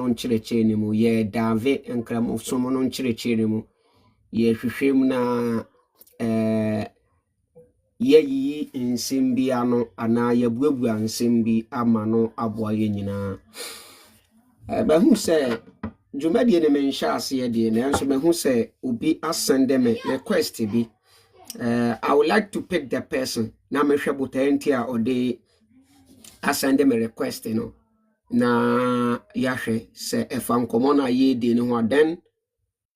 no nkyerɛkyerɛ ne mu yɛ dave nkramofo no nkyerɛkyerɛ ne mu yɛ hwehwɛm na yɛyiyi nsɛm bi ano anaa yɛbuabua nsɛm bi ama no aboa yɛ nyinaa. Bɛhu sɛ dwumadie ne menhyɛ aseɛ deɛ nanso bɛhu sɛ obi asɛnde me request bi. I would like to pick the person na mehwɛ botae nti a ɔde asɛnde me request no na yɛahwɛ sɛ ɛfa nkɔmmɔ no a yɛdi no ho a then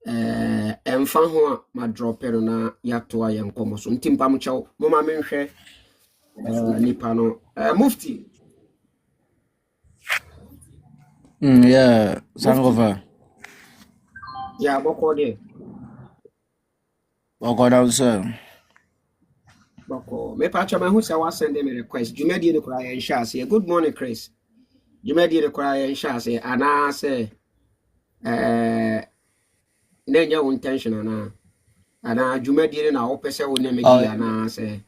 ɛmfa ho a madrɔpe no na yɛatoa yɛn nkɔmmɔ so nti mpam kyɛw moma menhwɛ nipa no Mufti. Yeah, Sangofa. Yeah, bɔkɔ deɛ. Bɔkɔ down, sir. Bɔkɔ. Me patcha mahu sɛ wasɛnde me request. Dwumadie no koraa yɛnhyɛ aseɛ. Good morning, Chris. Dwumadie no koraa yɛnhyɛ aseɛ anaa sɛ na ɛnyɛ wo intention anaa dwumadie no na wopɛ sɛ wo ne me di anaa sɛ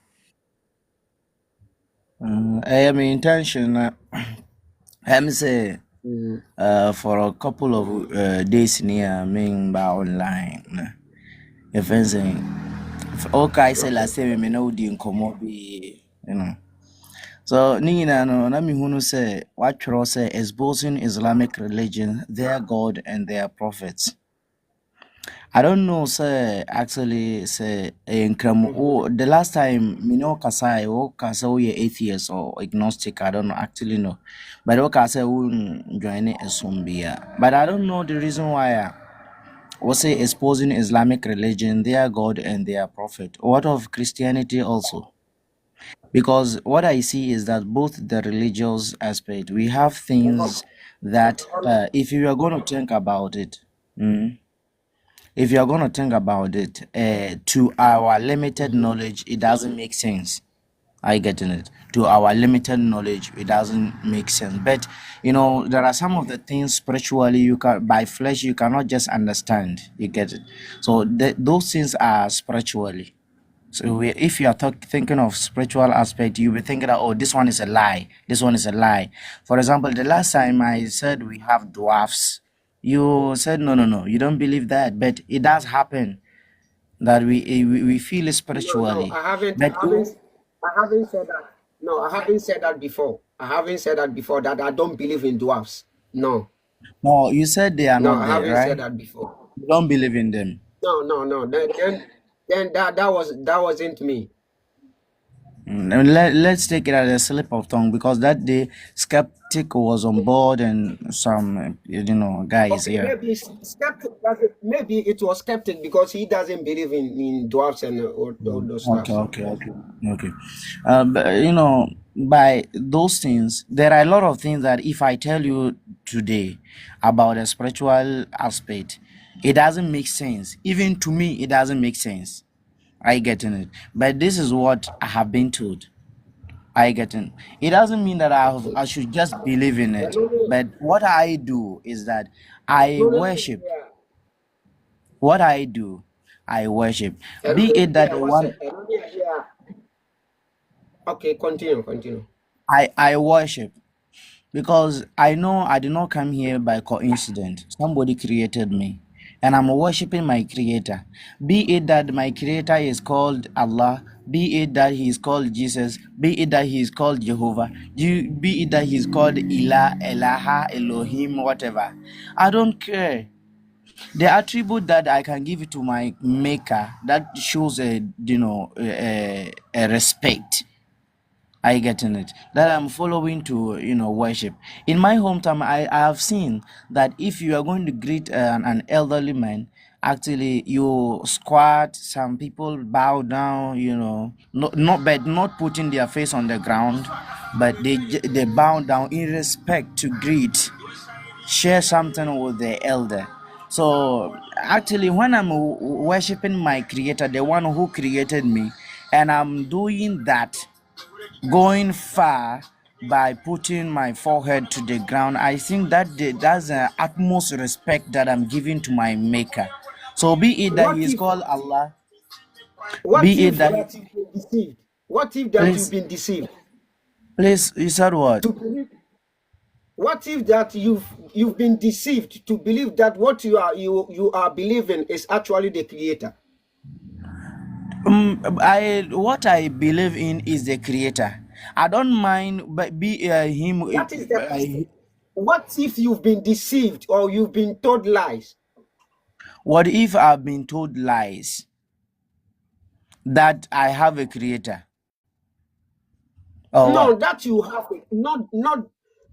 I am intention. I'm say for a couple of days near me by online. If anything, okay, say last time me know the incomo be, you know. So Nina no na me hunu say what tro say exposing Islamic religion, their God and their prophets. I don't know, sir. Actually, say the last time me know Kasai or Kasa we atheist or agnostic. I don't know. Actually, no. But Kasa won't join it as Sumbia. But I don't know the reason why. Was say exposing Islamic religion, their God and their prophet. What of Christianity also? Because what I see is that both the religious aspect, we have things that if you are going to think about it. If you're going to think about it, to our limited knowledge, it doesn't make sense. Are you getting it? To our limited knowledge, it doesn't make sense. But, you know, there are some of the things spiritually, you can, by flesh, you cannot just understand. You get it? So those things are spiritually. So if you are thinking of spiritual aspect, you'll be thinking that, oh, this one is a lie. This one is a lie. For example, the last time I said we have dwarfs, you said no, you don't believe that, but it does happen that we feel it spiritually. No, I haven't said that. No, I haven't said that before. I haven't said that before, that I don't believe in dwarfs. No, you said they are not I there, haven't right? said that before. You don't believe in them. No. Then that wasn't me. Let's take it as a slip of tongue, because that day skeptic was on board and some guys here. Maybe it was skeptic because he doesn't believe in dwarfs and all those stuff. Okay. But by those things, there are a lot of things that if I tell you today about a spiritual aspect, it doesn't make sense. Even to me, it doesn't make sense. I getting it? But this is what I have been told. I getting it. Doesn't mean that I should just believe in it. But what I do is that I worship. What I do, I worship. Be it that one. Okay, continue. I worship because I know I did not come here by coincidence. Somebody created me. And I'm worshiping my creator. Be it that my creator is called Allah, be it that he is called Jesus, be it that he is called Jehovah, be it that he is called Ilah, Elaha, Elohim, whatever. I don't care. The attribute that I can give to my maker, that shows a respect. I getting it? That I'm following to worship. In my hometown, I have seen that if you are going to greet an elderly man, actually you squat. Some people bow down. Not putting their face on the ground, but they bow down in respect to greet, share something with the elder. So actually, when I'm worshiping my creator, the one who created me, and I'm doing that, going far by putting my forehead to the ground, I think that's the utmost respect that I'm giving to my maker. So be it that he is called Allah, be it that you've been deceived? What if that you've been deceived? Please, you said what? what if that you've been deceived to believe that what you are believing is actually the creator? What I believe in is the creator. I don't mind, but be him. That is the question. What if you've been deceived or you've been told lies? What if I've been told lies that I have a creator? Or No, what? that you have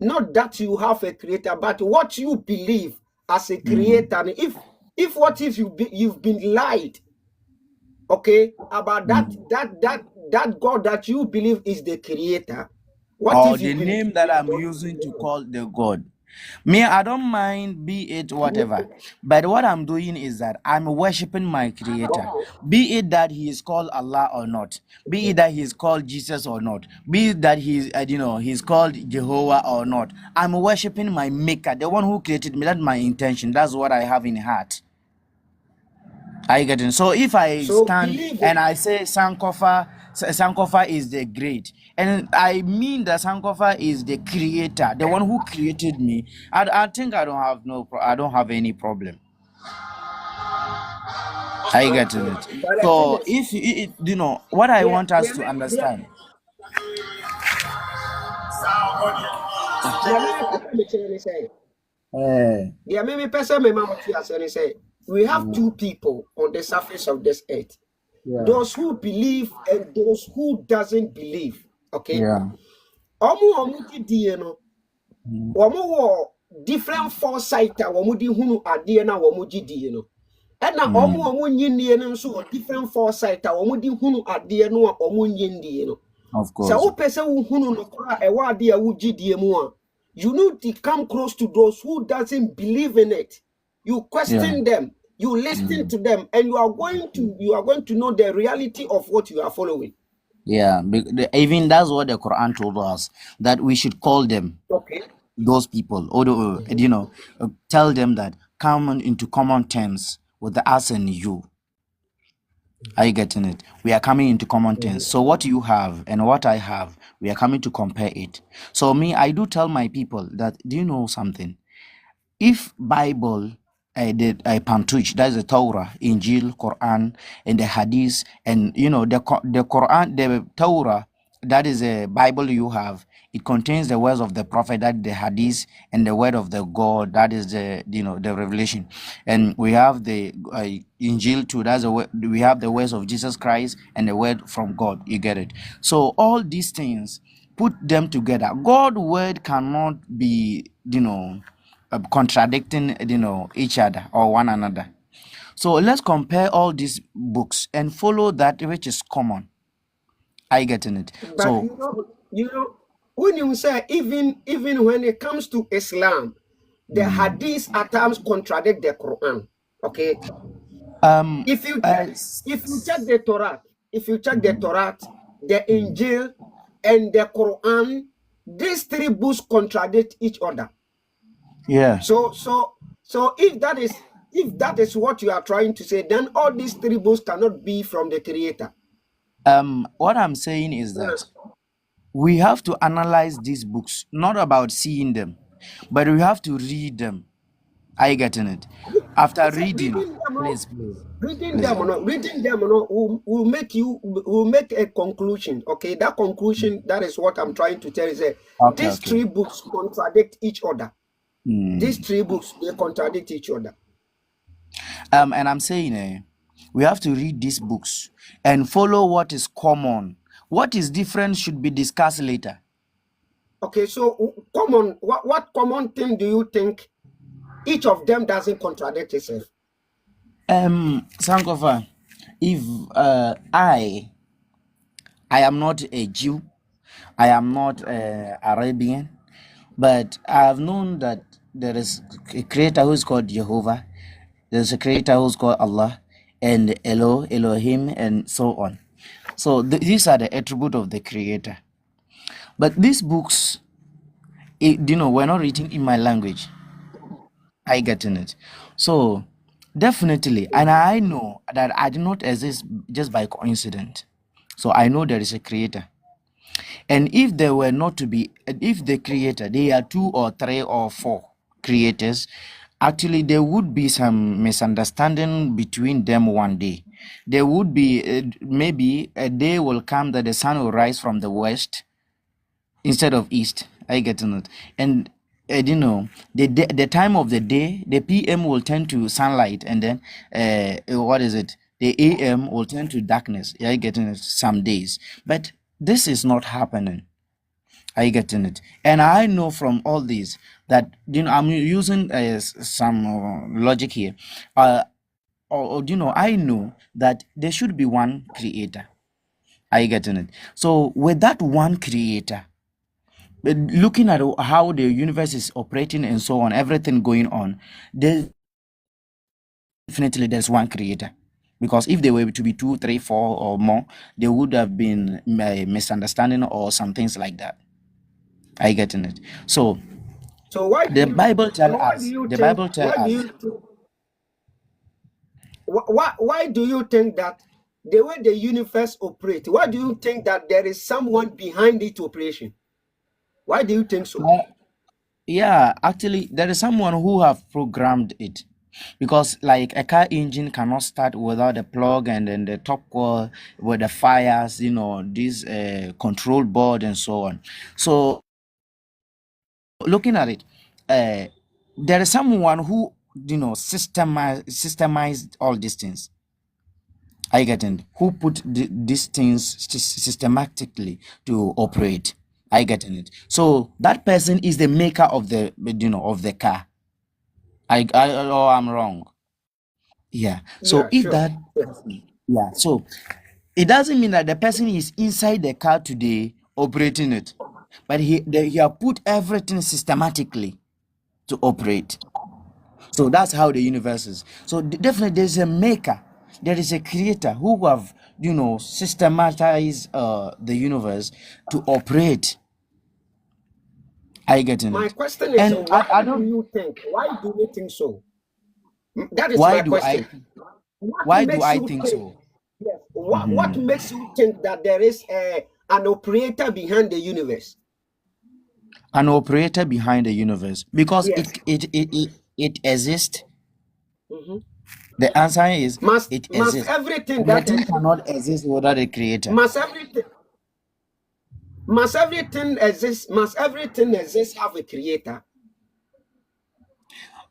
not that you have a creator, but what you believe as a creator. And if what if you've been lied, okay, about that God that you believe is the creator? What Or if the you've been name that I'm using to call the God. Me, I don't mind, be it whatever. But what I'm doing is that I'm worshiping my creator. Be it that he is called Allah or not. Be it that he is called Jesus or not. Be it that he's he's called Jehovah or not. I'm worshiping my maker, the one who created me. That's my intention. That's what I have in heart. I get it. So if I so stand believe and it? I say Sankofa is the great, and I mean that Sankofa is the creator, the one who created me, I think I don't have any problem. I get Okay, it. but the thing So is, if what I there, want us there, to may- there, understand. there may person be saying, say, Eh, there may be person may want to say, we have two people on the surface of this earth. yeah, Those who believe and those who doesn't believe. Okay. yeah, Omu di no. Omu wo different foresight a omu di hunu ade na omu di no. Ena omu nyindie no nso wo different foresight a omu di hunu ade no a omu nyindie no. of Sa course. wo pese wo hunu no kora e wa ade a wo gidie mu a, you need to come close to those who doesn't believe in it. You question them, you listen to them, and you are going to know the reality of what you are following. Yeah, even that's what the Quran told us, that we should call them, Okay. those people, or tell them that come into common terms with us and you. Are you getting it? We are coming into common terms. So what you have and what I have, we are coming to compare it. So me, I do tell my people that, do you know something? If Bible, the Pantuch, that's the Torah, Injil, Quran, and the Hadith, and the Quran, the Torah, that is a Bible you have. It contains the words of the Prophet, that the Hadith, and the word of the God, that is the the revelation. And we have the Injil too. We have the words of Jesus Christ and the word from God. You get it? So all these things, put them together. God's word cannot be contradicting each other or one another. So let's compare all these books and follow that which is common. I getting it? But So when you say even when it comes to Islam, the hadiths at times contradict the Quran. Okay. If you check the Torah, the Injil, and the Quran, these three books contradict each other. yeah. So if that is what you are trying to say, then all these three books cannot be from the creator. What I'm saying is that we have to analyze these books, not about seeing them, but we have to read them. Are you getting it? After reading, please. Reading them will make a conclusion. Okay, that conclusion, that is what I'm trying to tell you. These three books contradict each other. These three books, they contradict each other. And I'm saying we have to read these books and follow what is common. What is different should be discussed later. Okay, so common, what common thing do you think each of them doesn't contradict itself? Sankofa, if I am not a Jew, I am not Arabian, but I have known that there is a creator who is called Jehovah, there's a creator who's called Allah, and Elohim, and so on. So these are the attributes of the creator. But these books, we're not written in my language. I getting it. So definitely, and I know that I did not exist just by coincidence. So I know there is a creator. And if there were not to be, if the creator, there are 2 or 3 or 4 creators, actually there would be some misunderstanding between them one day. There would be maybe a day will come that the sun will rise from the west instead of east. I get it. And the time of the day, the PM will turn to sunlight, and then what is it? The AM will turn to darkness. I getting it some days, but this is not happening. Are you getting it? And I know from all these that I'm using some logic here. I know that there should be one creator. Are you getting it? So with that one creator, looking at how the universe is operating and so on, everything going on, definitely there's one creator. Because if there were to be 2, 3, 4 or more, there would have been a misunderstanding or some things like that. Are you getting it? So why the Bible tells us. The Bible tells us. Why do you think that the way the universe operates, why do you think that there is someone behind its operation? Why do you think so? Yeah, actually, there is someone who have programmed it. Because like a car engine cannot start without the plug and then the top coil with the fires, this control board and so on. So looking at it, there is someone who systemized all these things. I get it. Who put these things systematically to operate? I get it. So that person is the maker of the of the car. I'm wrong. Yeah. So if sure. that so it doesn't mean that the person is inside the car today operating it, but he have put everything systematically to operate. So that's how the universe is. So definitely there's a maker, there is a creator who have systematized the universe to operate. I get it. My question is, why do you think? Why do you think so? That is my question. Why do I think so? Yes. What makes you think that there is an operator behind the universe? An operator behind the universe, because it exists. The answer is it exists. Everything that cannot exist without a creator. Must everything exist? Must everything exist have a creator?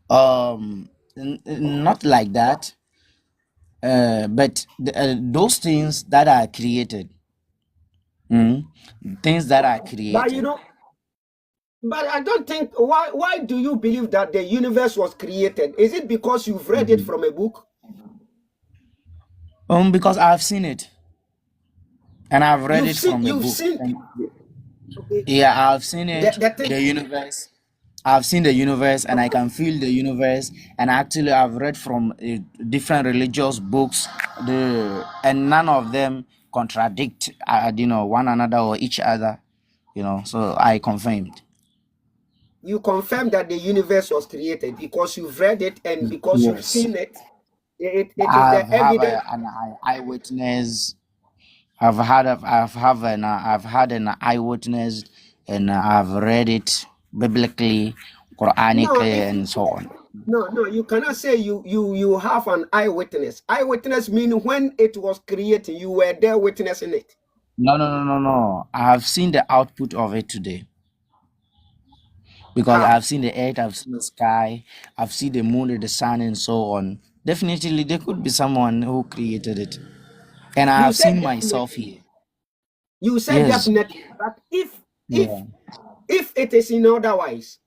Not like that. But those things that are created, things that are created. But I don't think. Why do you believe that the universe was created? Is it because you've read it from a book? Because I've seen it, and I've read it from a book. Yeah, I've seen it. The universe. I've seen the universe, and I can feel the universe. And actually, I've read from different religious books, and none of them contradict, one another or each other. So I confirmed. You confirmed that the universe was created because you've read it and because you've seen it. It is the evidence. An eyewitness. I've had an eyewitness, and I've read it biblically, Quranically, and so on. No, you cannot say you have an eyewitness. Eyewitness means when it was created, you were there witnessing it. No. I have seen the output of it today. Because I've seen the earth, I've seen the sky, I've seen the moon and the sun and so on. Definitely, there could be someone who created it. And I have seen myself here. You said definitely, but if it is in otherwise,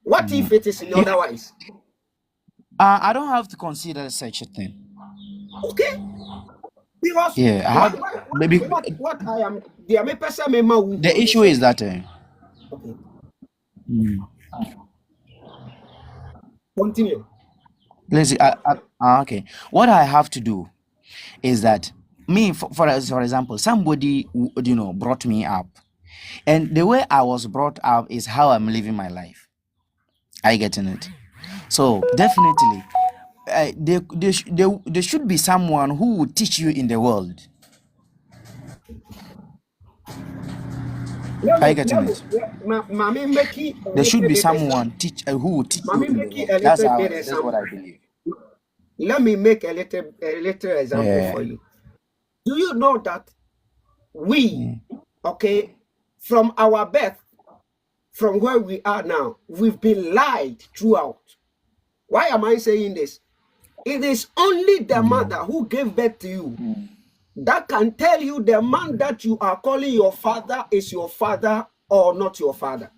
what if it is in otherwise? I don't have to consider such a thing. Okay. Because what I am the issue is that okay. Continue. Let's see. Okay. What I have to do is that me, for example, somebody brought me up, and the way I was brought up is how I'm living my life. Are you getting it? So definitely, there should be someone who would teach you in the world. let Are you me getting let me it? Mami make it a There should little be bit someone teach who will teach you Mami in the make it word. a That's little how. bit That's what I example. believe. Let me make a little example Yeah. for you. Do you know that we, Mm. okay, from our birth, from where we are now, we've been lied throughout. Why am I saying this? It is only the mother who gave birth to you that can tell you the man that you are calling your father is your father or not your father.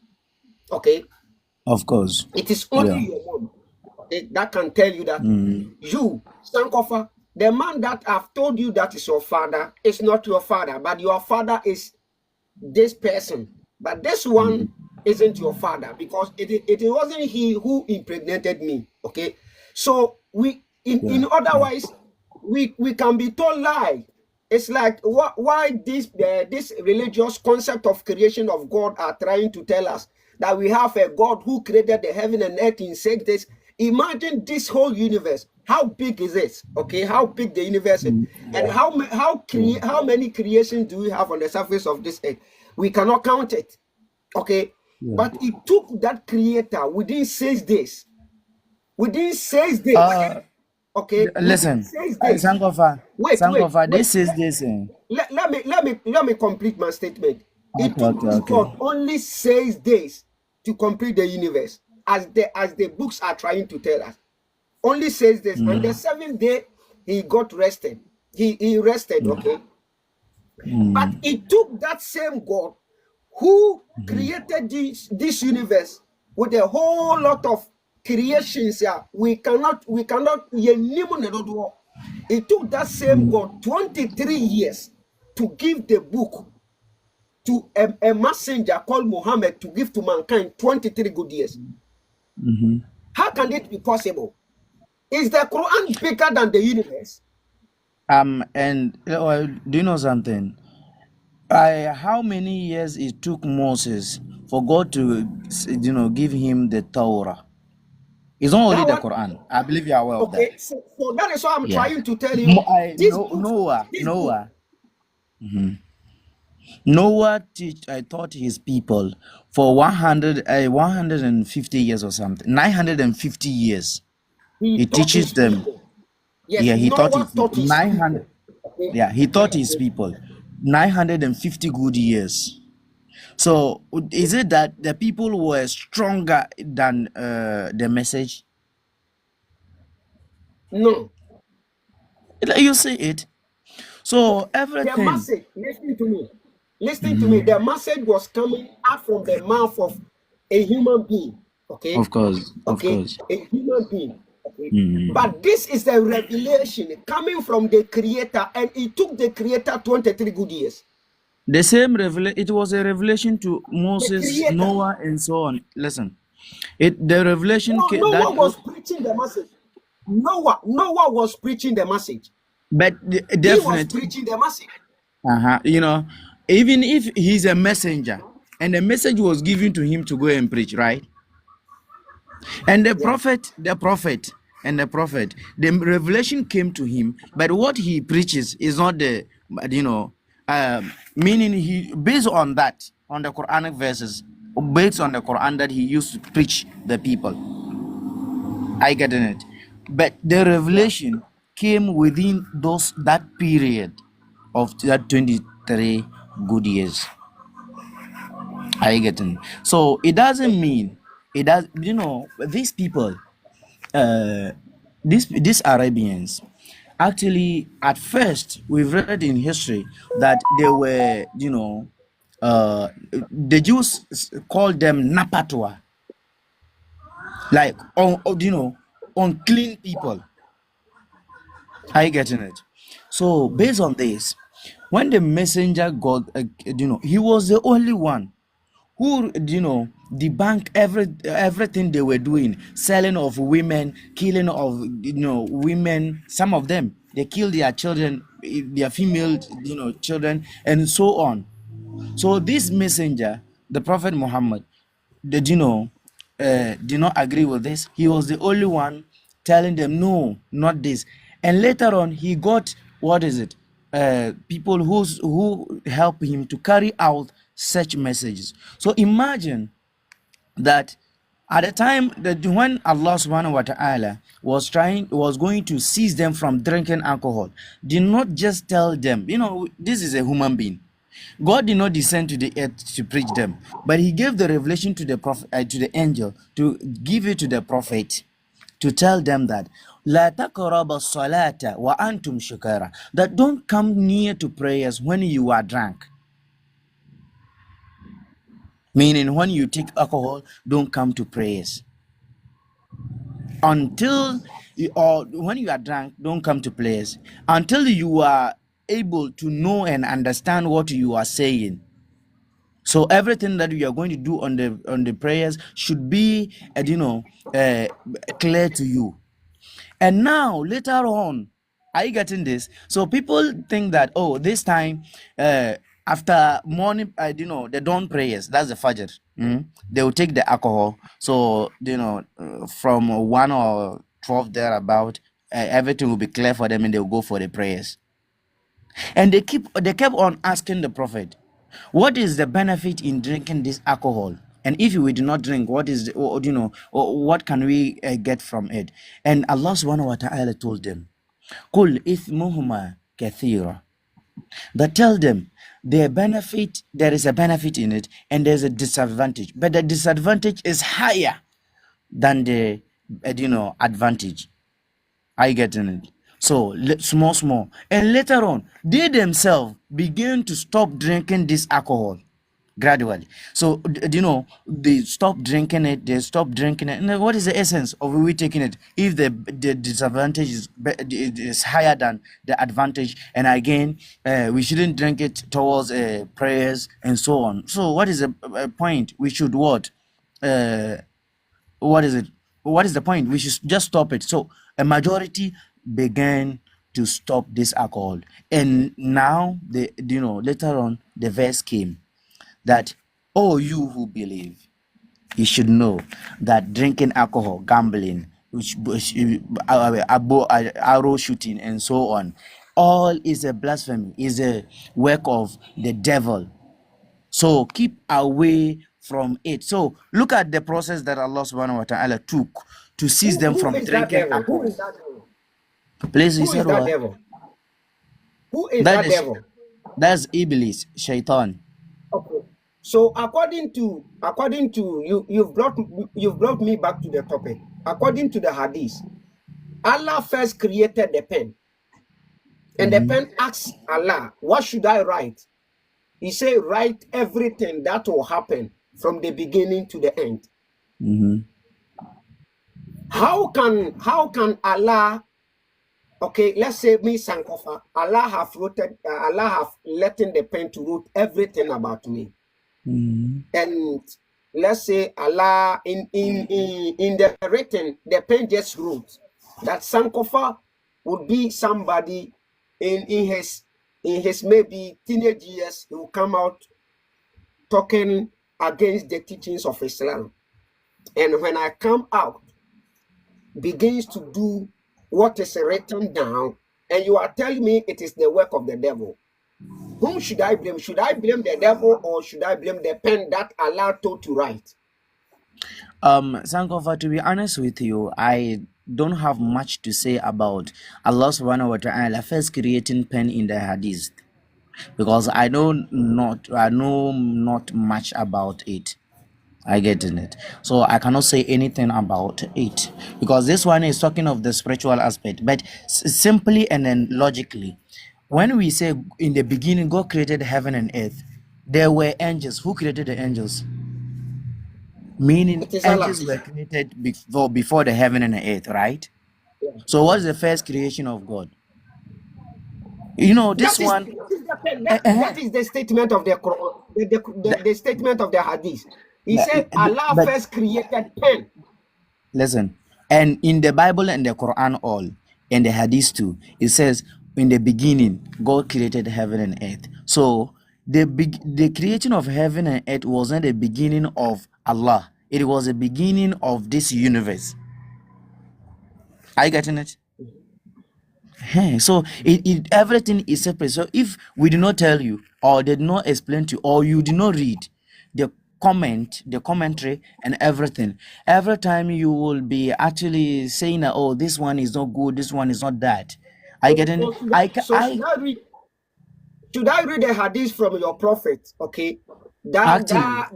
Okay? Of course. It is Yeah. only your mom that can tell you that Mm. you, Sankofa, the man that I've told you that is your father is not your father, but your father is this person. But this one isn't your father because it wasn't he who impregnated me. Okay. So we Yeah. in otherwise we can be told lie. It's like why this religious concept of creation of God are trying to tell us that we have a God who created the heaven and earth in 6 days. Imagine this whole universe. How big is it? Okay, how big the universe is, and Yeah. how many creations do we have on the surface of this earth? We cannot count it. Okay, Yeah. but it took that creator within 6 days. Within 6 days. Uh, Okay, within listen, 6 days. Sankofa, Wait, wait, Sankofa. wait. This is this thing. Let me complete my statement. It Okay, took okay, this okay. God only 6 days to complete the universe, as the books are trying to tell us. Only 6 days, and the seventh day he got rested. He rested. Okay, but Mm. it took that same God who created this universe with a whole lot of creations. Yeah, we cannot. It took that same God 23 years to give the book to a messenger called Muhammad to give to mankind 23 good years. How can it be possible? Is the Quran bigger than the universe? And do you know something? How many years it took Moses for God to, give him the Torah? It's not only That the one, Quran. I believe you are aware of that. okay. So that is why I'm Yeah. trying to tell you. This book, this book. Noah. Noah I taught his people for 150 years or something, 950 years. He He taught teaches his them. people. Yes, Yeah, he taught his Noah people taught his people. 900. Okay. Yeah, he taught his people 950 good years. So is it that the people were stronger than the message? No, You see it. So the everything. message. Listen to me. Listen to me. The message was coming out from the mouth of a human being. Okay. Of course, of Okay, course. a human being. Okay, but this is the revelation coming from the creator, and it took the creator 23 good years. The same revelation. It was a revelation to The Moses, creator. Noah, and so on. Listen, the revelation No, that, Noah was preaching the message. Noah was preaching the message. but He was definitely, preaching the message. you know, even if he's a messenger, and the message was given to him to go and preach, right? And Yeah. the prophet, the revelation came to him, but what he preaches is not the, meaning he based on that, on the Quranic verses, based on the Quran that he used to preach the people. I get it, but the Yeah. revelation came within that period of that 23 good years. I getting. So it doesn't mean it does. These people, uh, these Arabians, actually at first we've read in history that they were, the Jews called them Napatwa, like unclean people. Are you getting it? So based on this, when the messenger got, he was the only one who, debunked everything they were doing, selling of women, killing of, women. Some of them, they killed their children, their female, children, and so on. So this messenger, the Prophet Muhammad, did not agree with this. He was the only one telling them, no, not this. And later on, he got, what is it? People who help him to carry out such messages. So imagine that at the time that when Allah subhanahu wa ta'ala was going to seize them from drinking alcohol, did not just tell them, this is a human being. God did not descend to the earth to preach them, but he gave the revelation to the prophet, to the angel, to give it to the prophet, to tell them that La taqrabu salata wa antum shukara, that don't come near to prayers when you are drunk. Meaning when you take alcohol, don't come to prayers. Or when you are drunk, don't come to prayers until you are able to know and understand what you are saying. So everything that you are going to do on the prayers should be, clear to you. And now later on, are you getting this? So people think that, this time, after morning, the dawn prayers, that's the Fajr. They will take the alcohol. So from 1 or 12 thereabout, everything will be clear for them, and they'll go for the prayers. And they kept on asking the Prophet, what is the benefit in drinking this alcohol? And if we do not drink, what is what can we get from it? And Allah subhanahu wa ta'ala told them, Kul ithmuhuma kathira. That tell them there is a benefit in it, and there's a disadvantage. But the disadvantage is higher than the advantage. Are you getting it? So small, and later on, they themselves begin to stop drinking this alcohol gradually. So they stop drinking it. And then what is the essence of we taking it if the disadvantage is higher than the advantage? And again, we shouldn't drink it towards prayers and so on. So what is the point? We should what? What is it? What is the point? We should just stop it. So a majority began to stop this alcohol, and now later on the verse came that, oh, you who believe, you should know that drinking alcohol, gambling, arrow shooting, and so on, all is a blasphemy, is a work of the devil. So keep away from it. So look at the process that Allah subhanahu wa ta'ala took to seize them from drinking alcohol. Who is that devil? Please, Who is that devil? Who is that devil? That's Iblis, Shaitan. Okay. So according to you, you've brought me back to the topic. According to the hadith, Allah first created the pen, and the pen asked Allah, "What should I write?" He said, "Write everything that will happen from the beginning to the end." How can Allah? Okay, let's say me Sankofa, Allah have letting the pen to write everything about me. And let's say Allah in the written, the pen just wrote that Sankofa would be somebody in his maybe teenage years, he will come out talking against the teachings of Islam. And when I come out, begins to do what is written down, and you are telling me it is the work of the devil. Whom should I blame? Should I blame the devil, or should I blame the pen that Allah told to write? Sankofa, to be honest with you, I don't have much to say about Allah subhanahu wa ta'ala first creating pen in the hadith, because I know not much about it. I get in it. So I cannot say anything about it, because this one is talking of the spiritual aspect. But simply and then logically, when we say in the beginning God created heaven and earth, there were angels. Who created the angels? Meaning angels were created before the heaven and the earth, right? Yeah. So what is the first creation of God? This one. That is the statement of the Quran, the statement of the hadith. He said Allah first created pen. Listen, and in the Bible and the Quran all, and the hadith too, it says in the beginning God created heaven and earth. So the creation of heaven and earth was not the beginning of Allah. It was the beginning of this universe. Are you getting it? So everything is separate. So if we did not tell you, or did not explain to you, or you did not read the commentary and everything, every time you will be actually saying that, oh, this one is not good, this one is not that. I get in. So should I so should I read a hadith from your prophet? Okay, actually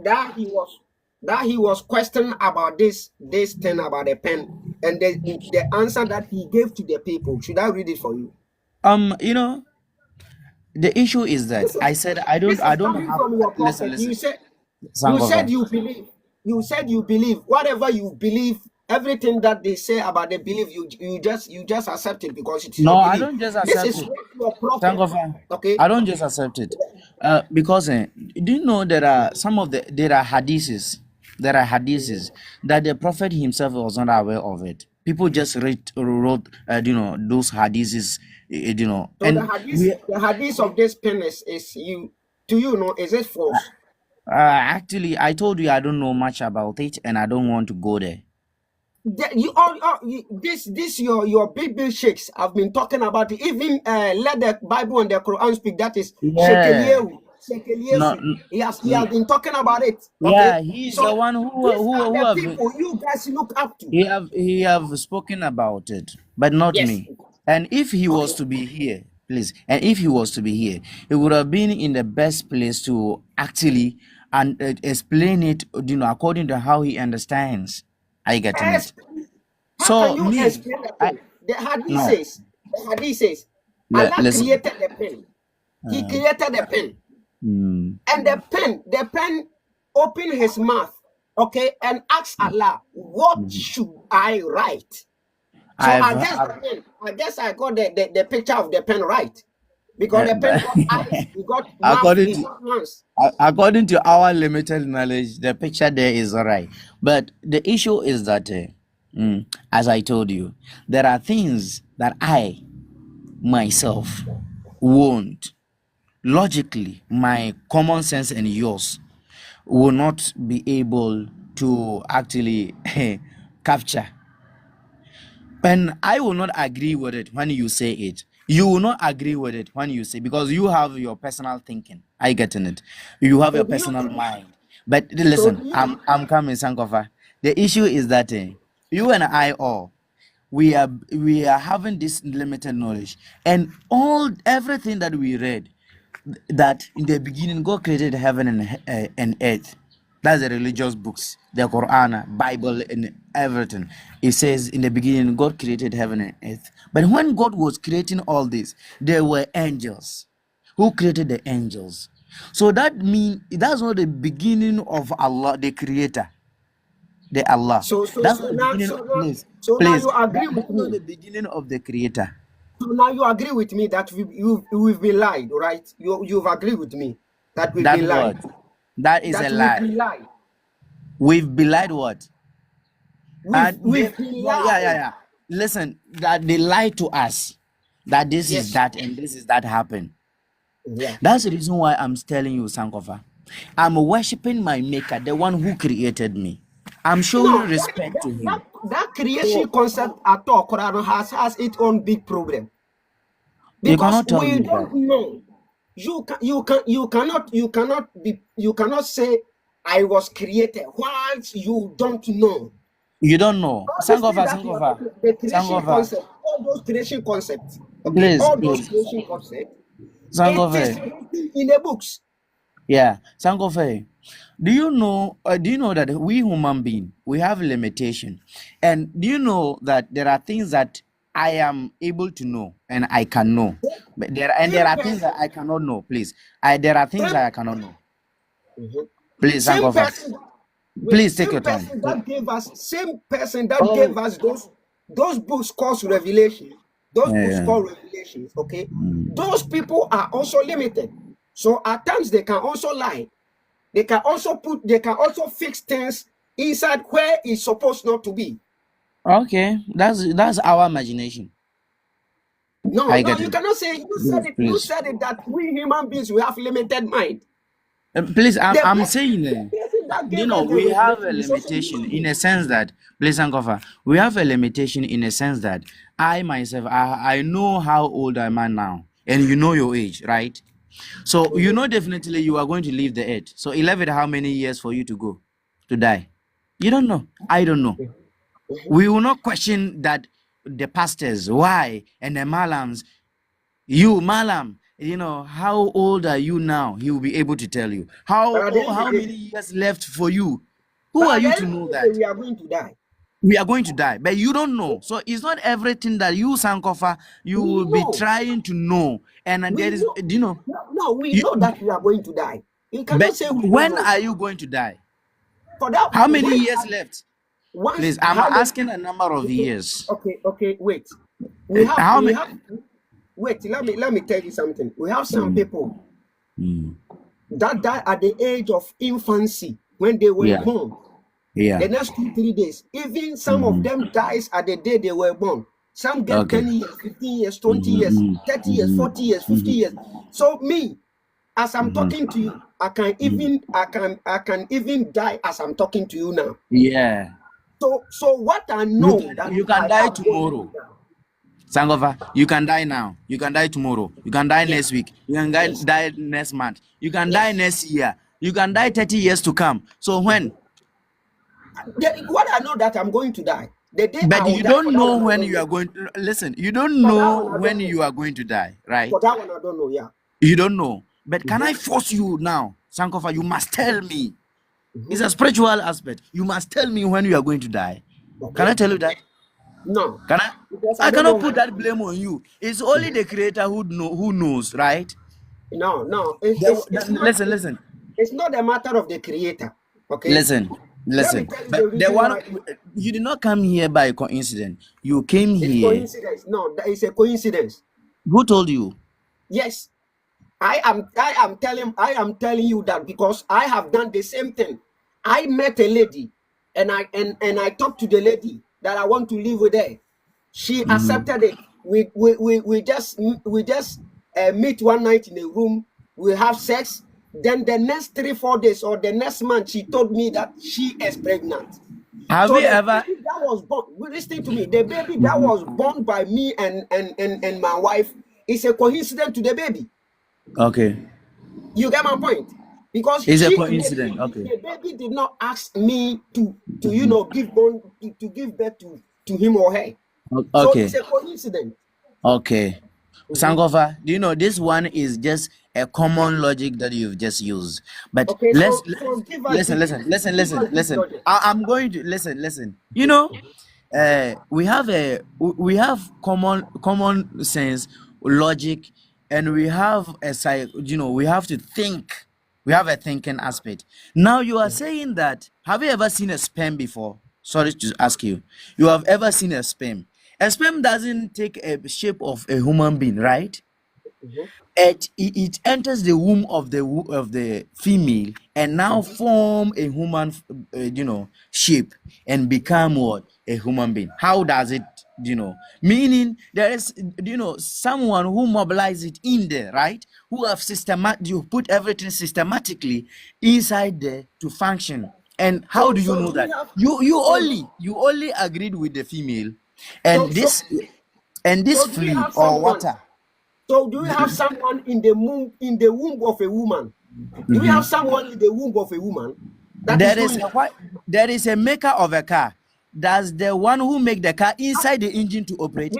that he was questioned about this thing about the pen, and the answer that he gave to the people. Should I read it for you? you know, the issue is that I said I This is don't coming have. from your Listen, prophet. listen, You said Sankofa. you believe. You said you believe. Whatever you believe, everything that they say about the belief, you just accept it because it is No, your I belief. don't just This accept is it. what your prophet. Sankofa, Okay. I don't just accept it. Because do you know there are hadiths. There are hadiths that the Prophet himself was not aware of it. People just wrote, those hadiths, So and we the hadith of this pen is you to you know is it false? actually I told you I don't know much about it, and I don't want to go there. You all this your big sheikhs have been talking about it. Even let the Bible and the Quran speak. That is Sheikh Yeah, no, Eliyahu. He has been talking about it. yeah, Okay, he's the so one these are who the have people you guys look up to. he have spoken about it, but not Yes. me. And if he was Okay. to be here, please, and if he was to be here, he would have been in the best place to actually and explain it, according to how he understands. Are you getting it? How can So you me, explain the I pen? no. The hadith says, Allah Listen. created the pen. He created the pen. Mm, And the pen opened his mouth, okay, and asked Allah, what should I write? So I've, I guess I got the picture of the pen right. Because the pen got eyes, he got mouth, according he to got hands. according to our limited knowledge, the picture there is all right. But the issue is that, as I told you, there are things that I myself won't. Logically, my common sense and yours will not be able to actually capture. And I will not agree with it when you say it. You will not agree with it when you say, because you have your personal thinking. I getting it. You have So your do you personal mind. But so do listen, you I'm coming, Sankofa. The issue is that you and I all we are having this limited knowledge, and everything that we read, that in the beginning God created heaven and earth. That's the religious books, the Quran, Bible, and everything. It says in the beginning God created heaven and earth. But when God was creating all this, there were angels. Who created the angels? So that means that's not the beginning of Allah, the creator, the Allah. That's not the beginning. Please, so now please. you agree with That's not me. the beginning of the creator. So now you agree with me that we've been lied, right? You've agreed with me that we've That been lied. word. That is a That we've lie. been lied. We've belied what? We've been No, yeah, lied. yeah. Listen, that they lie to us that this is Yes. that and this is that happened. Yeah. That's the reason why I'm telling you, Sankofa. I'm worshiping my maker, the one who created me. I'm showing No, respect to him. that creation concept at all, Quran has its own big problem. You Because cannot tell we me that. don't know. You cannot say I was created whilst you don't know. You don't know. All this thing Sankofa, that you are Sankofa, talking, the creation Sankofa. concept, all those creation concepts, okay, Please, all those please. creation concepts, it is Sankofa. written in the books. Yeah, Sankofa. Do you know that we human being, we have limitation? And do you know that there are things that I am able to know and I can know, but there Same are things that person, I cannot know. Please, there are things same, that I cannot know. Mhm. Please, same Sankofa, person, please take same your time. person that gave us, same person that gave Oh, us those books called Revelation, those books yeah. called Revelations, okay? Those people are also limited. So at times they can also lie. They can also fix things inside where it's supposed not to be. Okay, that's our imagination. No, I no, get you it. cannot say you said Please, it. You please, said it that we human beings we have limited mind. please. The I'm person, saying the person that you gave know, us the we have a revelation is also limitation useful. in a sense that, please Sankofa, we have a limitation in a sense that I myself, I know how old am I now, and you know your age, right? So you know definitely you are going to leave the earth. So 11, how many years for you to go to die? You don't know. I don't know. We will not question that the pastors, why, and the malams. You malam, you know, how old are you now? He will be able to tell you. But at the end of How the many day, years left for you? Who but are at the you end to of know the day, that? we are going to die. We are going to die, but you don't know. So it's not everything that you, Sankofa, you We will be know. trying to know. And We there is, know. you know, No, we you, know that we are going to die. You but cannot say we don't when know. are you going to die? For that, How many years left? once Please, I'm how many? asking a number of Okay, years. okay. Wait. How We many? have. Wait. Let me tell you something. We have some Mm, people mm, that die at the age of infancy when they were yeah, born. yeah. The next 2-3 days, even some of Mhm. them dies at the day they were born. Some get Okay. 10 years, 15 years, 20 years, Mhm, 30 years, mhm, 40 years, 50 mhm, years. So me, as I'm mhm, talking to you, I can mhm. even die as I'm talking to you now. Yeah. So what I You know can that you I can die have going tomorrow. on now. Sangofa, you can die now. You can die tomorrow. You can die Yes, next week. You can yes, die next month. You can die yes. next year. You can die 30 years to come. So when? What I know that I'm going to die. The day But I will you die, for don't that know one I when don't you are know. going to listen. You don't For that know one I when don't know. you are going to die, right? For that one I don't know. Yeah. You don't know. But can I Mhm, force you now, Sankofa? You must tell me. It's mhm. a spiritual aspect. You must tell me when you are going to die. Can I Okay. tell you that? No, Can I? because I I don't know cannot when. put that blame on you. It's only the creator who knows, right? No. Listen, It's not a matter of the creator. Okay. listen, Let me listen. tell you But the the reason one why you did not come here by coincidence. You came it's here. coincidence. No, that is a coincidence. Who told you? Yes, I am telling you that because I have done the same thing. I met a lady and I talked to the lady that I want to live with her. She Mhm. accepted it. We just meet one night in a room. We have sex. Then the next 3-4 days or the next month, she told me that she is pregnant. Have So you the ever? baby that was born, listen to me, the baby that Mhm. was born by me and my wife is a coincidence to the baby. Okay, You get my point? Because it's a she coincidence. Okay, the baby did not ask me to give born to give birth to him or her. So it's okay. a coincidence. Okay. Mhm. Sangofa, do you know this one is just a common logic that you've just used? But Okay, so give us listen, this listen, listen, give listen, us this listen. logic. I'm going to listen. You know, we have common sense logic, and we have we have to think. We have a thinking aspect. Now you are saying that, have you ever seen a sperm before? Sorry to ask you. You have ever seen a sperm? A sperm doesn't take a shape of a human being, right? Mhm, It enters the womb of the female and now mhm. form a human shape and become what, a human being. How does it, meaning there is, someone who mobilize it in there, right? Who have systematic, you put everything systematically inside there to function. And how So do you so know do we that have so you only agreed with the female so and so this so do we fluid have or someone? water? So do we have someone in the womb of a woman? Do we have Mhm. someone in the womb of a woman that is There is doing a that? what? There is a maker of a car. Does the one who make the car inside the engine to operate?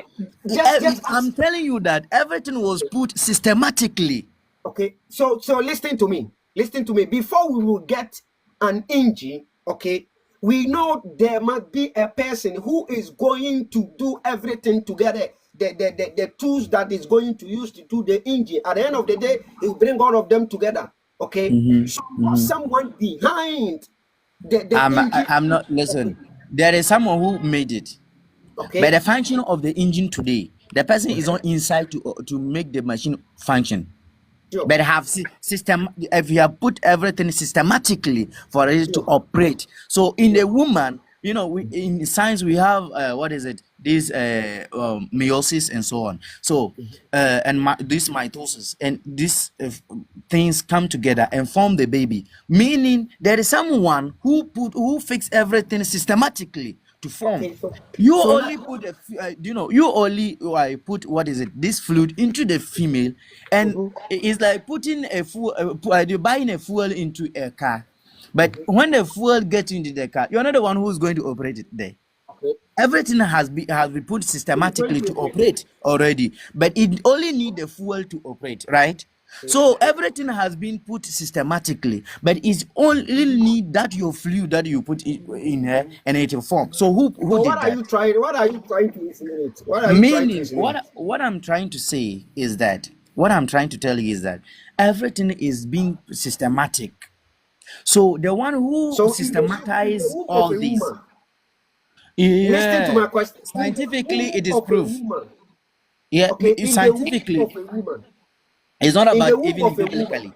Just I'm ask. telling you that everything was put systematically. Okay, so listen to me. Listen to me. Before we will get an engine, okay, we know there must be a person who is going to do everything together. The tools that is going to use to do the engine. At the end of the day, he will bring all of them together. Okay. So not someone behind the engine. I'm not. Okay. Listen, there is someone who made it, but Okay. the function of the engine today, the person is on inside to make the machine function. Sure. But have system, if you have put everything systematically for it to Sure. operate. So in a woman, you know, we in science we have what is it? This meiosis and so on. So and this mitosis and these things come together and form the baby. Meaning there is someone who fix everything systematically to form. Okay, You so only put you know, you only put what is it? This fluid into the female, and it's like putting a you're buying a fuel into a car. But when the fuel gets into the car, you're not the one who's going to operate it there. okay. Everything has been put systematically to operate already, but it only need the fuel to operate, right? So everything has been put systematically, but it's only need that your fluid that you put in here and it will form. So who So did what are that? you trying? What are you trying to insinuate? What are you trying to Meaning, insinuate? what I'm trying to say is that what I'm trying to tell you is that everything is being systematic. So the one who So in the systematize womb of all a this, woman, listen to yeah, my question. In the scientifically it womb is of a proof. woman, Yeah, okay, in the womb scientifically, of a woman, it's not in the about womb even of a woman. biblically.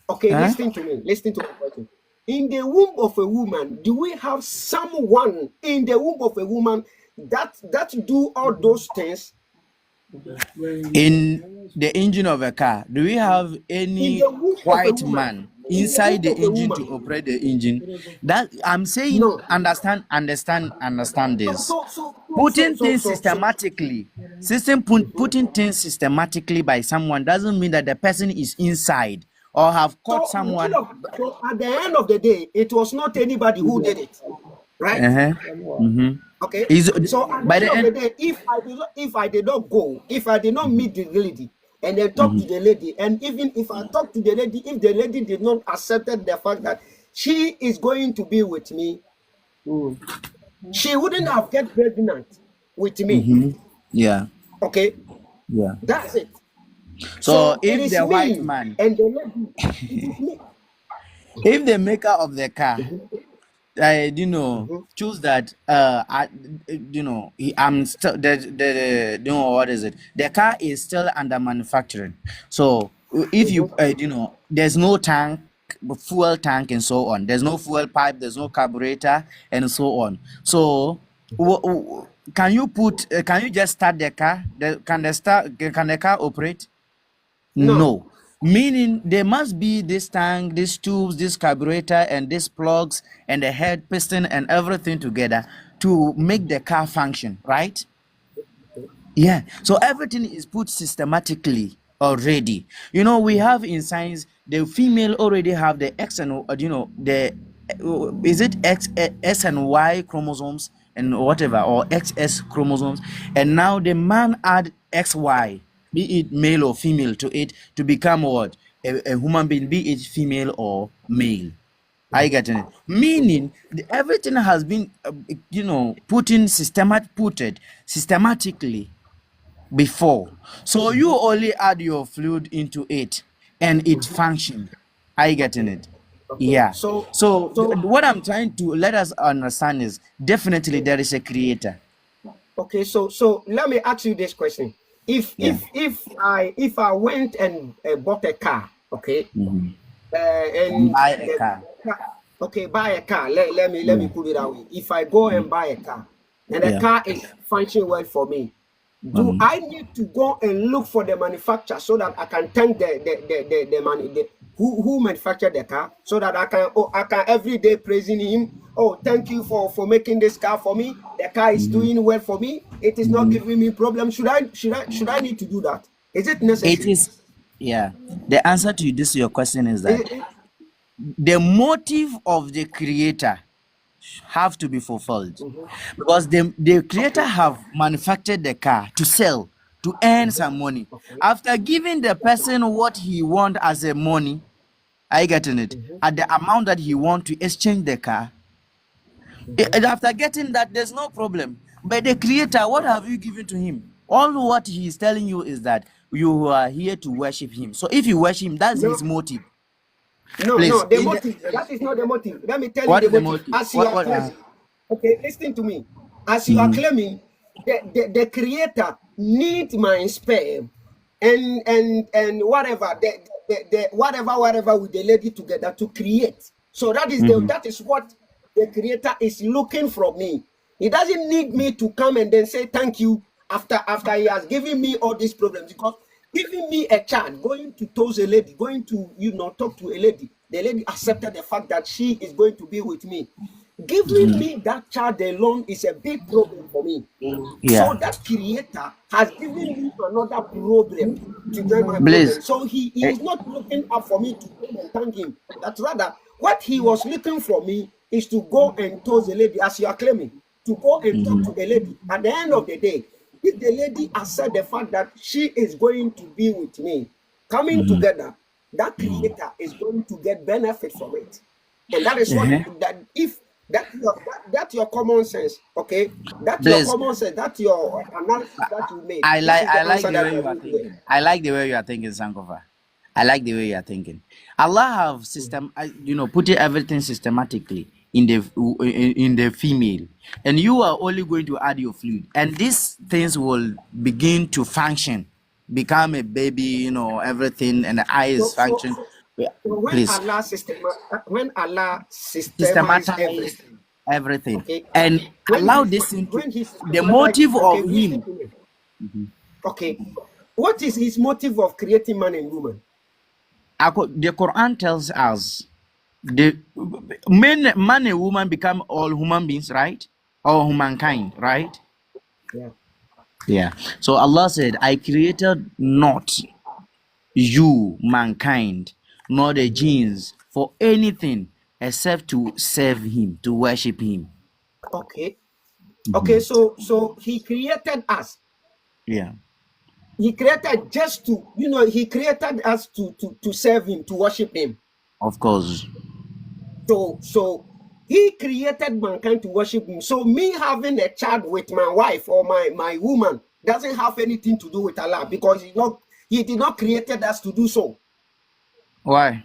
Okay, Huh? listen to me. Listen to my question. In the womb of a woman, do we have someone in the womb of a woman that do all those things? In the engine of a car, do we have In any the womb of a white woman. man In the inside womb the of a engine to woman. operate the engine? That I'm saying, No. understand this. So Putting things systematically, putting things systematically by someone doesn't mean that the person is inside or have caught someone. So at the end of the day, it was not anybody who did it, right? Okay. Is So at by the the end of end, the day, if I did not go, if I did not meet the lady and then talk to the lady, and even if I talk to the lady, if the lady did not accept the fact that she is going to be with me, she wouldn't have get pregnant with me. yeah, Okay, yeah. that's it. So it if is the me white man, and the lady, it is me. if the maker of the car, you know, choose that you know, I'm still the you know, what is it? The car is still under manufacturing. So if you you know, there's no tank, fuel tank, and so on. There's no fuel pipe. There's no carburetor, and so on. So can you put? Can you just start the car? Can the car operate? No. Meaning there must be this tank, these tubes, this carburetor, and these plugs, and the head piston and everything together to make the car function, right? Yeah. So everything is put systematically already. You know, we have in science the female already have the X and you know the is it S and Y chromosomes and whatever, or XS chromosomes, and now the man add XY, be it male or female, to it to become what, a human being, be it female or male. I get it. Meaning everything has been you know, put systematically before. So you only add your fluid into it and it function. Are you getting it? Okay. Yeah. So What I'm trying to let us understand is definitely there is a creator. okay, so let me ask you this question. If I went and bought a car, okay, and Buy a car. Okay, buy a car. Let me put it that way. If I go and buy a car and the car is functioning well for me, do I need to go and look for the manufacturer so that I can thank the who manufactured the car, so that I can every day praising him? Oh, thank you for making this car for me. The car is doing well for me. It is not giving me problems. Should I need to do that? Is it necessary? It is. Yeah. The answer to your question is that the motive of the creator have to be fulfilled, because the creator have manufactured the car to sell, to earn some money. After giving the person what he want as a money, are you getting it, at the amount that he want to exchange the car, and after getting that, there's no problem. But the creator, what have you given to him? All what he is telling you is that you are here to worship him. So if you worship him, that's his motive. No, the motive. That is not the motive. Let me tell you the motive. As you are claiming, okay, listen to me. As you are claiming, the creator needs my sperm and whatever the whatever with the lady together to create. So that is that is what the Creator is looking from me. He doesn't need me to come and then say thank you after he has given me all these problems, because giving me a child, going to toast a lady, going to talk to a lady, the lady accepted the fact that she is going to be with me. Giving me that child alone is a big problem for me. Yeah. So that Creator has given me another problem to join my Please. problem. So he is not looking up for me to come and thank him. That's rather what he was looking for me is to go and toast a lady, as you are claiming, to go and talk to a lady. At the end of the day, if the lady accepts the fact that she is going to be with me, coming together, that Creator is going to get benefit from it. And that is what that's your common sense, okay? That's your Please. common sense. That's your analysis that you made. I This like is the I like answer the that way you you are are going to get. thinking. I like the way you are thinking, Sankofa. I like the way you are thinking. Allah have put everything systematically in the female, and you are only going to add your fluid, and these things will begin to function, become a baby, everything, and the eyes So function. when Please Allah systemize systematize everything, okay, and when allow he this into when he the systematize, motive okay, of listen him. to me. Okay, what is his motive of creating man and woman? The Quran tells us the man and woman become all human beings, right? Or humankind, right? Yeah. Yeah. So Allah said, I created not you, mankind, nor the jinns for anything except to serve him, to worship him. Okay. Okay, so he created us. Yeah. He created just to, he created us to serve him, to worship him. Of course. So he created mankind to worship him. So me having a child with my wife or my woman doesn't have anything to do with Allah, because he did not created us to do so. Why?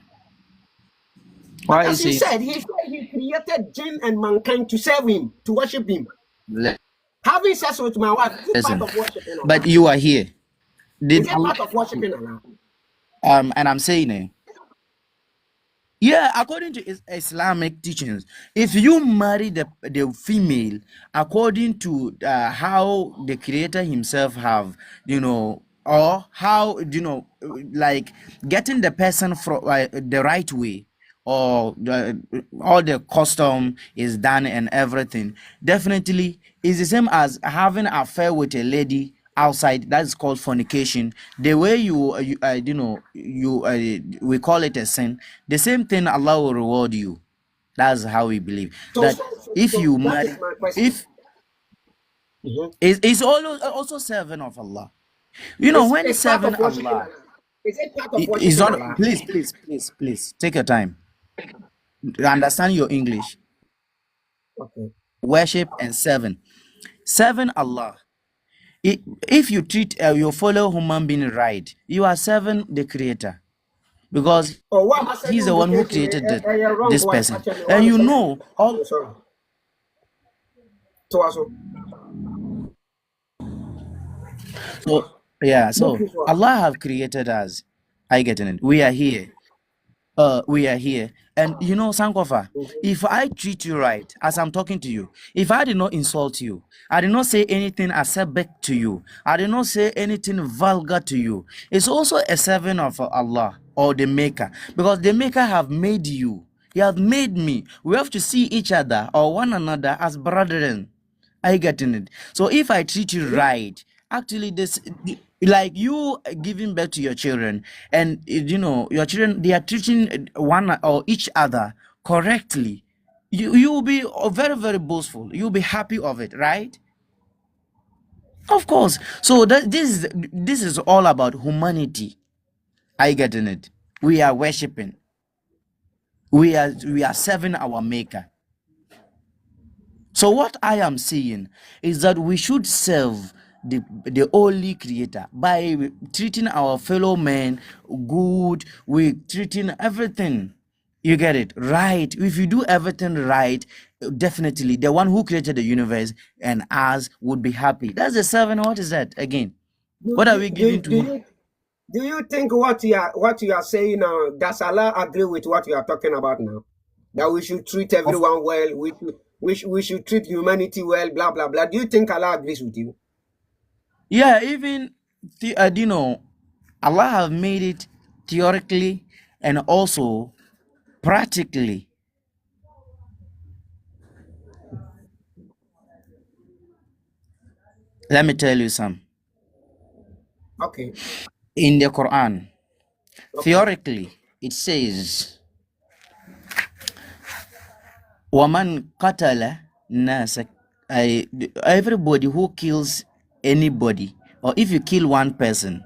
Why Because is he created jinn and mankind to serve him, to worship him. Having sex with my wife is part of worshiping Allah. But you are here. Is it part of worshiping Allah? And I'm saying it. Yeah, according to Islamic teachings, if you marry the female according to how the Creator Himself have, or how like getting the person from the right way, or all the custom is done and everything, definitely is the same as having an affair with a lady outside. That is called fornication. The way we call it a sin. The same thing Allah will reward you. That's how we believe. If you marry, if it's also servant of Allah. When serving Allah, is it part of worshiping it's not. Allah? Please take your time. Understand your English. Okay. Worship and serving Allah. If you treat your fellow human being right, you are serving the Creator, because He's the one who created this person. And all. So Allah have created us. I get it. We are here. And Sankofa, if I treat you right as I'm talking to you, if I did not insult you, I did not say anything acerbic to you, I did not say anything vulgar to you, it's also a servant of Allah or the Maker, because the Maker have made you. He has made me. We have to see each other or one another as brethren. Are you getting it? So if I treat you right, actually this, like you giving birth to your children, and your children, they are treating one or each other correctly, you will be very, very boastful. You'll be happy of it, right? Of course. So this is all about humanity. Are you getting it? We are worshiping. We are serving our Maker. So what I am saying is that we should serve the only Creator by treating our fellow men good. We treating everything, you get it, right. If you do everything right, definitely the one who created the universe and us would be happy. That's the servant. What is that again? What are we giving to? Do you think what you are saying now, does Allah agree with what you are talking about now? that we should treat everyone well, we should treat humanity well, blah blah blah. Do you think Allah agrees with you? Yeah, even you know, Allah have made it theoretically and also practically. Let me tell you some. Okay. In the Quran, Okay. theoretically, it says, "Waman qatala nasa." Everybody who kills anybody, or if you kill one person,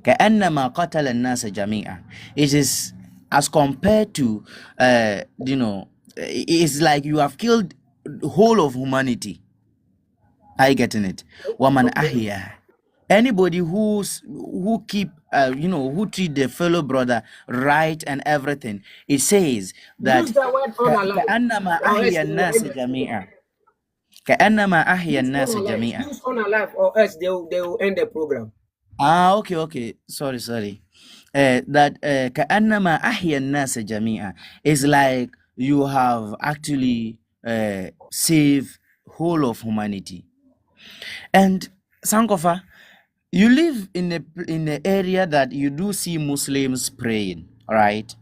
كأنما قتل الناس جميعا. It is as compared to, you know, it's like you have killed the whole of humanity. Are you getting it? Waman ahya. Anybody who keep, you know, who treat their fellow brother right and everything. It says that Use the word unalive. كأنما Or else أحيا they will الناس end the جميعا. كأنما أحيا Use الناس unalive. جميعا. Use unalive, or else they will end the program. Okay. Sorry. That كأنما أحيا الناس جميعا is like you have actually saved whole of humanity. And Sankofa, you live in an area that you do see Muslims praying, right?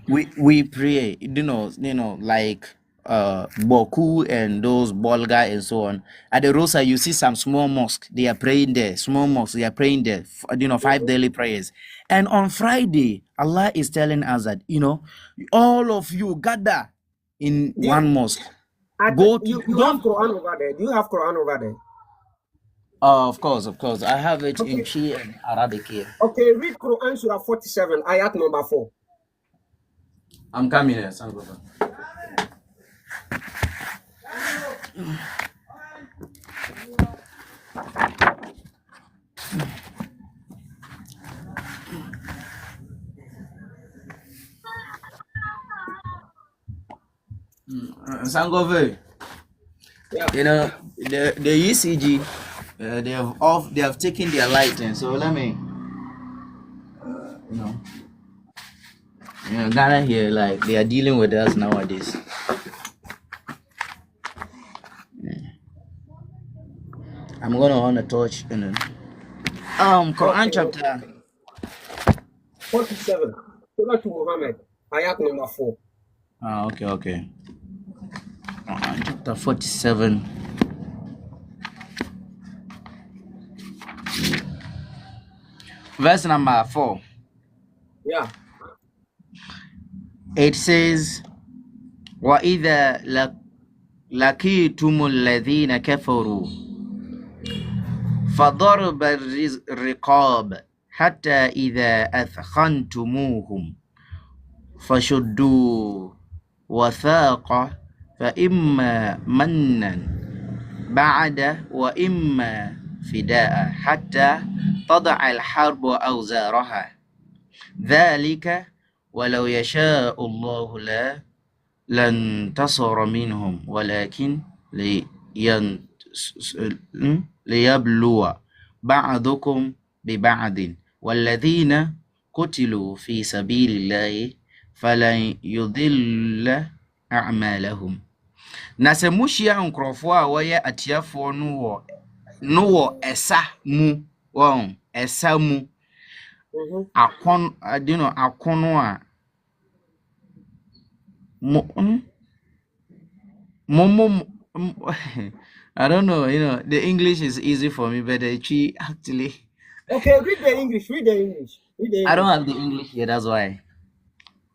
We pray, you know, like Boku and those Bolga and so on. At the Rosa, you see some small mosque. They are praying there. Small mosques. They are praying there. You know, 5 daily prayers. And on Friday, Allah is telling us that, you know, all of you gather in one mosque. Go to, You have Quran over there. Do you have Quran over there? Of course. I have it in Okay. Chi and Arabic here. Okay, read Quran Surah 47, ayat number 4. I'm coming here, Sankofa. Sankofa. Yeah. You know, the UCG, they have taken their lighting. So let me, you know, Ghana here, like they are dealing with us nowadays. I'm gonna on a torch, you know. Quran chapter 47. Surah to Muhammad, ayat number 4. okay. Quran chapter 47. Verse number 4. Yeah. It says, وَإِذَا لَقِيتُمُ الَّذِينَ كَفَرُوا فَضَرْبَ الرِّقَابِ حَتَّى إِذَا أَثْخَنْتُمُوهُمْ فَشُدُّوا وَثَاقَ فَإِمَّا مَنًّا بَعْدَ وَإِمَّا فِدَاءً حَتَّى تَضَعَ الْحَرْبُ أَوْزَارَهَا ذَلِكَ وَلَوْ يَشَاءُ اللَّهُ لَانْتَصَرَ مِنْهُمْ وَلَكِنْ ليبلو بعضكم ببعض والذين قتلوا في سبيل الله فلن يضل أعمالهم. Na sɛ mohyia nkurɔfoɔ a wɔyɛ atiafoɔ no wɔ ɛsa mu, wɔn ɛsa mu, akono a I don't know, you know, the English is easy for me, but the tree actually. Okay, read the English. I don't have the English here, that's why.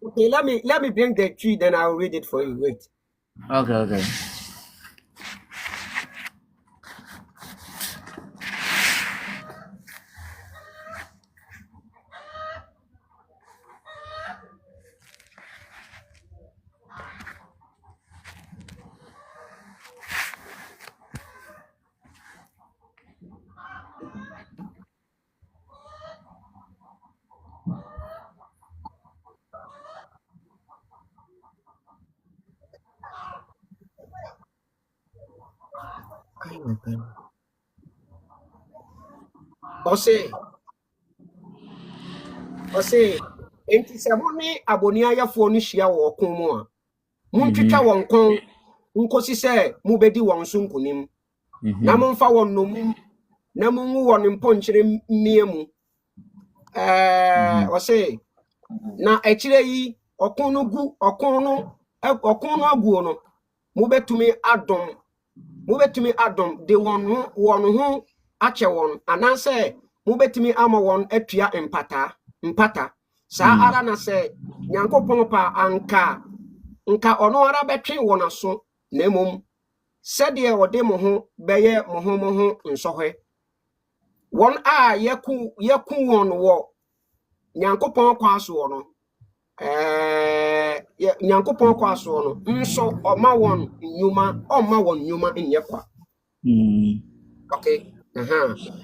Okay, let me bring the tree, then I'll read it for you. Wait. Okay. Ose. enti sɛ mo ne aboni ayɛfoɔ no hyia wɔ ɔko mu a montwitwa wɔn kɔn nkosi sɛ mobɛdi wɔn so nkonim na momfa wɔn nomum na mungu wɔn mpɔnkyerɛ mmea mu ɔse na akyire yi ɔko no aguo no mobɛtumi adom de wɔn ho akyɛ wɔn anaasɛ mobɛtumi ama wɔn atua mpata saa ara na sɛ Nyankopɔn pa anka ɔno ara bɛtwe wɔn aso na mmom sɛdeɛ ɔde mo ho bɛyɛ mo ho nsɔhwɛ wɔn a yɛku wɔn wɔ Nyankopɔn kwa so no Nyankopɔn kwa so no nso ɔma wɔn nnwuma nyɛ kwa okay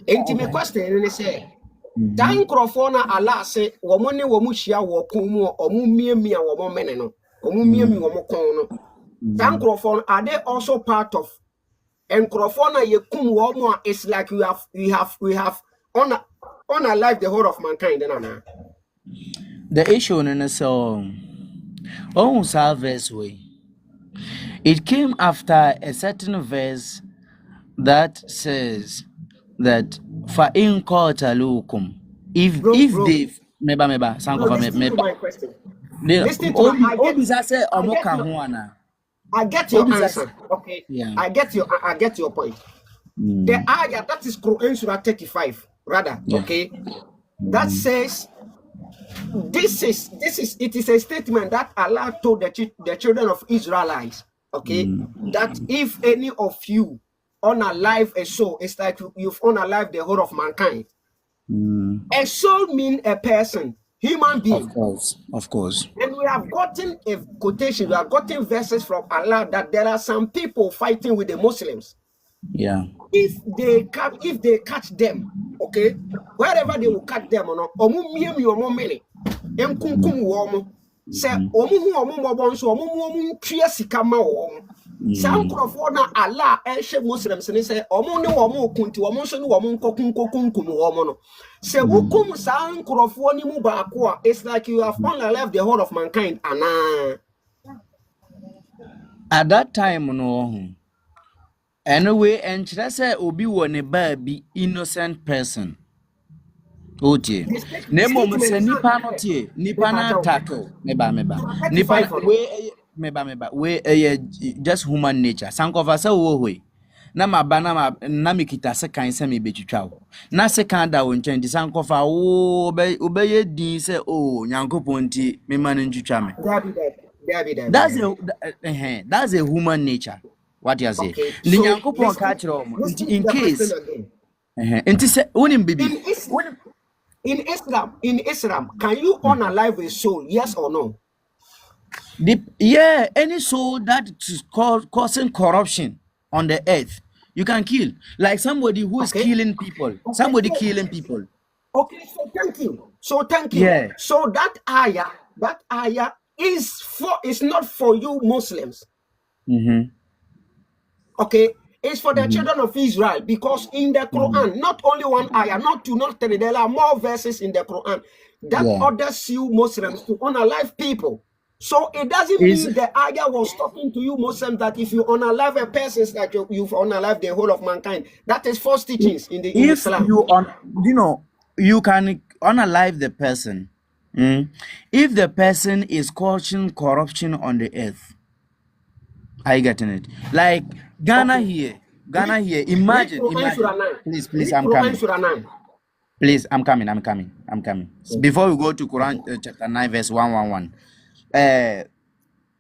enti me question ne sɛ dan nkrɔfoɔ na ala se wɔn ne wɔn hyia wɔ kon mu ɔmo miamia wɔn mene no ɔmo miami wɔn kon no dan nkrɔfoɔ no are they also part of nkrɔfoɔ na yɛkum wɔn a it's like we have on alive the whole of mankind na the issue in so on verse way it came after a certain verse that says that fa in qatalukum if they meba sankofa meba I get your answer. Okay. Yeah. I get your point. The ayah that is Quran Surah 35 rather. Yeah. Okay. That says it is a statement that Allah told the children of Israelites, okay, that if any of you unalive a soul, it's like you've unalive the whole of mankind. A soul means a person, human being. Of course. And we have gotten a quotation, we have gotten verses from Allah that there are some people fighting with the Muslims. Yeah. If they catch them, okay, wherever they will catch them, say some na Allah Muslims and say say it's like you have only left the whole of mankind at that time no anyway and say obi won baby innocent person okay nemo say nipa no tie nipa na tackle meba nipa we just human nature sankofa say wo hoi na maba na mikita se kan se me betwitwa wo na se kan da wo nchen di sankofa wo obeye din say oh Nyankopon ti me man ntwitwa me that's a human nature what you say the Nyankopon ka kire o in case enti say wonim bibi in Islam can you unalive a soul, yes or no? Any soul that is causing corruption on the earth, you can kill. Like somebody who is killing people. Somebody killing people. Okay, so thank you. Yeah. So that ayah is not for you Muslims. Okay, it's for the children of Israel, because in the Quran, not only one ayah, not two, not three, there are more verses in the Quran that orders you Muslims to unalive people. So it doesn't mean the ayah was talking to you Muslims that if you unalive a person, that you've unalive the whole of mankind. That is false teachings in Islam. You can unalive the person if the person is causing corruption on the earth. Are you getting it? Like Ghana here. Imagine. Please, I'm coming. Please, I'm coming. Before we go to Quran chapter 9 verse 111.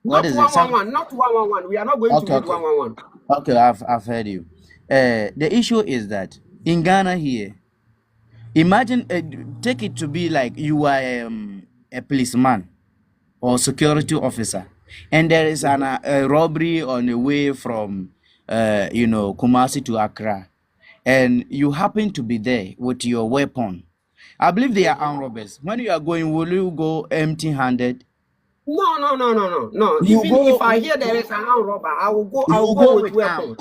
What is it? 111, not 111. We are not going to read 111. Okay, I've heard you. The issue is that in Ghana here, imagine take it to be like you are a policeman or security officer, and there is a robbery on the way from Kumasi to Accra, and you happen to be there with your weapon. I believe they are armed robbers. When you are going, will you go empty-handed? No. If I hear there is an armed robber, I will go with weapon.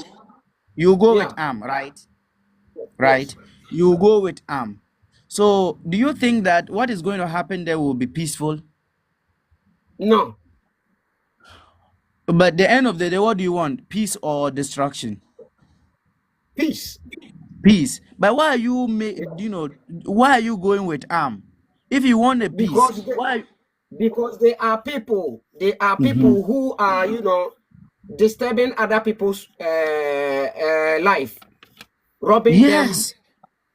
You go with arm, right? Right. You go with arm. So, do you think that what is going to happen there will be peaceful? No, But the end of the day, what do you want? Peace or destruction? peace. Peace. But why are you why are you going with arm? If you want a peace, Because why? they are people. They are people who are, disturbing other people's life, robbing them, Yes.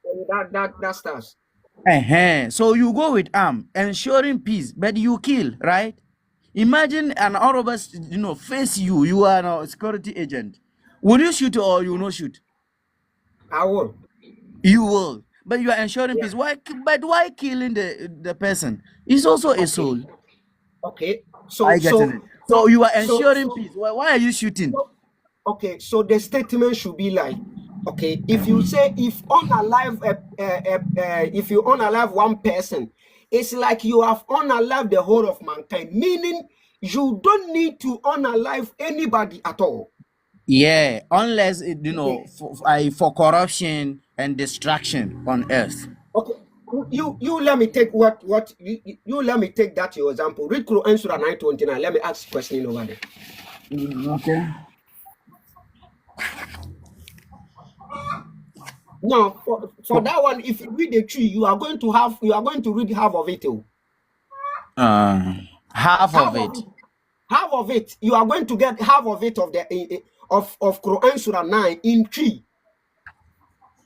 and that stuff. So you go with arm, ensuring peace, but you kill, right? Imagine an all of us, face you. You are a security agent. Will you shoot or you not shoot? I will. You will, but you are ensuring Yeah. peace. Why? But why killing the person? It's also a soul. Okay. I get it. So you are So, ensuring peace. Why are you shooting? okay. So the statement should be like, okay, if you say if if you unalive one person, it's like you have unalived the whole of mankind. Meaning, you don't need to unalive anybody at all. Yeah, unless Okay. for corruption and destruction on earth. Okay. You let me take you let me take that your example. Read Quran Surah 929. Let me ask a question over there. Okay. Now, for that one, if you read the tree, you are going to read half of it. Half of Half of it. it. Half of it. You are going to get half of it of the of Quran Surah 9 in tree.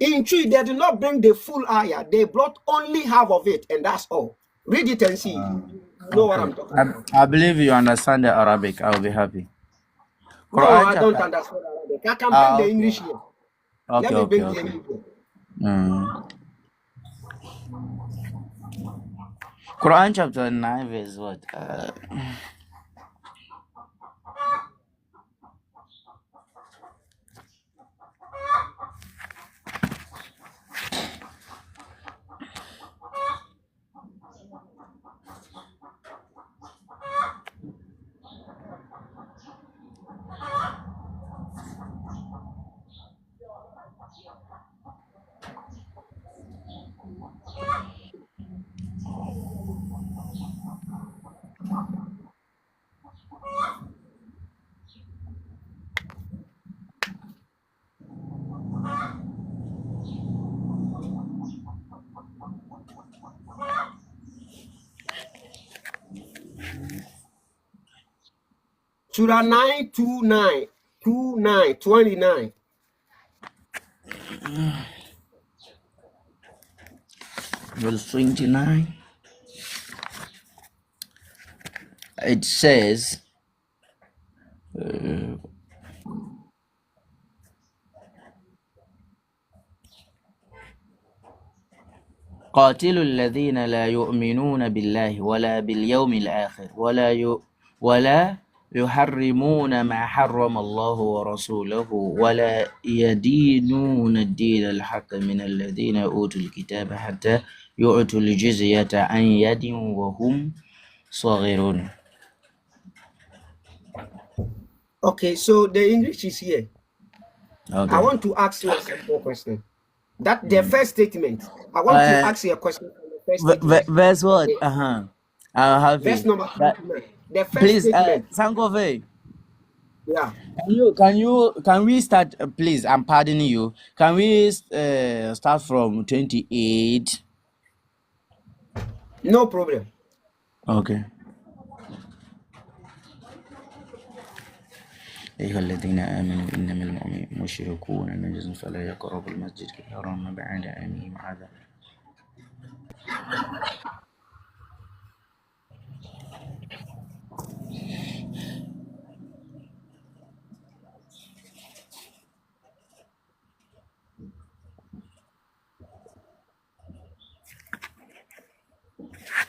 In tree, they did not bring the full ayah. They brought only half of it, and that's all. Read it and see. You know what I'm talking about. I believe you understand the Arabic. I'll be happy. No, Quran I don't chapter. understand Arabic. I can bring the English here. Let me bring the English here. Quran chapter 9 verse what? Surah 929 Verse 29. It says, قاتلوا الذين لا يؤمنون بالله ولا باليوم الآخر ولا يحرمون ما حرم الله ورسوله ولا يدينون الدين الحق من الذين أوتوا الكتاب حتى يؤتوا الجزية عن يد وهم صاغرون. Okay, so the English is here. Okay. I want to ask you a simple question. That the first statement. I want to ask you a question from the first statement. Verse what? I'll have Verse it. number 29. The first Please, statement. Sankofe, Yeah. can we start, please? I'm pardoning you. Can we start from 28? No problem. Okay. أيها الذين آمنوا إنما المشركون نجس فلا يقربوا المسجد الحرام بعد عامهم هذا.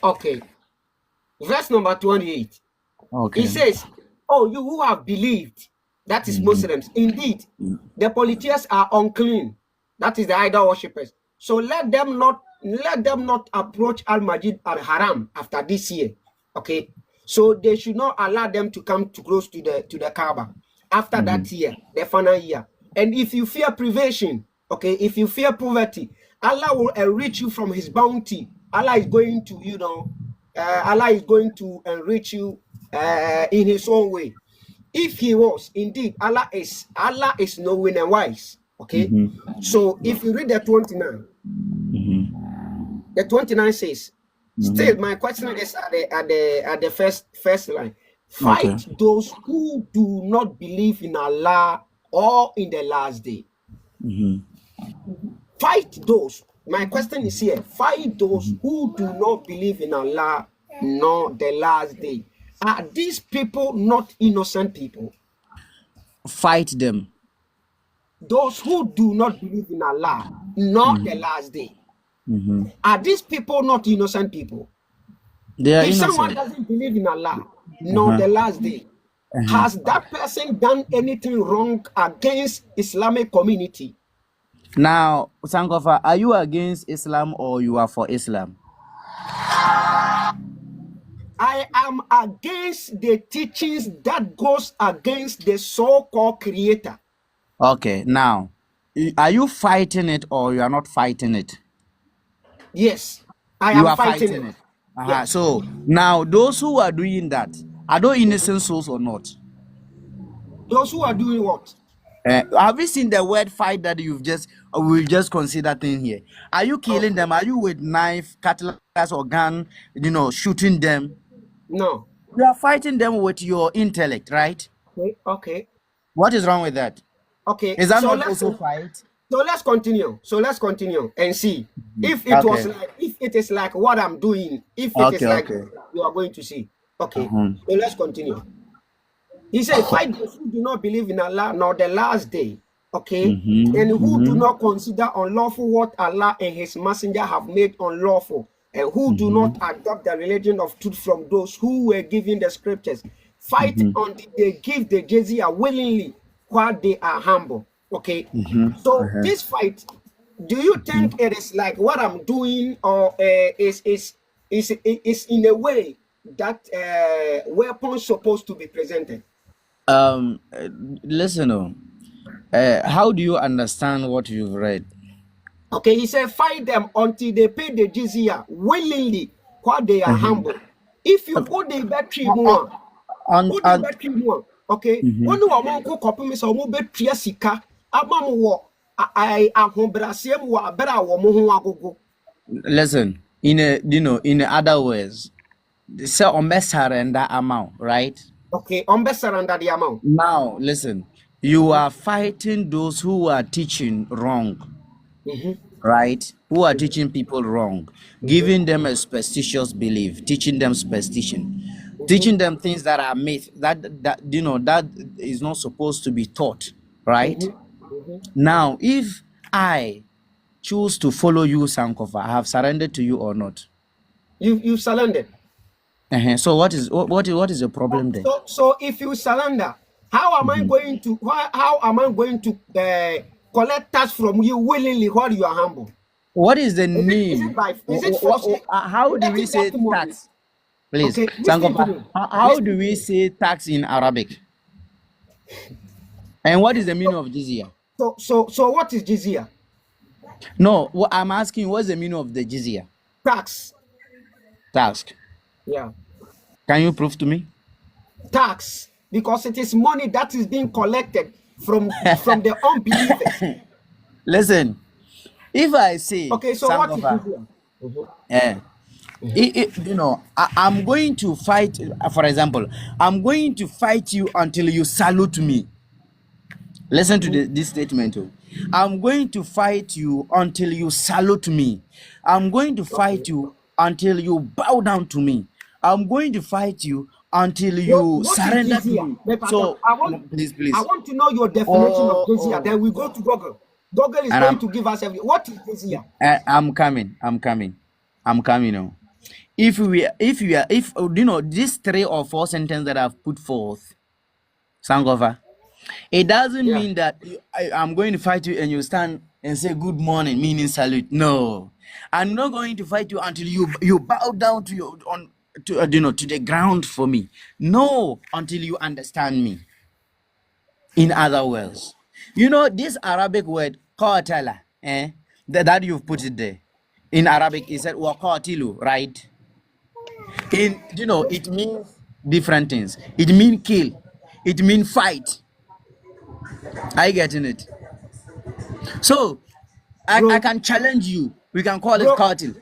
Okay. Verse number 28. Okay. It says, "Oh, you who have believed," that is Muslims, indeed, the polytheists are unclean. That is the idol worshippers. So let them not approach Al-Masjid Al-Haram after this year. Okay. So they should not allow them to come too close to the Kaaba after that year, the final year. And if you fear privation, okay, if you fear poverty, Allah will enrich you from his bounty. Allah is going to, Allah is going to enrich you in his own way. If he was, indeed, Allah is knowing and wise. Okay. So if you read the 29, the 29 says, still my question is at the first line. Fight those who do not believe in Allah or in the last day. Fight those. My question is here. Fight those who do not believe in Allah nor the last day. Are these people not innocent people? Fight them. Those who do not believe in Allah nor the last day. Are these people not innocent people? They are If innocent. someone doesn't believe in Allah nor the last day, has that person done anything wrong against Islamic community? Now, Sankofa, are you against Islam or you are for Islam? I am against the teachings that goes against the so-called creator. Okay, now, are you fighting it or you are not fighting it? Yes, I You am are fighting fighting it. it. Yes. So, now, those who are doing that, are those innocent souls or not? Those who are doing what? Have you seen the word fight that we've just considered in here? Are you killing them? Are you with knife, cutlass, or gun, shooting them? No. You are fighting them with your intellect, right? Okay. What is wrong with that? Okay. Is that So not also fight? let's continue and see if it was like, if it is like what I'm doing, if it is like you are going to see. Okay. So let's continue. He said, fight those who do not believe in Allah nor the last day. Okay. And who do not consider unlawful what Allah and his messenger have made unlawful, and who do not adopt the religion of truth from those who were given the scriptures. Fight until they give the jizya willingly while they are humble. Okay. So this fight, do you think it is like what I'm doing, or is in a way that weapons supposed to be presented? Listen, how do you understand what you've read? Okay, he said, fight them until they pay the jizya willingly while they are humble. If you go the battery more, okay, when you are more copy, so more battery sika, listen, in other words, say on surrender amount, right? Okay, on surrender the amount. Now, listen, you are fighting those who are teaching wrong, right? Who are teaching people wrong, giving them a superstitious belief, teaching them superstition, teaching them things that are myth, that is not supposed to be taught, right? Now, if I choose to follow you, Sankofa, I have surrendered to you or not? You surrendered. So what is the problem there? So if you surrender, how am I going to collect tax from you willingly while you are humble? What is the name? How do we say tax? Please, okay, Sankofa, how do we say tax in Arabic? And what is the meaning of jizya? So what is jizya? No, what I'm asking, what's the meaning of the jizya? Tax. Yeah. Can you prove to me? Tax, because it is money that is being collected from the unbelievers. Listen, if I say, okay, so Sankofa, what is jizya? I'm going to fight. For example, I'm going to fight you until you salute me. Listen to this statement. I'm going to fight you until you salute me. I'm going to fight you until you bow down to me. I'm going to fight you until you surrender to me. So, please. I want to know your definition of jizya. Then we go to Google. Google is going to give us everything. What is jizya? I'm coming. Now. If these 3 or 4 sentences that I've put forth, Sankofa, it doesn't mean that I'm going to fight you and you stand and say good morning, meaning salute. No, I'm not going to fight you until you bow down to the ground for me. No, until you understand me. In other words, this Arabic word qatala, that you've put it there. In Arabic, he said waqatilu, right? It means different things. It means kill. It means fight. Are you getting it? So I Bro, can challenge you. We can call it bro, qatil.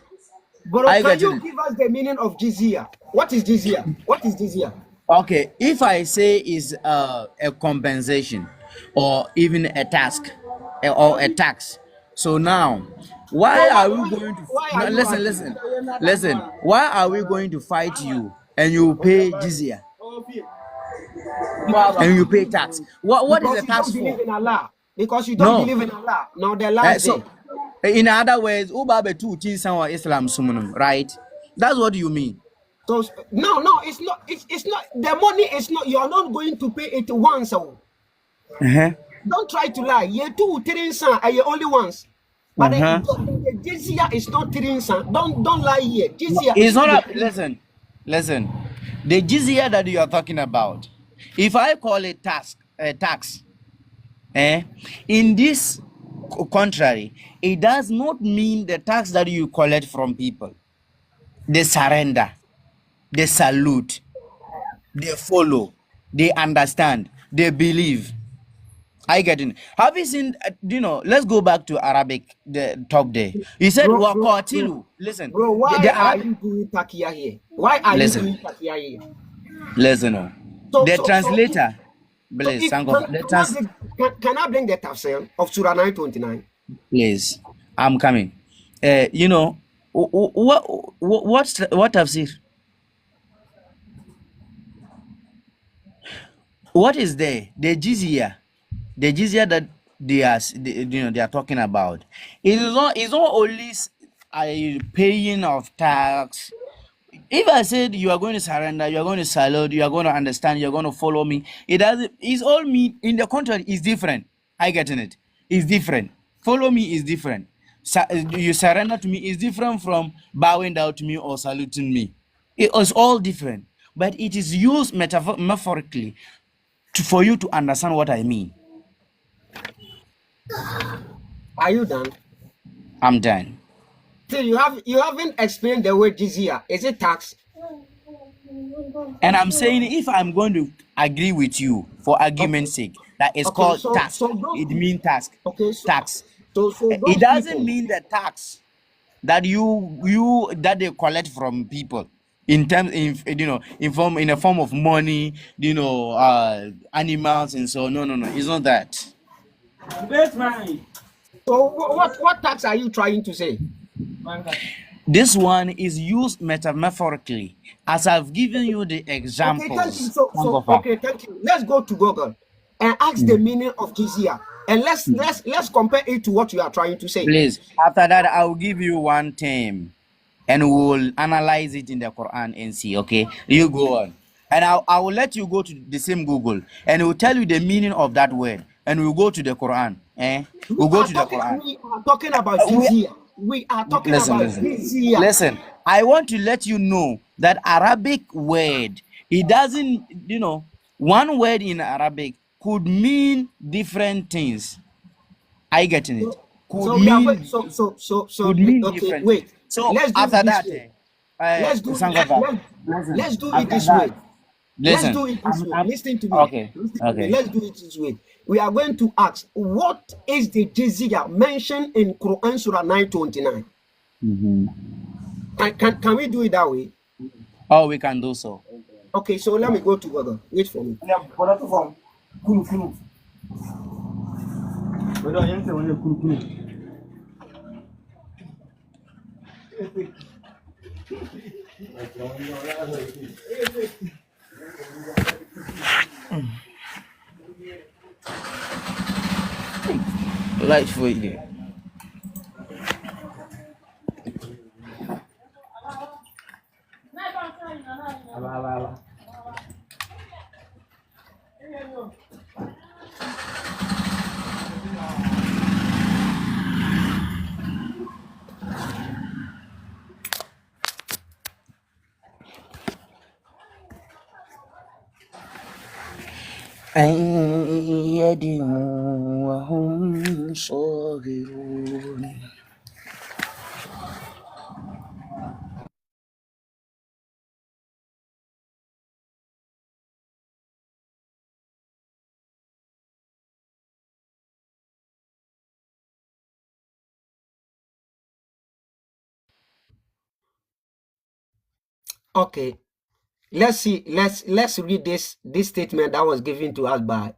bro, Are you can getting you it? give us the meaning of jizya? What is jizya? What is jizya? Okay, if I say is a compensation or even a task or a tax, so now why So are we going to why are no, you listen, arguing? listen, why are we going to fight you and you pay jizya Because and you pay tax? What is the you tax don't believe for? in Allah. Because you don't No. believe in Allah. Now the last So day. in other words, ubabe tu tinsan Islam sumunum, right? That's what you mean. So no, it's not the money is not, you are not going to pay it once. Oh. Uh-huh. Don't try to lie. You two three son are you only once. But Uh-huh. the jizya is not three son. Don't lie here. No, Jizya it's is not the a, listen. The jizya that you are talking about, if I call it tax, eh, in this contrary, it does not mean the tax that you collect from people. They surrender, they salute, they follow, they understand, they believe. I get it. Have you seen, let's go back to Arabic, the top there. He said, bro, Waqatilu. Listen, bro. the Why are Arabic, you doing takia here? Why are you listen, doing takia here? listen. Oh. So The so so translator, so please, if Sangofa, can I bring the tafsir of Surah 929? please, I'm coming. You know, what tafsir? What is there? The jizya that they are talking about. It is not only a paying of tax. If I said you are going to surrender, you are going to salute, you are going to understand, you are going to follow me, it doesn't. It's all me. In the contrary, it's different. I getting it. It's different. Follow me is different. You surrender to me is different from bowing down to me or saluting me. It was all different, but it is used metaphorically for you to understand what I mean. Are you done? I'm done. So you haven't explained the word jizya. Is it tax? And I'm saying if I'm going to agree with you for Okay. argument's sake, that is Okay. called So task. so those It means task. okay. Tax. So It those doesn't people. mean the tax that you that they collect from people in terms in a form of money, animals and so no, it's not that. So what tax are you trying to say? This one is used metaphorically as I've given you the Okay, thank you. examples. So Sankofa. okay, thank you. Let's go to Google and ask the meaning of jizya, and let's compare it to what you are trying to say. Please, after that, I will give you one term and we will analyze it in the Quran and see. Okay, you go on, and I will let you go to the same Google and it will tell you the meaning of that word, and we'll go to the Quran. We'll go to the Quran. We are talking about We jizya. We are talking listen, about listen, jizya. listen. I want to let you know that Arabic word, it doesn't, one word in Arabic could mean different things. Are you getting it? So, Could so we are going. mean could mean Okay, different things. wait. So Let's do it after this that, way. uh, Let's do Sangofa, let listen. let's do it After this that, way. Let's listen. do it this way. Listen to me. Okay. Listen to me. Okay. Let's do it this way. We are going to ask, what is the jizya mentioned in Quran Surah 929? Can we do it that way? Oh, we can do so. Okay, so let me go to Google. Wait for me. Right for you. أن يدعوا وهم صاغرون Okay. Let's see. Let's read this statement that was given to us by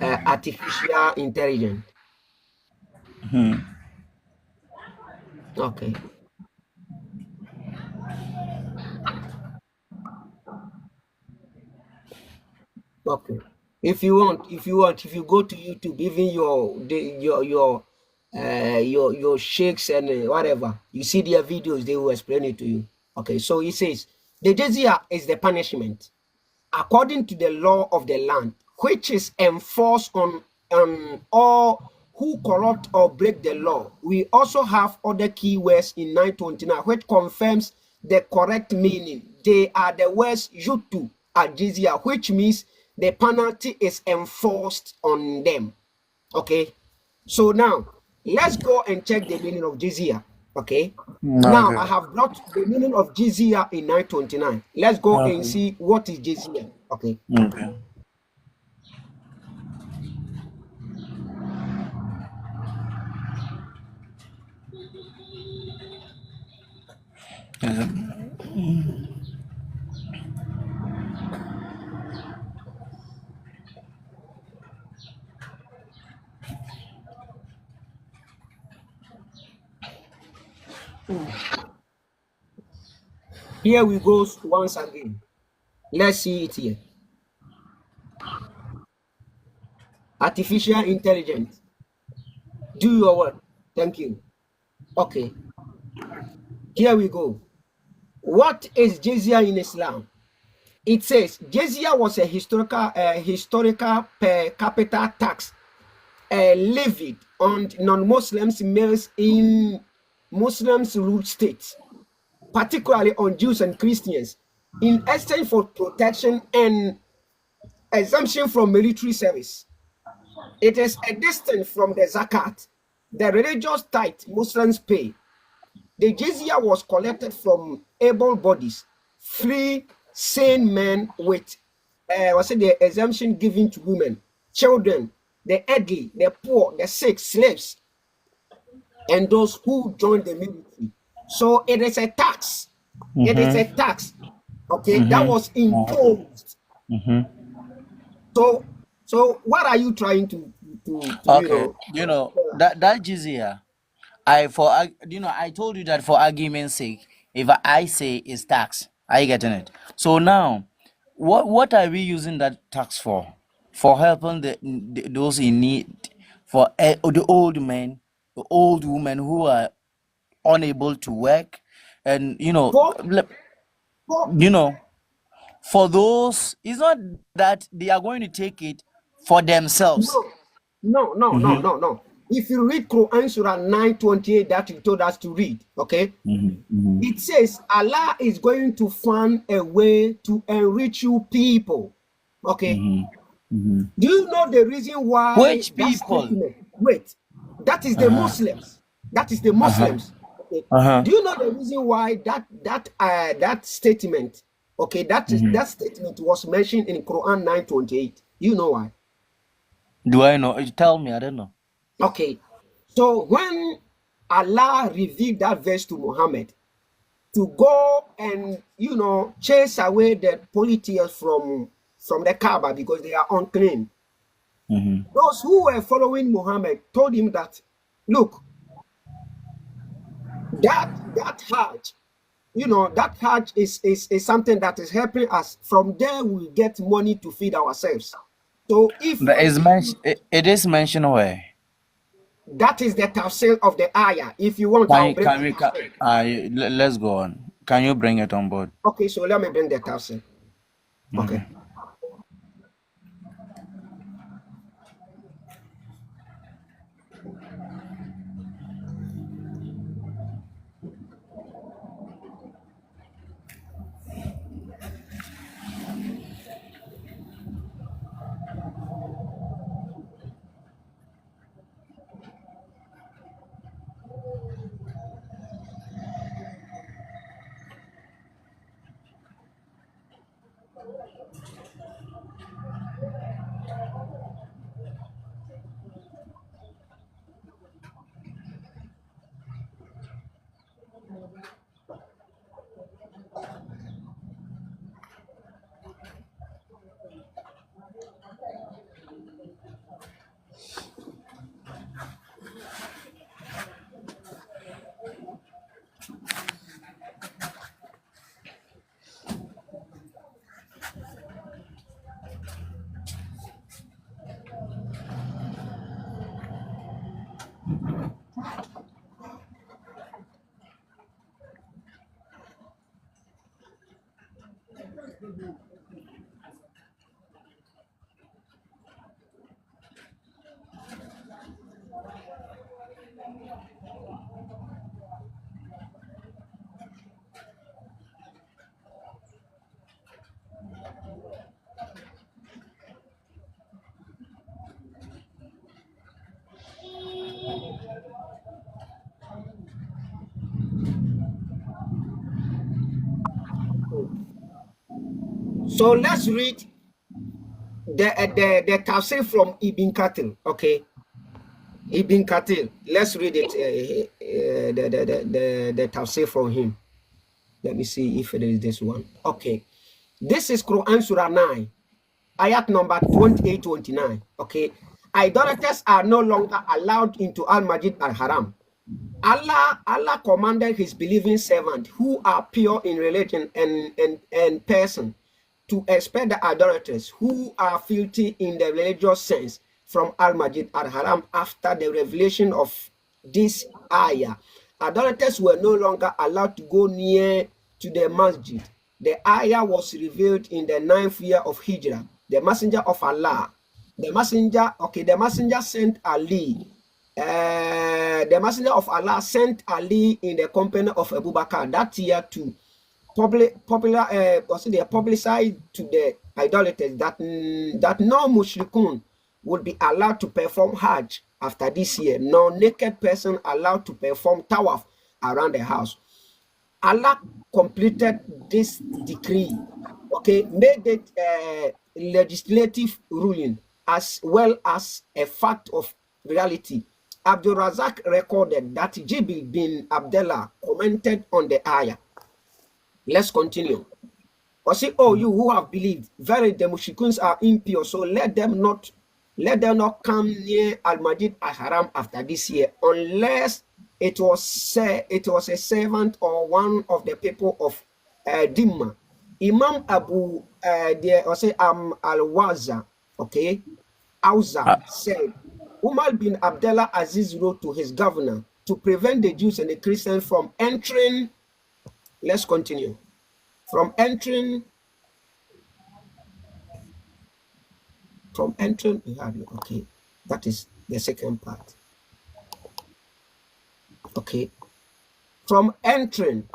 artificial intelligence. Okay. Okay. If you go to YouTube, even your sheikhs and whatever, you see their videos, they will explain it to you. Okay. So he says the jizya is the punishment according to the law of the land, which is enforced on all who corrupt or break the law. We also have other key words in 929, which confirms the correct meaning. They are the words yutu ajizia, which means the penalty is enforced on them. Okay, so now let's go and check the meaning of jizya. Okay, now I Okay. have brought the meaning of jizya in 929. Let's go and Okay. see what is jizya. Okay. Okay. Yes. Here we go once again. Let's see it here. Artificial intelligence. Do your work. Thank you. Okay. Here we go. What is jizya in Islam? It says jizya was a historical per capita tax levied on non-Muslims males in Muslims ruled states, particularly on Jews and Christians, in exchange for protection and exemption from military service. It is a distance from the zakat, the religious tithe Muslims pay. The jizya was collected from able bodies, free, sane men with the exemption given to women, children, the elderly, the poor, the sick, slaves, and those who joined the military. So it is a tax. It is a Mm-hmm. tax. Okay, that Mm-hmm. was imposed. Mm-hmm. So what are you trying to Okay. That jizya, I told you that for argument's sake, if I say is tax, are you getting it? So now, what are we using that tax for? For helping those in need, for the old men, the old women who are unable to work, and for for you know, for those, it's not that they are going to take it for themselves. no, Mm-hmm. no. If you read Quran Surah 928 that you told us to read, okay, Mm-hmm. it says Allah is going to find a way to enrich you people. Okay. Mm-hmm. Mm-hmm. Do you know the reason why Which that people? statement? Wait, that is the Uh-huh. Muslims. That is the Uh-huh. Muslims. Okay. Uh-huh. Do you know the reason why that statement? Okay, Mm-hmm. that statement was mentioned in Quran 928. You know why? Do I know? Tell me, I don't know. Okay. So when Allah revealed that verse to Muhammad to go and chase away the polytheists from the Kaaba because they are unclean. Mm-hmm. Those who were following Muhammad told him that, look, that Hajj, that Hajj is something that is helping us. From there, we get money to feed ourselves. So It is mentioned where? that is the tafsir of the ayah. If you want, I'll bring Can the we tafsir. let's go on. Can you bring it on board? Okay, so let me bring the tafsir. Okay. Okay. So let's read the tafsir from Ibn Kathir. Okay, Ibn Kathir. Let's read it. The tafsir from him. Let me see if it is this one. Okay, this is Quran Surah 9, ayat number 28-29. Okay, idolaters are no longer allowed into Al-Masjid Al-Haram. Allah commanded his believing servant who are pure in religion and person to expel the idolaters who are filthy in the religious sense from Al-Masjid Al-Haram after the revelation of this ayah. Idolaters were no longer allowed to go near to the masjid. The ayah was revealed in the 9th year of Hijrah. The messenger of Allah, the messenger sent Ali. The messenger of Allah sent Ali in the company of Abu Bakr that year to publicize to the idolaters that no mushrikun would be allowed to perform Hajj after this year. No naked person allowed to perform tawaf around the house. Allah completed this decree, okay, made it a legislative ruling as well as a fact of reality. Abdul Razak recorded that Jibril bin Abdullah commented on the ayah. Let's continue. Or say, oh, you who have believed, very the mushrikuns are impure, so let them not come near Al-Masjid Al-Haram after this year, unless it was a servant or one of the people of Dimma. Imam Abu Al-Waza, okay, Auza said, Umar bin Abdullah Aziz wrote to his governor to prevent the Jews and the Christians from entering. Let's continue. From entering. Okay, that is the second part. Okay, from entering.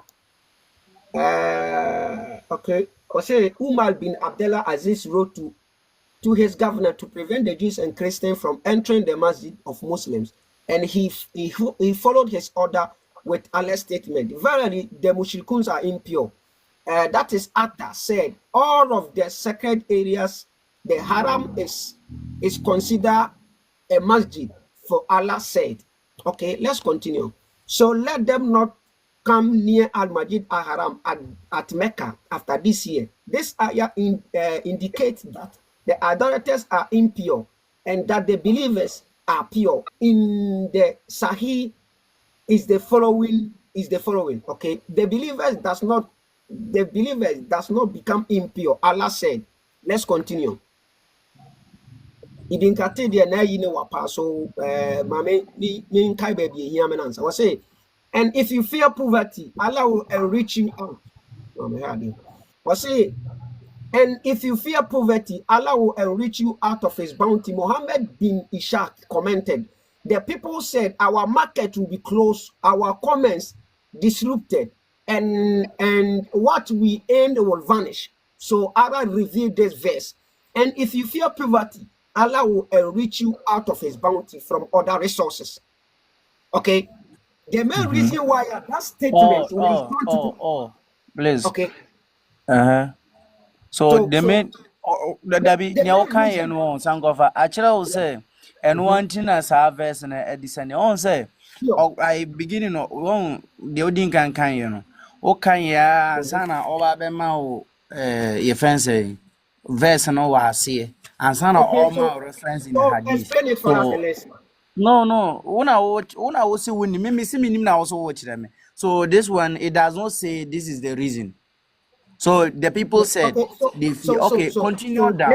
Okay, Umar bin Abdullah Aziz wrote to his governor to prevent the Jews and Christians from entering the masjid of Muslims, and he followed his order with Allah's statement. Verily, the mushrikuns are impure. That is, Atta said, all of the sacred areas, the haram is considered a masjid, for Allah said. Okay, let's continue. So let them not come near Al-Masjid Al-Haram at Mecca after this year. This ayah indicates that the idolaters are impure and that the believers are pure. In the Sahih is the following. Okay, the believers does not become impure. Allah said. Let's continue. Ibn Kathir dia na yi ne wapa so mame ni kai ba bi ehia me nansa. We say, and if you fear poverty, Allah will enrich you out. We say, and if you fear poverty, Allah will enrich you out of his bounty. Muhammad bin Ishaq commented, the people said our market will be closed, our commerce disrupted, and what we earned will vanish. So Allah revealed this verse. And if you fear poverty, Allah will enrich you out of his bounty from other resources. Okay? The main reason why that statement please. Okay. So the main Dabi Nyaokan no Sangofa actually will say and one thing as our verse and Edison on say I beginning on the Odin can you know. O can ya sana over bema your friends say verse no was see and sana all my reference in the hadith. So, no. Una also win me see me now also watch them. So this one it does not say this is the reason. So the people said, continue down.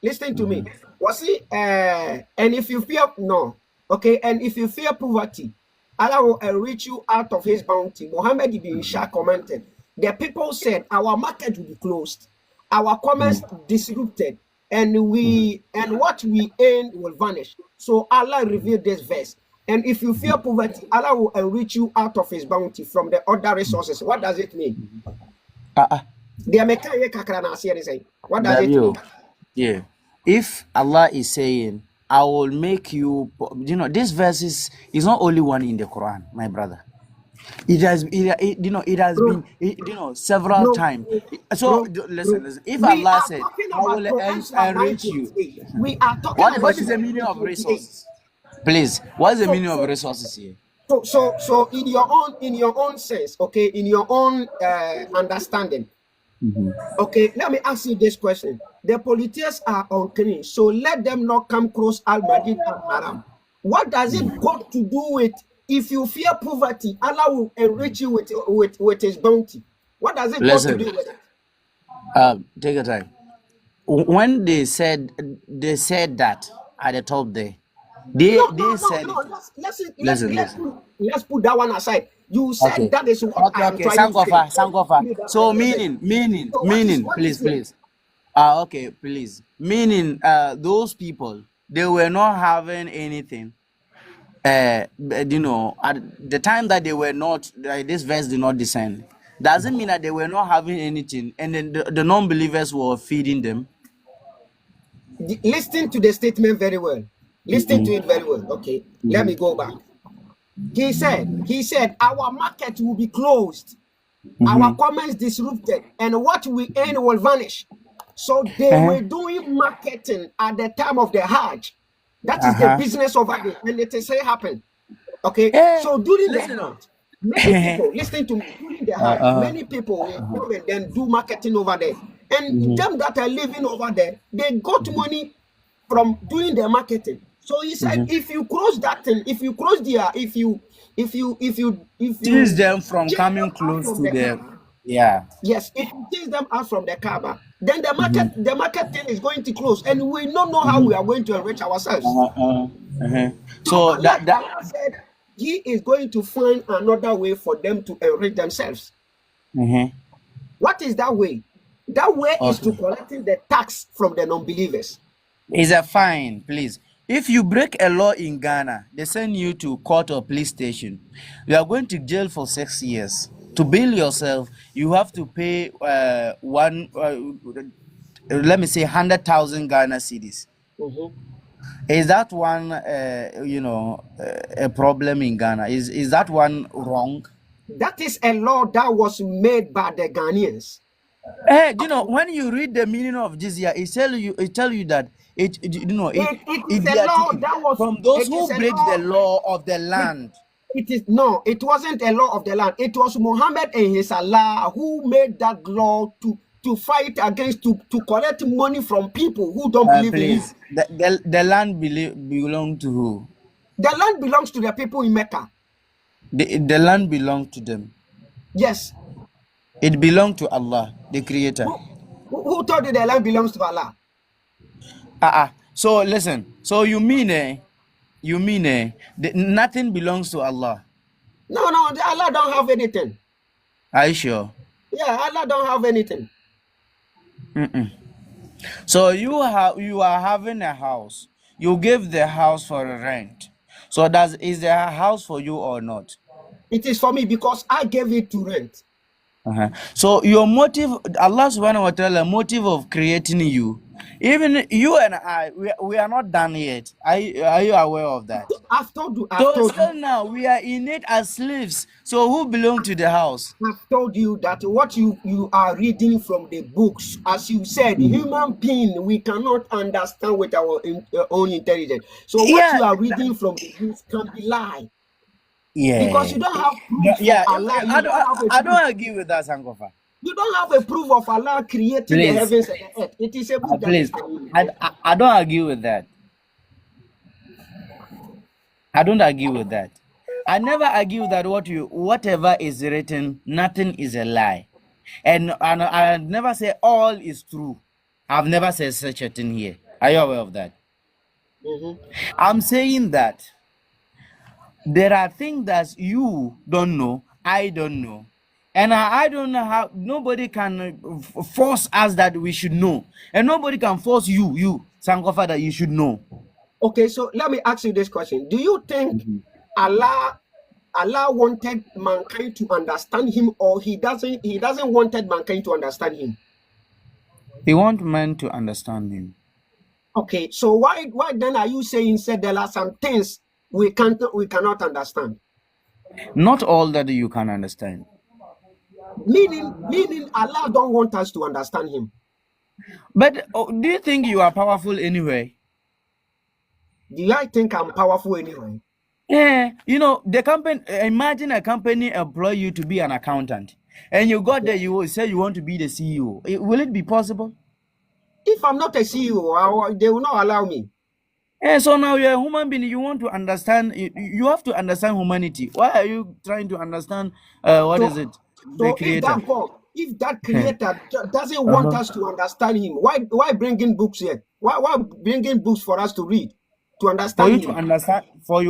Listen to me. Was it? And if you fear and if you fear poverty, Allah will enrich you out of his bounty. Muhammad ibn Ishaq commented, the people said our market will be closed, our commerce disrupted, and what we earn will vanish. So Allah revealed this verse. And if you fear poverty, Allah will enrich you out of his bounty from the other resources. What does it mean? Uh-uh. What does it mean? Yeah. If Allah is saying, I will make you, this verse is not only one in the Quran, my brother. It has been, several times. So listen. If Allah said, I will enrich you, we are talking what about is the meaning of resources? Please, what is the meaning of resources here? So in your own sense, okay, in your own understanding, okay, let me ask you this question. The politicians are unclean, so let them not come close Al-Majid and Haram. What does it got to do with if you fear poverty, Allah will enrich you with his bounty? What does it got to do with it? Take your time. When they said that at the top there, let's put that one aside. You said that is what I am trying to say. Sankofa. So meaning, please. Okay, please. Meaning, those people, they were not having anything. At the time that they were not, this verse did not descend. Doesn't mean that they were not having anything, and then the non-believers were feeding them. Listen to the statement very well. Listen to it very well. Okay, let me go back. He said, our market will be closed, our commerce disrupted, and what we earn will vanish. So they were doing marketing at the time of the Hajj. That is the business of it, and it is happen. Okay, so during the Hajj, many people, listen to me, during the Hajj, many people will come and then do marketing over there. And them that are living over there, they got money from doing their marketing. So he said, if you close that thing, if you tease them from coming close to them, yes, if you tease them out from the Kaaba, then the market thing is going to close, and we don't know how we are going to enrich ourselves. So that Allah said he is going to find another way for them to enrich themselves. What is that way? That way is to collecting the tax from the non-believers. Is a fine, please. If you break a law in Ghana, they send you to court or police station. You are going to jail for 6 years. To bail yourself, you have to pay let me say 100,000 Ghana cedis. Is that one, a problem in Ghana? Is that one wrong? That is a law that was made by the Ghanaians. When you read the meaning of jizya, it tell you that it is a law that was from those who break the law of the land. It wasn't a law of the land. It was Muhammad and his Allah who made that law to fight against, to collect money from people who don't believe in it. The land belong to who? The land belongs to the people in Mecca. The land belongs to them. Yes. It belongs to Allah, the Creator. Who told you the land belongs to Allah? So listen. So you mean nothing belongs to Allah? No, Allah don't have anything. Are you sure? Yeah, Allah don't have anything. So you are having a house. You give the house for rent. So is there a house for you or not? It is for me because I gave it to rent. So your motive, Allah subhanahu wa ta'ala, motive of creating you, even you and I, we are not done yet. Are you aware of that? I've told you. Now we are in it as slaves. So who belong to the house? I've told you that what you are reading from the books, as you said, human being, we cannot understand with our own intelligence. So what you are reading from the books can be lie. Yeah. Because you don't have proof of Allah. I don't agree with that, Sankofa. You don't have a proof of Allah creating the heavens and the earth. It is a book please. I don't agree with that. I don't agree with that. I never argue that whatever is written, nothing is a lie. And I never say all is true. I've never said such a thing here. Are you aware of that? I'm saying that there are things that you don't know, I don't know, And I don't know how nobody can force us that we should know, and nobody can force you Sankofa, that you should know. Okay, so let me ask you this question: do you think Allah wanted mankind to understand him, or he doesn't wanted mankind to understand him? He wants men to understand him. Okay, so why then are you saying said there are some things we cannot understand? Not all that you can understand. Meaning Allah don't want us to understand him. But do you think you are powerful anyway? Do I think I'm powerful anyway? Yeah, you know, the company, imagine a company employ you to be an accountant, and you got there, you will say you want to be the CEO. Will it be possible? If I'm not a CEO, they will not allow me. And so now you're a human being, you want to understand, you have to understand humanity. Why are you trying to understand, what is it? The So creator. if that creator doesn't want us to understand him, why bringing books here? Why bringing books for us to read to understand For you him? to understand, for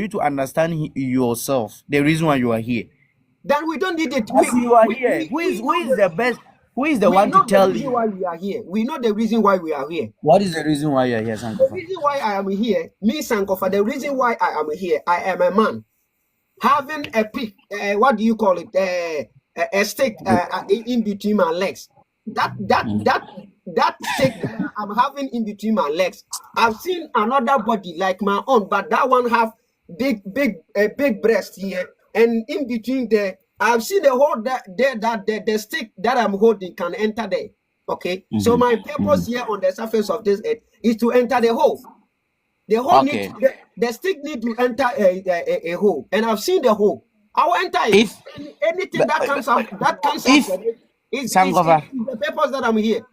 you to understand yourself, the reason why you are here. Then we don't need it. As you are here, who is the best? Who is the one to tell the reason you? why we are here. We know the reason why we are here. What is the reason why you are here, The Sankofa? reason why I am here, me Sankofa, the reason why I am here, I am a man having a pick, what do you call it? A stick in between my legs. That stick that I'm having in between my legs. I've seen another body like my own, but that one have big breast here, and in between there, I've seen the hole that the stick that I'm holding can enter there. Okay, so my purpose here on the surface of this earth is to enter the hole. The hole Okay. the stick need to enter a hole, and I've seen the hole. I will enter it. If Anything that comes out if from it is Sankofa. the purpose that I'm here.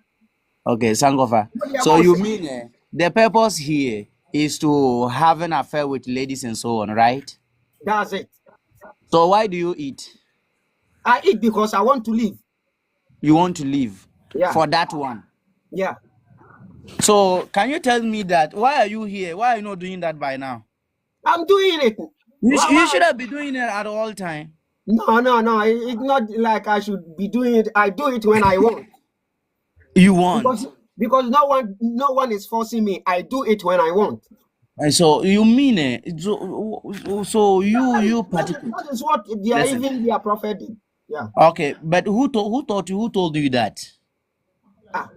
Okay, Sankofa. So you mean the purpose here is to have an affair with ladies and so on, right? That's it. So why do you eat? I eat because I want to live. You want to live. Yeah. For that one. Yeah. So can you tell me that why are you here? Why are you not doing that by now? I'm doing it. You should have been doing it at all time. No. It's not like I should be doing it. I do it when I want. You want. Because no one is forcing me. I do it when I want. And so you mean it? So you particular. That is what even their prophet did. Yeah. Okay, but who told you that?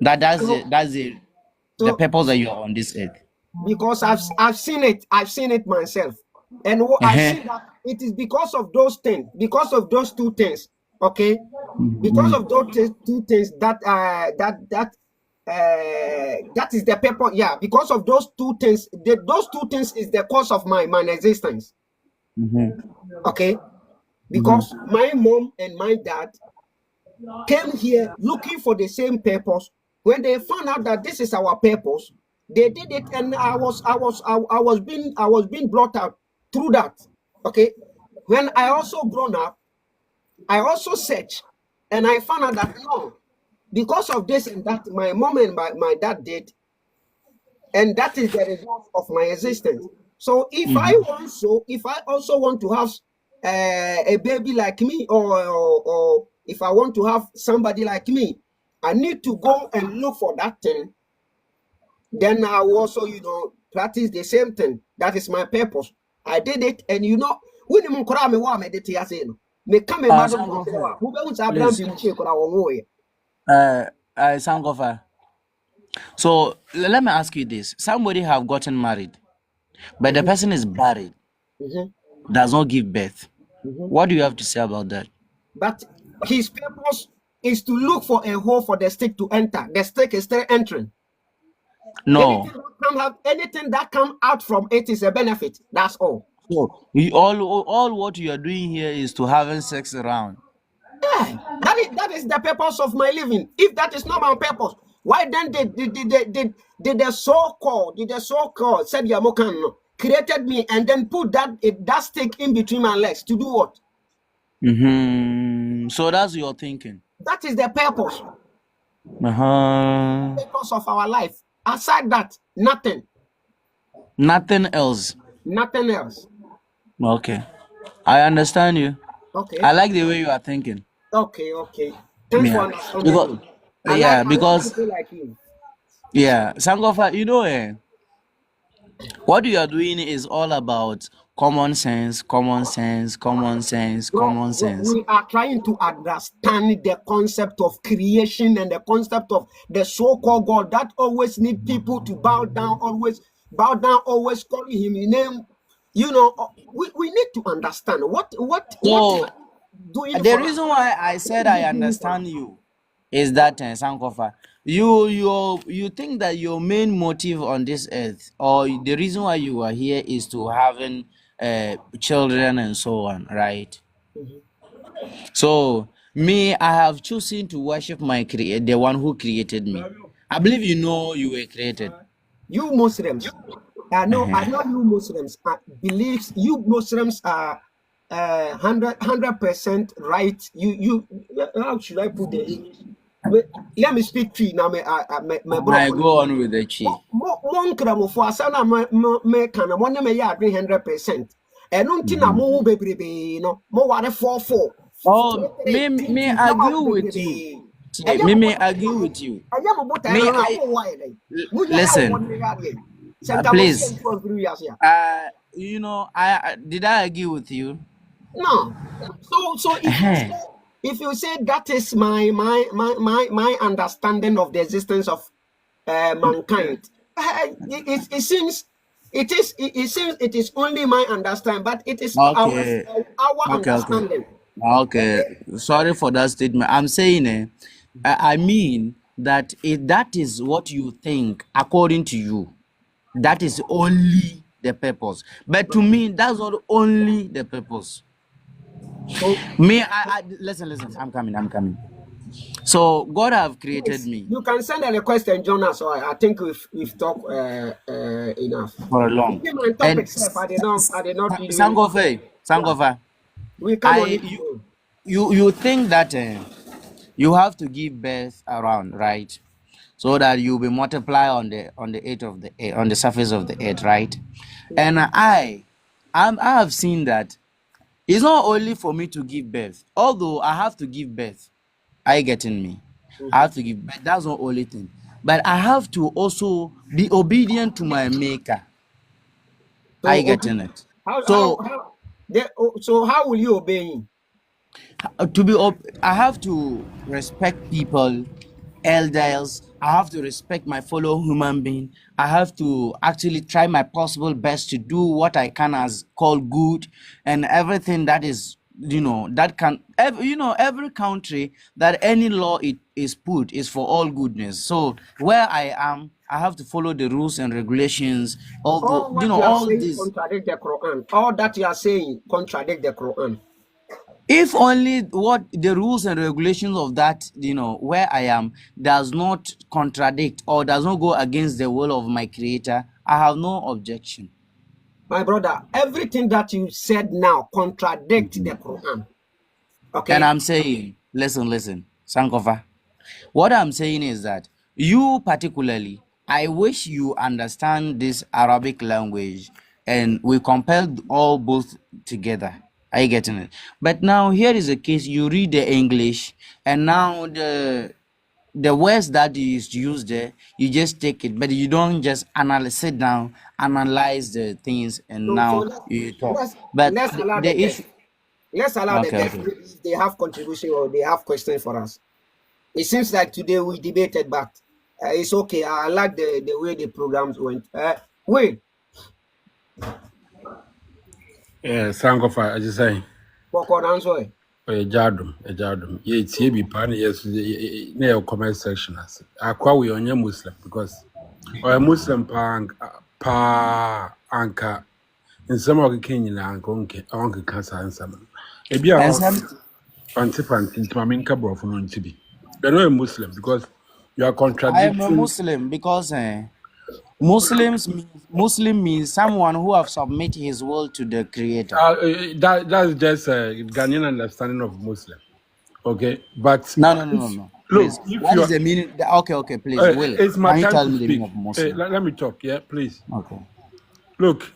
That's the purpose that you are on this earth. Because I've seen it. I've seen it myself, and I've seen that it is because of those things, because of those two things. Okay, because of those two things that is the purpose. Yeah, because of those two things. Those two things is the cause of my existence. Okay, because my mom and my dad came here looking for the same purpose. When they found out that this is our purpose, they did it, and I was being brought up through that. Okay, when I also grown up, I also searched, and I found out that no, because of this and that, my mom and my dad did, and that is the result of my existence. So if I also want to have a baby like me, or if I want to have somebody like me, I need to go and look for that thing. Then I will also, practice the same thing. That is my purpose. I did it, and when you call me, what I did here, say no. Me come madam, who be Abraham pinche kora wonwoye. Sankofa. So let me ask you this: somebody have gotten married, but the person is buried, does not give birth. What do you have to say about that? But his purpose is to look for a hole for the stick to enter. The stick is still entering. No. Anything that come out from it is a benefit. That's all. So all what you are doing here is to having sex around. Yeah, that is the purpose of my living. If that is not my purpose, why then did the so-called said Yamokan created me and then put that stick in between my legs to do what? So that's your thinking. That is the purpose. Purpose of our life. Aside that, nothing. Nothing else. Nothing else. Okay, I understand you. Okay. I like the way you are thinking. Okay. Thanks for Yeah, understanding because me. yeah, I like because people like you. yeah, Sankofa, what you are doing is all about common sense, common sense, common sense, common Bro, sense. we are trying to understand the concept of creation and the concept of the so-called God that always need people to always bow down, always calling him in name. We need to understand what you So are doing the for us. reason why I What said is I it doing for us? understand you is that Sankofa, you think that your main motive on this earth, or the reason why you are here, is to having children and so on, right? Mhm. So me, I have chosen to worship my creator, the one who created me. I believe you were created. You Muslims, I know Uh-huh. you Muslims believes you Muslims are 100% right. How should I put the English? Let me speak to you now. Me I broken. go on with the chi. Mo nkramofo asa na me kana mo ne me ya adwen 100%. Eno nti na Mhm. mo wo bebrebe no. Mo ware 44 Oh, 3 me 2 mo agree ware with you. bebrebe. Yeah, Eya mo me botan agree with you. eya mo botan Me, no na mo wa ere. Mo ya ya wo listen, ne ya de. Senta mo se please. nko afiri ya se. I did I agree with you? No. So Uh-huh. if you say that is my understanding of the existence of mankind, it seems it is only my understanding, but it is Okay, our okay. understanding. Okay, sorry for that statement. I'm saying, I mean that if that is what you think, according to you, that is only the purpose. But to me, that's not only the purpose. So Me, listen. I'm coming. So God have created please, me you can send a request and join us. So I think we've talked enough. for a long. Even my And topic, self, I did not really. Yeah, Sangofa, we come on I it you today. you think that you have to give birth around, right? So that you'll be multiply on the earth of the on the surface of the earth, right? And I have seen that it's not only for me to give birth, although I have to give birth. Are you getting me? I Mhm. have to give birth. That's not only thing, but I have to also be obedient to my maker. Are you So getting it? So so how will you obey him? I have to respect people, elders. I have to respect my fellow human being. I have to actually try my possible best to do what I can as call good, and everything that is, that can every country that any law it is put is for all goodness. So where I am, I have to follow the rules and regulations, although All what you are all saying this. contradict the Quran. All that you are saying contradict the Quran. If only what the rules and regulations of that, where I am, does not contradict or does not go against the will of my creator, I have no objection. My brother, everything that you said now contradict the Quran. And Okay? I'm saying, listen, Sankofa. What I'm saying is that you particularly, I wish you understand this Arabic language and we compare all both together. Are you getting it? But now here is a case, you read the English and now the words that is used there, you just take it, but you don't just sit down, analyze the things, and So now you talk. let's But let's allow the the issue, guests. Let's allow the guests. okay. Maybe if they have contribution or they have questions for us. It seems like today we debated, but it's okay. I like the way the programs went. Wait, Sankofa, I just say, for answer. a jadum. Yeah, it's here be pan, yes, near comment section. Aqua, we on your Muslim because or a Muslim pa anka in some of the Kenyan uncle cancer and some. A be And our some, antipan into my main cabro for non to be. You're not a Muslim because you are I am a contradicting. Muslim because Muslim means someone who have submit his will to the creator. That's just a Ghanaian understanding of Muslim. Okay, but No. look, Please, if what you is are, the meaning? Okay, please, Will, it's my can you time tell to me the meaning speak. of Muslim? Let me talk, yeah, please. Okay. Look,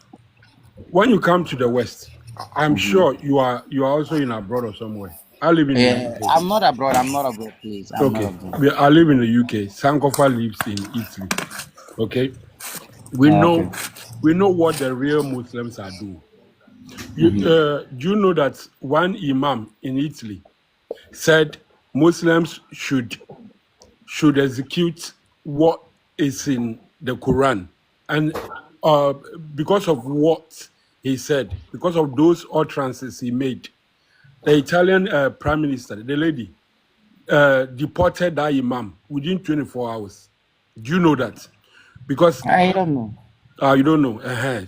when you come to the West, I'm Mm-hmm. sure you are also in abroad or somewhere. I live in the Yeah, UK. I'm not abroad. I'm not abroad, please. I'm not Okay, abroad. I live in the UK. Sankofa lives in Italy. Okay, we Okay. know what the real Muslims are doing. Do you know that one imam in Italy said Muslims should execute what is in the Quran, and because of what he said, because of those utterances he made, the Italian prime minister, the lady, deported that imam within 24 hours. Do you know that? Because I don't know. you don't know.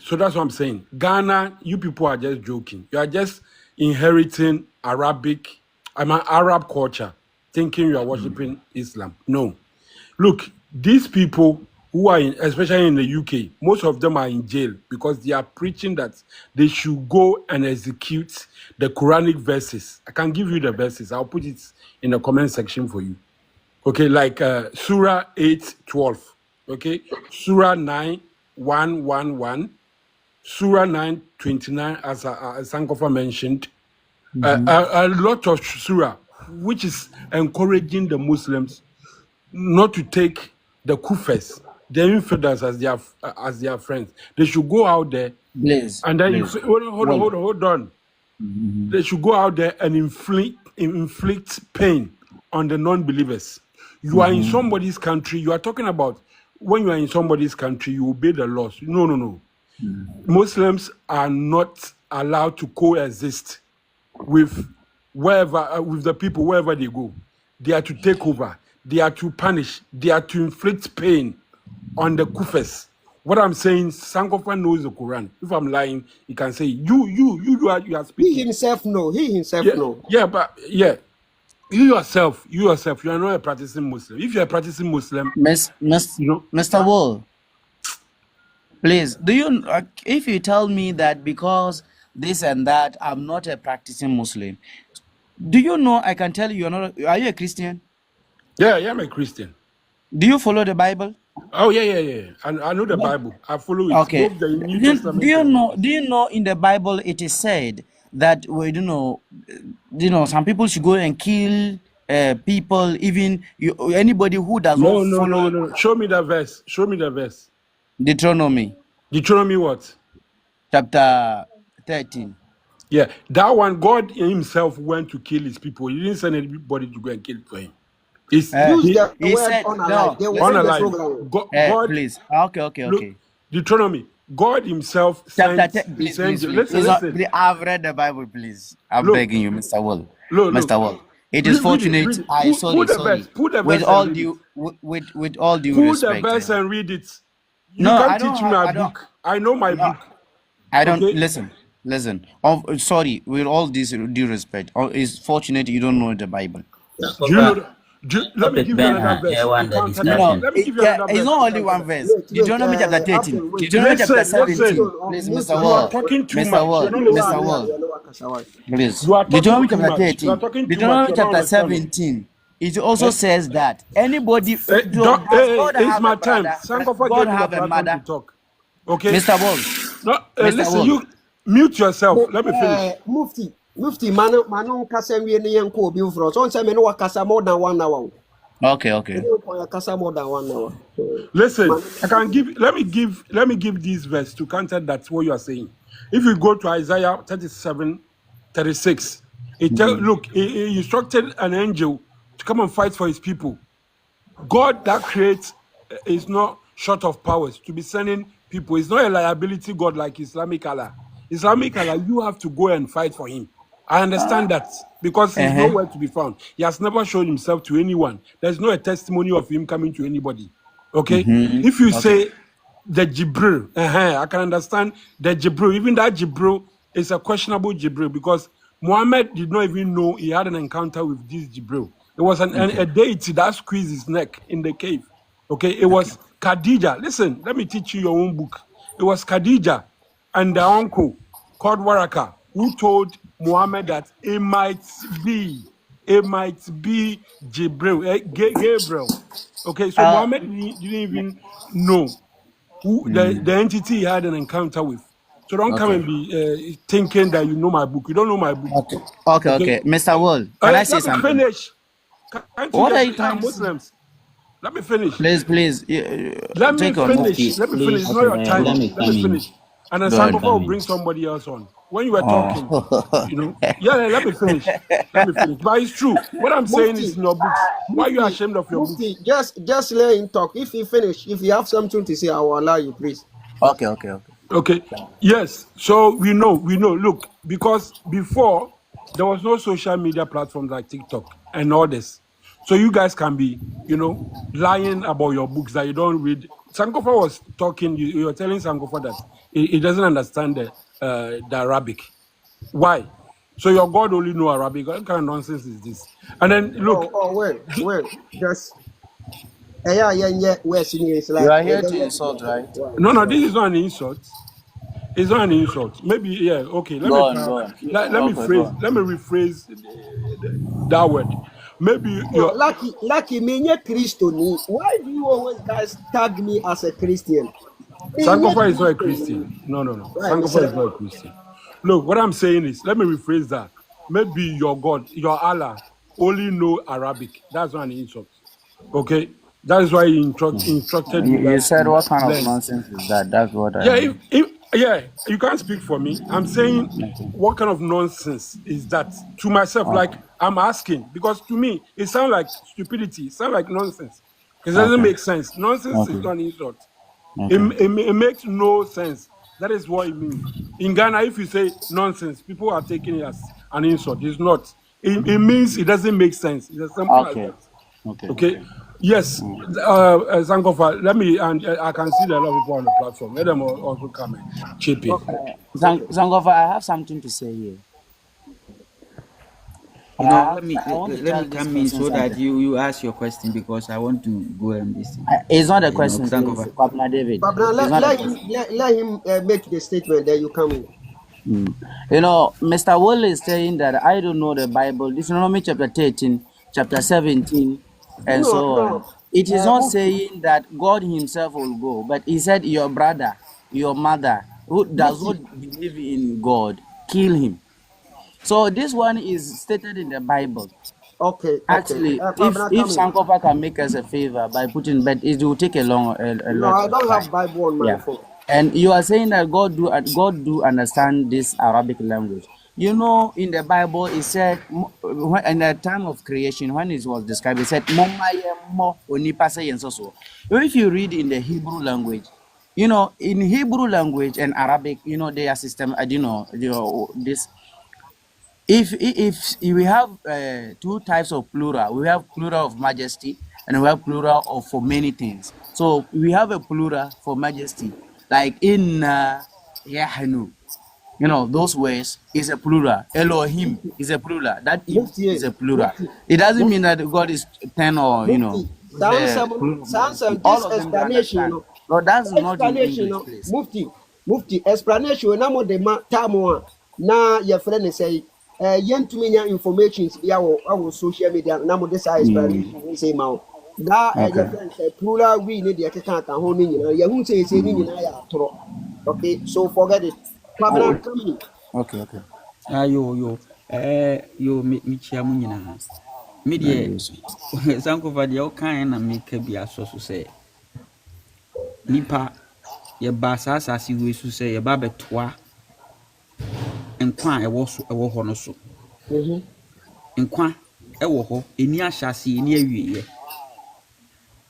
So that's what I'm saying. Ghana, you people are just joking. You are just inheriting Arab culture, thinking you are worshiping Islam. No. Look, these people who are in, especially in the UK, most of them are in jail because they are preaching that they should go and execute the Quranic verses. I can give you the verses. I'll put it in the comment section for you. Okay, like Surah 8:12. Okay, Surah 9:111, Surah 9:29, as Sankofa mentioned. A lot of Surah, which is encouraging the Muslims not to take the kuffars, the infidels, as their friends. They should go out there Please, and then please. hold on. They should go out there and inflict pain on the non-believers. You are in somebody's country. You are talking about when you are in somebody's country, you obey the laws. No. Muslims are not allowed to coexist with with the people wherever they go. They are to take over. They are to punish. They are to inflict pain on the kuffars. What I'm saying, Sankofa knows the Quran. If I'm lying, he can say you are speaking. He himself know. Yeah. You yourself, you are not a practicing Muslim. If you're a practicing Muslim, Mr. Wall, please, do you if you tell me that because this and that, I'm not a practicing Muslim, do you know I can tell you you're not? Are you a Christian? Yeah, I'm a Christian. Do you follow the Bible? Oh yeah. I know the Bible. I follow it. Okay. Both the New Testament. Do you know in the Bible it is said that some people should go and kill people, even anybody who does not follow. No. Show me the verse. Deuteronomy Deuteronomy what? chapter 13. Yeah, that one, God himself went to kill his people. He didn't send anybody to go and kill for him. Use the he word said, unalive. They will send the program. God, please. Okay. look, Deuteronomy, God himself sent. Please. Listen. I've read the Bible, please. I'm Look. begging you, Mr. Wall. Look. Mr. Wall. It is fortunate. Read it. Sorry. Put the With verse all and read due, it. with all due Put respect. the verse and read it. You No, can't I don't teach me have- a I don't- book. I know my book. I don't Okay. listen. Sorry, with all this due respect, it's fortunate you don't know the Bible. Do you know let me give you another verse. Let me give you another verse. It's not only one verse. Deuteronomy chapter 13. Deuteronomy chapter 17. Please, Mr. You are Wall. talking too Mr. much. Wall. You don't know Mr. what Wall. Please. You are talking Deuteronomy too chapter much. You are 13. talking too Deuteronomy much. You're not chapter understanding. 17. It also says that anybody. It's God my have a time. brother, Sankofa God gave me the have a platform mother. to talk. Okay? Mr. Wall. No, Mr. listen, Wall. you mute yourself. Let me finish. Mufti, manu kasa wie ne yanko obi ufro. So say me no wakasa more than 1 hour. Okay. Kasa more than 1 hour. Listen, let me give this verse to counter that's what you are saying. If you go to Isaiah 37:36, he instructed an angel to come and fight for his people. God that creates is not short of powers to be sending people. It's not a liability God like Islamic Allah. Islamic Allah, you have to go and fight for him. I understand that because he's nowhere to be found. He has never shown himself to anyone. There's no a testimony of him coming to anybody. Okay? If you say the Jibril, I can understand the Jibril. Even that Jibril is a questionable Jibril because Muhammad did not even know he had an encounter with this Jibril. It was a deity that squeezed his neck in the cave. Okay? It was Khadija. Listen, let me teach you your own book. It was Khadija and their uncle called Waraka who told Muhammad that it might be Gabriel. Okay, so Muhammad didn't even know who the entity he had an encounter with. So don't come and be thinking that you know my book. You don't know my book. Okay. Mr. Wall, can I say Let me something? finish. Can't you What are just you trying to say? Muslims? Let me finish. Please, Let me take on. finish. Let me finish. It's not your time. Let me Let me come in. finish. And then Go ahead. Sankofa will bring somebody else on. When you were talking, Oh. you know. Yeah, let me finish. Let me finish. But it's true. What I'm saying is Mufti, in your books. Why are you Mufti, ashamed of your books? Mufti, just let him talk. If he finish, if you have something to say, I will allow you, please. Okay. Okay. Yes. So we know. Look, because before there was no social media platforms like TikTok and all this. So you guys can be, lying about your books that you don't read. Sankofa was talking, you were telling Sankofa that he doesn't understand the Arabic. Why? So your God only know Arabic. What kind of nonsense is this? And then look, Well, just yeah, we're sitting it's You like are here to insult, right? no, this is not an insult. It's not an insult. Maybe, yeah, okay. Let me Go on. let me Okay, go on. rephrase that word. Maybe Oh, you're lucky me, Christo ni. Why do you always guys tag me as a Christian? Sankofa is not a Christian. No. Right, Sankofa is Mr. not a Christian. Look, what I'm saying is, let me rephrase that. Maybe your God, your Allah, only know Arabic. That's not an insult. Okay? That is why he instructed you You guys said to what kind of learn. nonsense is that? That's what I Yeah, mean. you can't speak for me. I'm saying, Okay. what kind of nonsense is that to myself? Like, I'm asking, because to me, it sounds like stupidity, it sounds like nonsense. Because it doesn't Okay. make sense. Nonsense is not an insult. Okay. It makes no sense. That is what it means. In Ghana, if you say nonsense, people are taking it as an insult. It's not. It means it doesn't make sense. It's as simple as Okay. that. Okay. Yes, Sankofa, let me, and I can see there are a lot of people on the platform. Let them also come and chip in. Zangofa, I have something to say here. You know, I want to let me tell this come in person so that something. you ask your question because I want to go and listen. It's not a You know, question, please, Sankofa. Kwabena David. Babna, It's not a question. let him make the statement. Then you come in. You know, Mr. Wall is saying that I don't know the Bible. Deuteronomy chapter 13, chapter 17, and so on. No. It is not Mufti, saying that God Himself will go, but He said, your brother, your mother, who does not Mufti. believe in God, kill him. So this one is stated in the Bible. Okay. Actually, Babna, if come in. Sankofa can make us a favor by putting, but it will take a No, lot I of don't time. have Bible on my Yeah, phone. and you are saying that God do understand this Arabic language. You know, in the Bible, it said in the time of creation, when it was described, it said, "Moma ye mo onipa se yenso so." If you read in the Hebrew language, you know, in Hebrew language and Arabic, you know, their system, this. If we have two types of plural, we have plural of majesty and we have plural of for many things. So we have a plural for majesty, like inna yahnu. You know, those words is a plural. Elohim is a plural. That is Mufti, a plural. Mufti, It doesn't mean Mufti, that God is 10 or, you know, Mufti. it's a plural of majesty. All This of them they explanation, understand. But that's not in explanation, English, please. Mufti, explanation. Na mo de ma tamu na your friend say, yentumi nya informations bi awo social media. Na mo de sa explanation we say ma. Na your Okay. friend say plural we need the keka ka ho ni nyina. Ya hu say ni nyina ya atoro. Okay, so forget it. Kwabena come in. Okay. Yo, michia mu nyinaa. Me de Sankofa de o kan na meka bi aso so sɛ nipa ye ba saa asase we so sɛ ye ba betoa nkwa a ɛwɔ hɔ no so. Nkwa ɛwɔ hɔ, eni ahyase, eni awieye.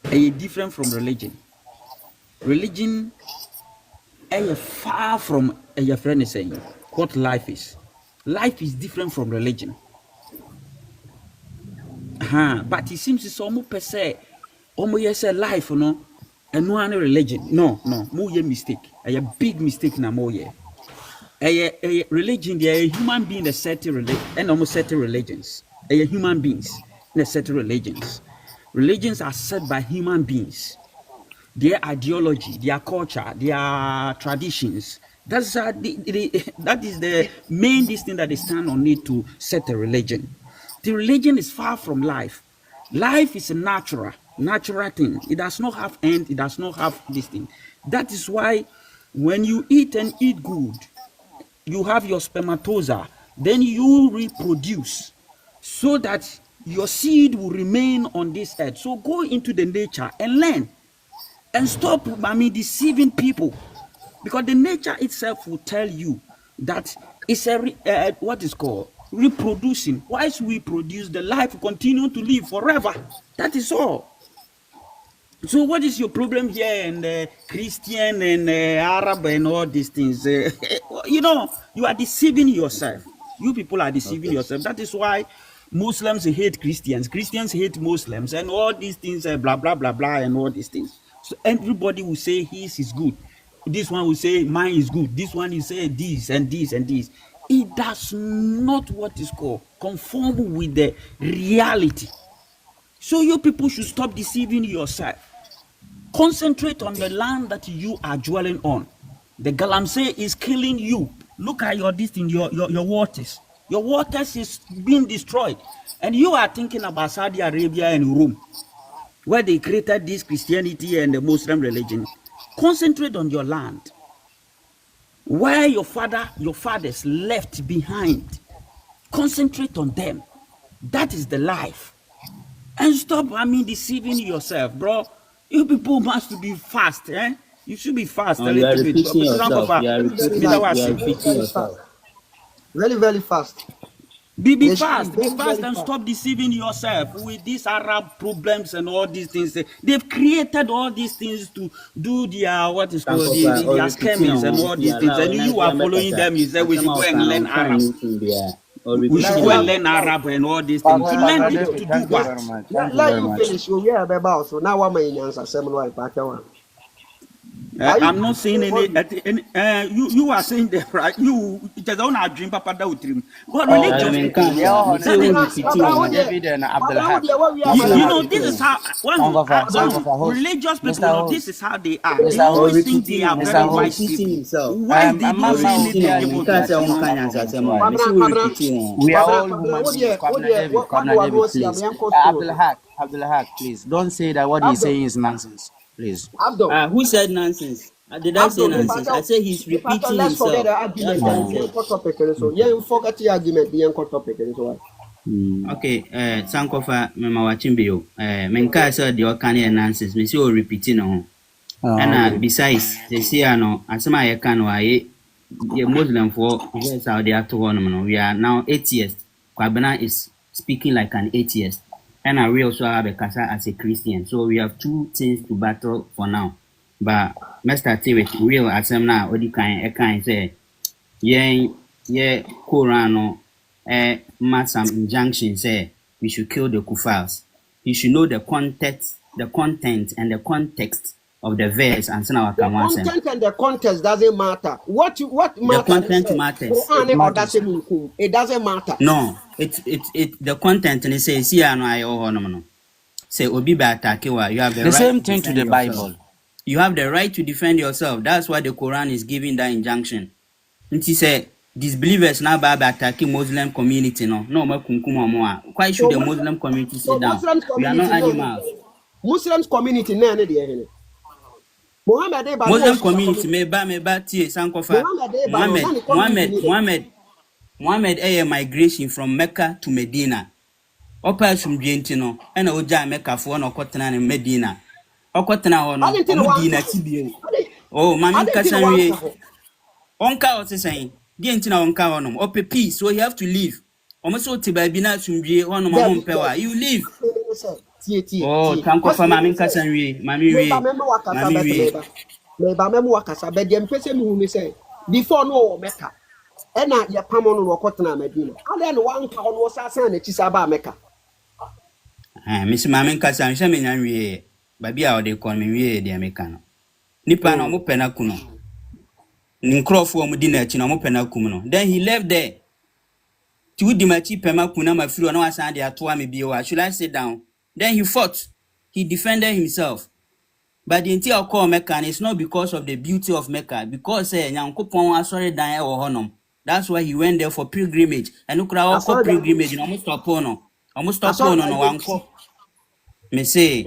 Ɛyɛ different from religion. Religion ɛyɛ far from ɛyɛ friend saying what life is. Life is different from religion. But it seems it's almost per se. Almost say life, no, and no any religion. No, more ye mistake. A big mistake na more ye. A religion, they are a human being that set religion and almost set religions. A human beings that set religions. Religions are set by human beings. Their ideology, their culture, their traditions. That is the main thing that they stand on it to set a religion. The religion is far from life. Life is a natural thing. It does not have end. It does not have this thing. That is why When you eat and eat good, you have your spermatoza, then you reproduce so that your seed will remain on this earth. So go into the nature and learn and stop, deceiving people, because the nature itself will tell you that it's what is called reproducing. Once we produce, the life will continue to live forever. That is all. So what is your problem here and Christian and Arab and all these things? You are deceiving yourself. You people are deceiving yourself. That is why Muslims hate Christians. Christians hate Muslims and all these things, blah, blah, blah, blah, and all these things. So everybody will say his is good. This one will say mine is good. This one will say this and this and this. It does not what is called conform with the reality. So you people should stop deceiving yourself. Concentrate on the land that you are dwelling on. The Galamsey is killing you. Look at your waters. Your waters is being destroyed. And you are thinking about Saudi Arabia and Rome, where they created this Christianity and the Muslim religion. Concentrate on your land, where your fathers left behind. Concentrate on them. That is the life. And stop, deceiving yourself, bro. You people must be fast, eh? You should be fast a You are little bit. repeating yourself. You are repeating Very yourself. fast. Very, very fast. Be They should fast, be be very, fast, very and fast. stop deceiving yourself with these Arab problems and all these things. They've created all these things to do their what is called their scammings and all these things, and you are following them. You say we should go and learn Arab. We should go and learn Arab and all these things. To learn it to do Thank you what? very much. Let Thank you very you much. finish. You hear about so now what my answer seminal one. I'm not saying any. You are saying that right. You just don't have dream, Papa. That dream. But Oh, religious people. David and Abdulhaq. This is how religious people. This is how they are. They always think they are very wise people. Why they don't see anything able to We are all human beings. Abdulhaq, please don't say that what he's saying is nonsense, please. Abdul. Who said nonsense? Did I say nonsense? I say he's repeating Let's forget the himself. argument. That's what I said. Topic. So yeah, you forget the argument. The anchor topic. So Okay, Sankofa, Mama Wachimbio, Menka said the Okani nonsense, Monsieur repeating on. And besides, they say, I know, as my can why a Muslim for yes, out there to one. We are now atheists. Kwabena is speaking like an atheist. And we also have a Kasa as a Christian. So we have two things to battle for now. But Mr. T with real as I'm now, what you can say, yeah, Korano, some injunction say we should kill the Kufars. You should know the content and the context of the verse and our the content and the context doesn't matter. What matters? The content matters. It doesn't matter. No, it the content and it says see no. Say obi ba attack you have the right same thing to the yourself. Bible. You have the right to defend yourself. That's why the Quran is giving that injunction. And he said disbelievers now by attacking Muslim community no more. Why should the Muslim community sit down? We are not animals. Muslims community na there. Muslim community meba tie Sankofa Muhammad migration from Mecca to Medina. Opa sumdwenti no e na oja Mecca fo na okotena ne Medina. Okotena ho no Medina tibie. Oh mami kasanwe. Onka o sesan. Die ntina onka ho no. Ope peace so you have to leave. Omoso tiba bi na sumdwe ho no mo mpewa. You leave. Oh, Sankofa mami kasanwe. Mami we. Meba memo wakasa be dem pese mi hunu say before no Mecca e na ye pamo no okotena Medina ale no wanka ho no sasan na chisa ba Mecca Miss Mami kasanwe se me nyan we babi a ode kon me we de Mecca no nipa na mo pena kuno ni nkrofo mo di na chi na mo pena kum no then he left there to di machi pema kuna mafiro na wasan de atoa me bi wa should I sit down then he fought he defended himself. But the entire call Mecca is not because of the beauty of Mecca, because Nyankopon asori dan e wo honom. That's why he went there for pilgrimage. And look at for pilgrimage, almost stop on. Almost stop on wanko. Me say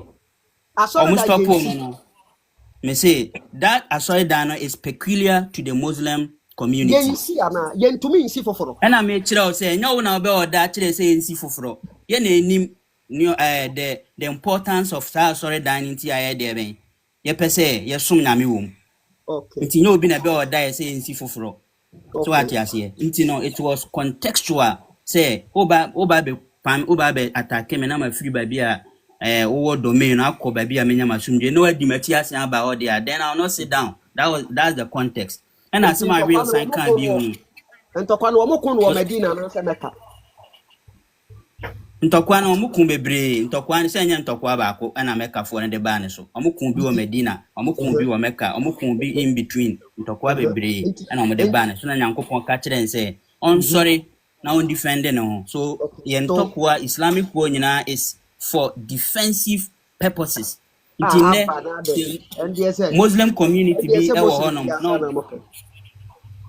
almost stop on. me say that asori dano is peculiar to the Muslim community. Yen si ana yen tumi nsi foforo. And I make sure say no na obe oda chire say nsi foforo. Ye na enim the importance of asori dining ti aye there ben. Ye pese ye sum nyame wom. Okay. Nti no obi na be oda say nsi foforo. So what you say? Nti no, it was contextual. Say oba be attack me na ma free baby a owo domain akọ baby a menya masumje no adi mati ase aba all there. Then I'll not sit down. That's the context. And as my real sign can be on. Ntokwa no mo kun wo Medina na se Mecca. Ntokwa no mo kun bebre, ntokwa se nya ntokwa ba ko na Mecca fo na de ba ne so. Omo kun bi wo Medina, omo kun bi wo Mecca, omo kun bi in between. Ntokwa bebre na omo de ba ne so na Nyankopon ka kire nse on sorry na on defend no. So ye ntokwa Islamic war nyina is for defensive purposes. Muslim community be e wo honom no.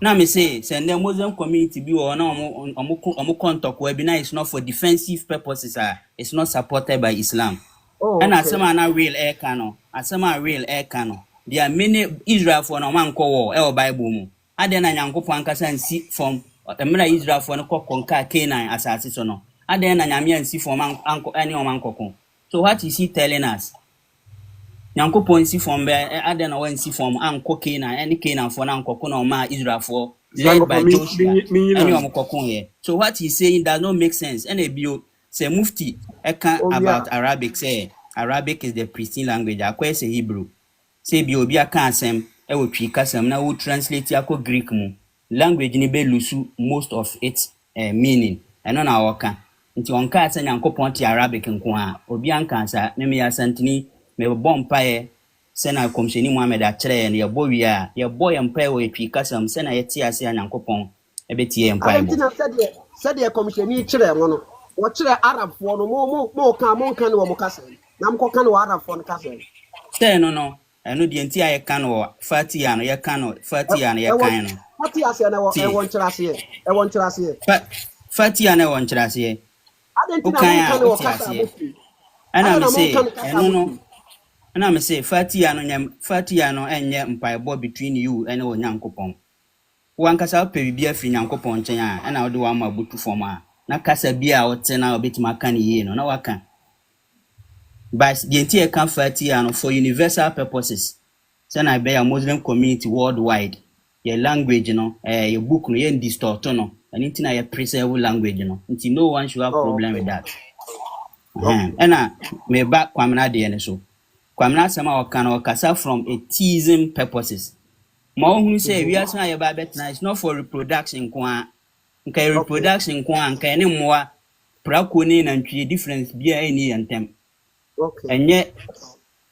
Na me say send the Muslim community be or no omo kontokwa bi na is not for defensive purposes. It's not supported by Islam. And asema na real air canon. Asema real air canon. There are many Israel for no man ko war e Bible mu. Ade na Nyankopon ankasa nsi from emra Israel for no konka Canaan asase so no. Ade na nyame ansi from anko any o man kokon. So what is he telling us? Nyankopon si from be ade na wan si from anko Canaan any Canaan for na anko na ma Israel for led by Joshua any o kokon here. So what he's saying does not make sense. And ebio say mufti about Arabic say Arabic is the pristine language. Akwa say Hebrew. Say bi obi aka asem e wo twi kasam na wo translate akọ Greek mu. Language ni be lusu most of its meaning. Eno na woka. Nti onka asa Nyankopon ti Arabic nko a obi anka asa me me asantini me bompae se na komsheni Muhammad a kire ne ye bowi a ye boy empae wo twi kasam se na ye ti ase Nyankopon e betie empae bo. Said the committee kire no wo kire Arab fo no mo ka mo nka ne wo mo kasa na mo ka ne wo Arab fo no kasa say no eno de nti aye kan wo Fatiha no ye kan no Fatiha no ye kan no Fatiha se na wo e won kire ase e won kire ase Fatiha na won kire ase o kan wo kasa ana me say eno no ana me say Fatiha no enye mpaebo between you and Nyankopon wankasa pe bibia fi Nyankopon nchen a ana wo de wa ma butu form a na kasa bia wo te na obetima kan ye no na waka. But the entire can Fatiha for universal purposes. Then I be a Muslim community worldwide. Your language, your book, no, you distort, no. Anything I preserve language, Until no one should have problem with that. And I may back Kwamina de so. Kwamina sama wakana wakasa from a teasing purposes. More who say we are saying about that it's not for reproduction. Okay, reproduction and any more prakuni and three difference be any and them. Okay. And yet,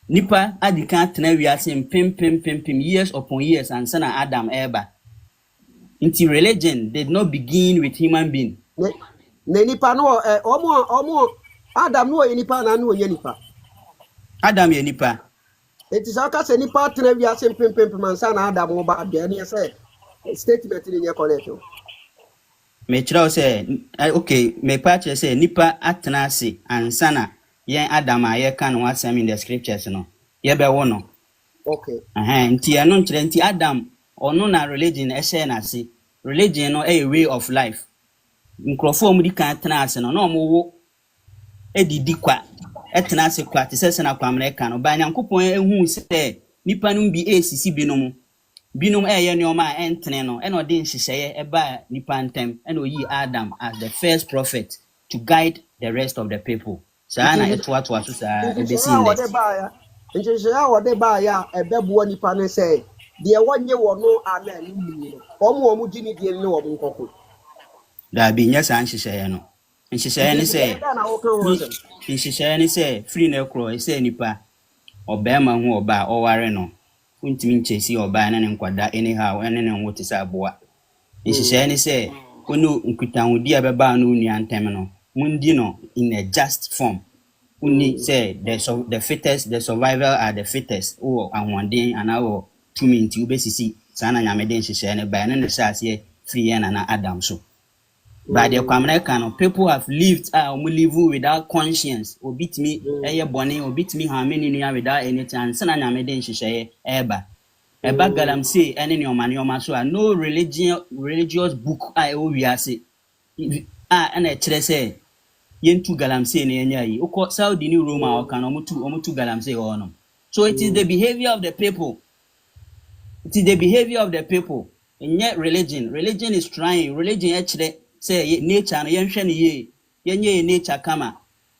nipa adika tena wiase pim years upon years and son Adam Eva. Into religion did not begin with human being. Ne nipa no omo Adam no ye nipa na no ye nipa. Adam ye nipa. It is aka se nipa tena wiase pim and son Adam wo ba de na say statement ni ye correct. Me try say okay, me patch say nipa atena ase and sana yen Adam a ye kan wasam in the scriptures no ye be wo no okay nti eno nkyere nti Adam ono na religion e share na se religion no a way of life nkrofo mu di kan tena ase no na omo wo edidi kwa etena ase kwa te sese na kwa America no ba Nyankopon ehu se nipa no bi esisi binom ye ne oma entene no eno de nhihye e ba nipa ntem eno yi Adam as the first prophet to guide the rest of the people. Sana etwa so sa e be sin le nje ya wode ba ya ebebuo nipa ne say de wonye wo no ana ni omo gini die ne wo nkoko da bi nya san hihye no nhihye ne say nhihye ne say free na kro e say nipa obema hu oba oware no untimi nchesi oba na ne nkwada anyhow ene ne nwoti sa aboa nhihye ne say onu nkutanwodi abeba no unu antem no mundi no in a just form. Uni say the fittest, the survival are the fittest. Oh, and one day and our 2 minutes you basically sana nyameden share ne ba na ne sase free na Adam so. But the American people have lived living without conscience. Or beat me bonny or beat me how many without any chance. And I made in she eba. Eba galam say any your man your masua no religious book I we say. And a chile say yen two galam say ne oko Saudi ni Roma or can omutu galam say or no. So it is the behavior of the people. It is the behavior of the people. And yet religion is trying. Religion actually say nature and yenye nature kama.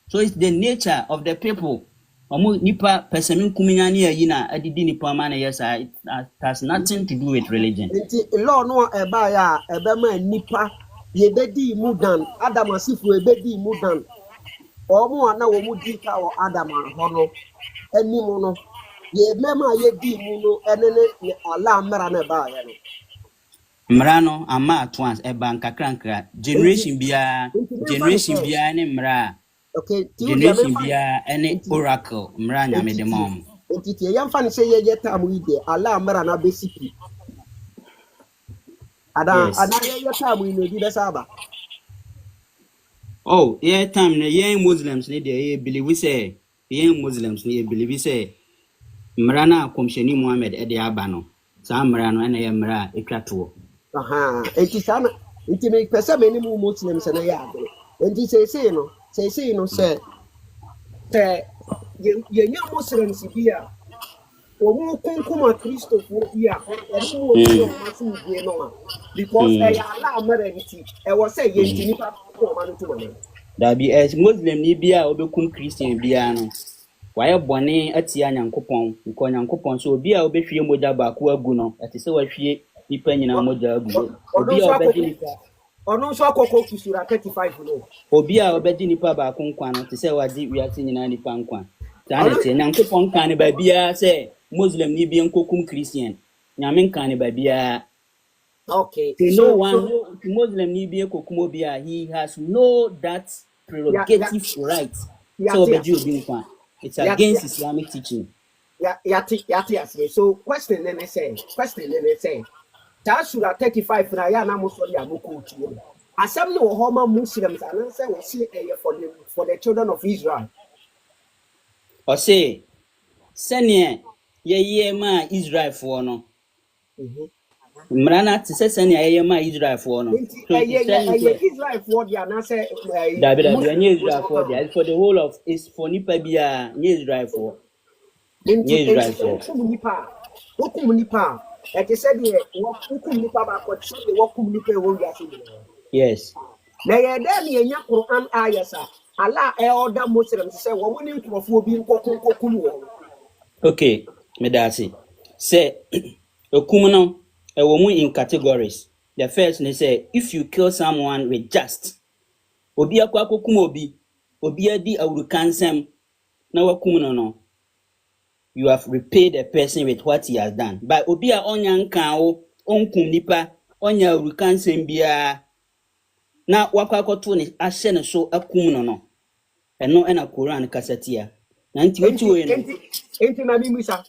So it's the nature of the people. Omu nipa pesemin kuminyani yina adidi nipa mana yesa. It has nothing to do with religion. Law no eba ya ebema nipa yebedi mudan Adam asifu ebedi mudan. Omu ana wo mudi ka wo Adam hono enimu no ye mema ye di mu no enene ala mera na ba ya no Mrano ama at once eba nkakra generation bia ne mra. Okay, Generation bia any oracle mra nyame de mom. Entity yam fan say ye tamu ide ala mera na basic ada ye tamu ino bi besaba. Oh, yeah, time the young Muslims need they believe say young Muslims need believe say Mrana komsheni Muhammad ede abano. Sa mrano ene ya mra ekwatuo. Enti sana enti me pesa me ni mu Muslims na ya ade. Enti say say ye nya Muslims bia omu kunkuma Christopher bia emu obi o masu bia no because ya ala amarenti e wo say ye enti nipa ko ma no to ma. Da bi as Muslim ni bia obekum Christian bia no. Waye bone atia Nyankopon, nko Nyankopon so obi a obehwie moja ba ko agu no, ati se wahwie nipa nyina moja agu. Obi a obedi nipa ono so akoko kisura 35 no. Obi a obedi nipa ba ko nkwa no, ti se wadi wiase nyina nipa nkwa. Tane te Nyankopon kan ne ba bia se Muslim ni bia nkokum Christian. Nyame kan ne ba bia. Okay. No one Muslim ni bia kokum obi a he has no that prerogative right. So obedi obi nkwa. It's against Islamic teaching. Yati. So question then say. That Surah 35 na ya na musori amuko tuo. Asem no homa Muslims and say we see for the children of Israel. Or say sene ye ma Israel for no. Mrana ti say sene ye ma Israel for no. So Israel for dia na say Israel for dia for the whole of is for nipa bia Israel for. Israel for. Wokum nipa. Like I said here, wokum nipa ba ko chi wokum nipa wo wiase. Yes. Na ye dem ye nya Quran ayasa. Allah e order Muslims say wo ni nkrofo obi nkokum wo. Okay, me that say okum no e wo mu in categories. The first they say if you kill someone with just obi akwa kokum obi adi awurukansem na wakum no you have repaid the person with what he has done. But obi a onya nkan wo onkum nipa onya awurukansem bia na wakwakoto ne ahye ne so akum no eno ena Quran kasatia na nti wetu we no enti na mimisa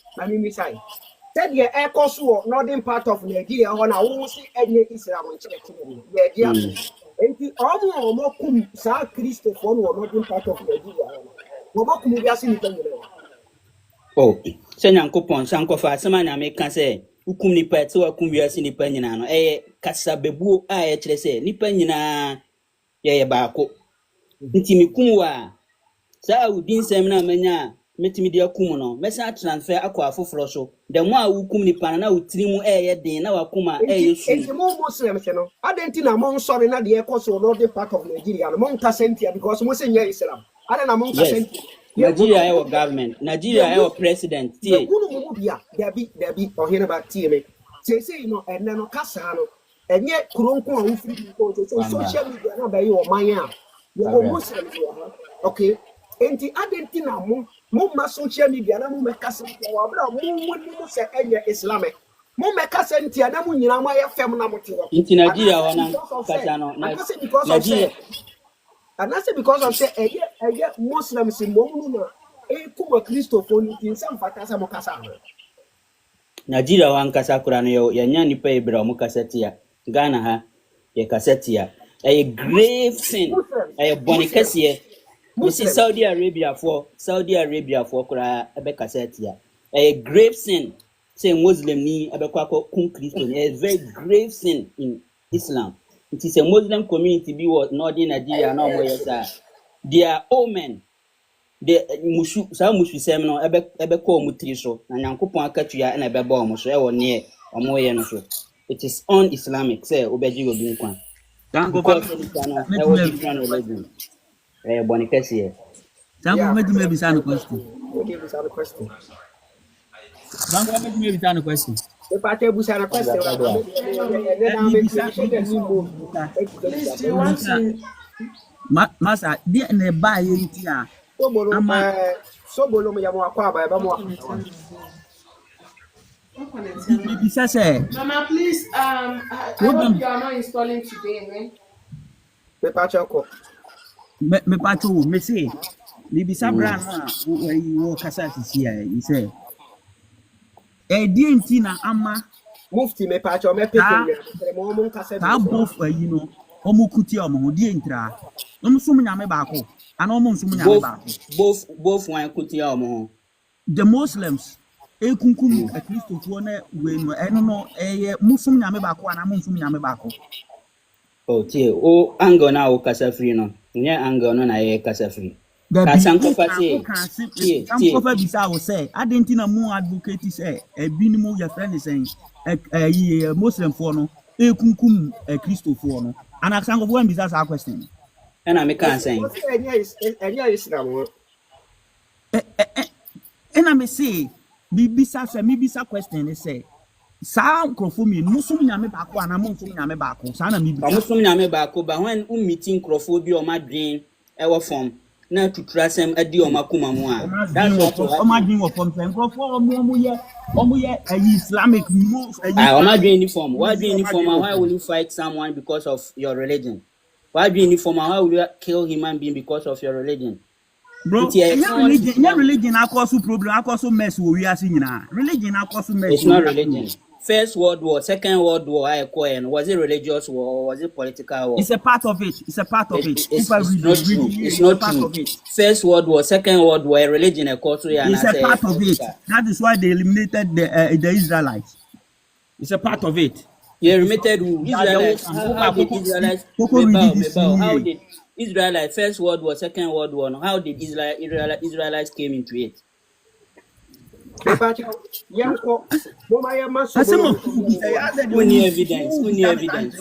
said ye ekoso northern part of Nigeria ho na wo si enye Islam nchekene Nigeria enti omo kum sa Christopher no northern part of Nigeria wo kum bia si ni tanyere. Oh se Nyankopon sankofa asema na meka se ukum nipa te wakum wiase nipa nyina no kasa bebuo a ye kire se nipa nyina ye baako nti mikum wa sa udin sem na manya metimi dia kum no mesa transfer akwa afoforo so the mo a wukum nipa na utiri mu ye den na wakuma yesu enti mo Muslim se no adenti na mo nsori na de ekoso no the part of Nigeria no mo nka sentia because mo se nya Islam ada na mo nka sentia. Nigeria our government, Nigeria our president. Tie. Kunu mu bia, Debbie, ohene ba tie me. Say no enne no kasa no. Enye kuronko a wo free ko so social media na ba yi o man a. Wo Muslim so. Okay. Enti adenti na mo ma social media na mo me kasa wa bra mo mu se enye Islam. Mo me kasa ntia na mo nyina mo ya fem na mo te ho. Enti Nigeria wana kasa no. Nigeria and I say because of say Muslims in Momuna kuma Christopher in some fatasa mokasa. Nigeria wan kasa kura no ya nya nipa ebra mo kasetia Ghana ha ye kasetia A grave sin. A bonicasia. Mrs. Saudi Arabia for Kura Abeka Setia. A grave sin. Say Muslim ni Abekwako Kun Christian. A very grave sin in Islam. It is a Muslim community be what Northern Nigeria no more yes. They are omen. The mushu seminar ebe call mutri so na nyankopon akatua na ebe ba omo so e wo ne omo ye no so. It is un-Islamic say obeji obi nkwan. Tanko Because I was different religion. Bonikesi here. Tanko meti me bisa no question. Okay, we have a question. Tanko meti me bisa no question. The party busa na question. Masa dia na ba ye nti a Sobolo mo yamo akwa ba ba mo. bisa say Mama, please, I hope you are not installing today, man. The party ko. me pacho me say me bisa bra no a wo kasa sisi a you say die nti na ama Mufti me party o me pikin mo mo nkasa ta bof you know omu kuti omo die ntra omu sum nyame ba ko ana omu sum nyame ba ko Both one kuti ya omo. the Muslims kunkum a Christopher na we no eno no musum nyame ba ko ana musum nyame ba ko. Oh tie o ango na o kasa free no. Nye ango no na ye kasa free. Kasankofa tie. Kasankofa bisa wo say adenti na mu advocate say ebinimu your friend is saying Muslim for no kunkum a Christopher no. Ana Kasankofa wan bisa sa question. And me can say. Enya Islam. And me say Mibisa question is say sa nkrofo mi musum nyame ba ko ana musum nyame ba ko sa na mibisa Musum nyame ba ko ba when meeting nkrofo bi o madwen e wo form na tuturasem adi o makoma mu a that's what o madwen wo form say nkrofo omo ye Islamic move o madwen uniform why do uniform and why will you fight someone because of your religion? Why do uniform and why will you kill human being because of your religion? Bro, religion akoso problem akoso mess we are seeing now. Religion akoso mess. It's not religion. First World War, Second World War, was it religious war or was it political war? It's a part of it. It's It's not true. First World War, Second World War, religion it's a part of it. That is why they eliminated the Israelites. It's a part of it. You eliminated who? Israelites. How did Israelites? How did Israelites, First World War, Second World War, how did Israelites came into it? Only evidence.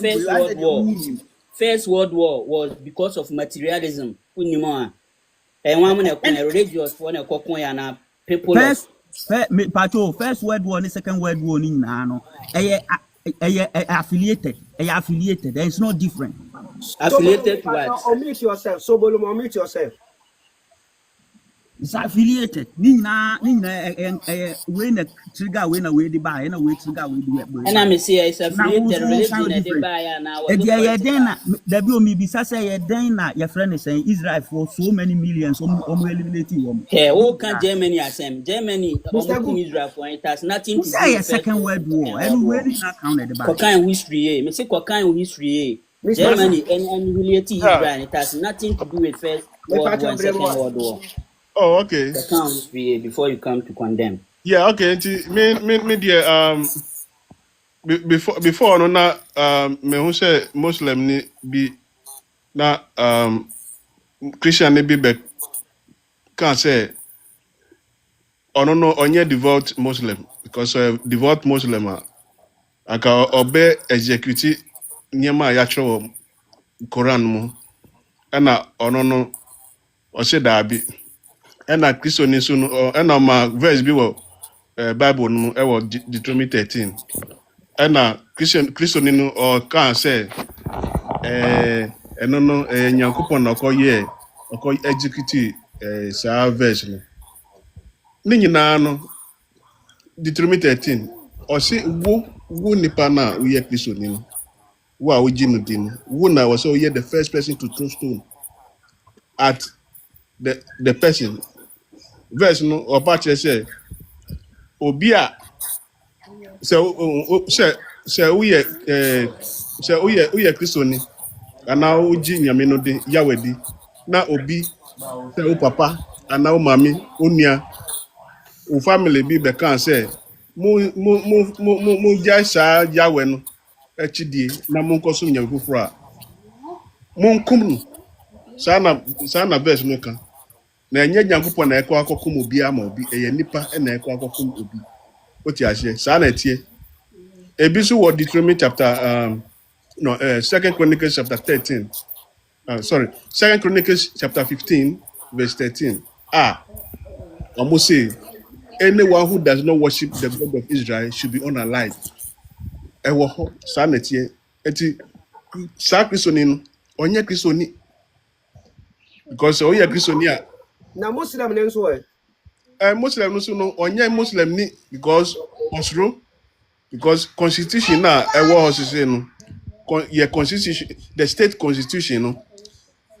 First World War was because of materialism. And one religious one people. First World War and Second World War affiliated. It's not different. Affiliated to what? Omit yourself. Sobolo, omit yourself. It's affiliated. Nina, when a trigger, when a way to buy, and a way trigger, we do it. And I'm saying it's affiliated religion. They buy now. The bill me be say Dana, your friend is saying Israel for so many millions, eliminating. Okay, all can Germany assemble. Germany, Israel for it has nothing to do with a Second World War. Anywhere is not counted about. What kind of history? Me say what kind of history? Germany and related Israel, it has nothing to do with First World War and Second World War. Oh, okay. The count before you come to condemn. Yeah, okay. Me dear, before no na me who say Muslim ni bi na Christian ni bi be can say no onye devout Muslim because devout Muslim aka obe execute nyema ya chwo Quran mu na no o se da bi na Christian ni so no na ma verse bi wo Bible no e wo Deuteronomy 13 na Christian no o can say eno no Nyankopon na okoye execute sa verse no ni nyina no Deuteronomy 13 o se wo nipa na we Christian ni no wo a wo ji no din wo na was so the first person to throw stone at the person verse no oba che say obi a say we Christian ni ana oji nyame no de Yahweh di na obi sɛ wo papa ana wo maame wo nua wo family bi bɛka sɛ mo gyae saa Yahweh no akyidie na monkɔ som nyame foforɔ a monkum no. saa na verse no ka na ɛnyɛ Nyankopɔn na ɛkɔ akɔkom obi ama obi ɛyɛ nipa na ɛkɔ akɔkom obi. Wote aseɛ saa na ɛteɛ. Ebi so wɔ Deuteronomy chapter 2 Chronicles chapter 13. Sorry, 2 Chronicles chapter 15 verse 13. Almost say anyone who does not worship the God of Israel should be unalive. Ɛwɔ hɔ saa na ɛteɛ. Eti saa Kristoni no ɔnyɛ Kristoni because ɔyɛ Kristoni a na Muslim ne nso Muslim no so no ɔnyɛ Muslim ni because ɔsoro because constitution na ɛwɔ hɔ sese no yɛ constitution the state constitution no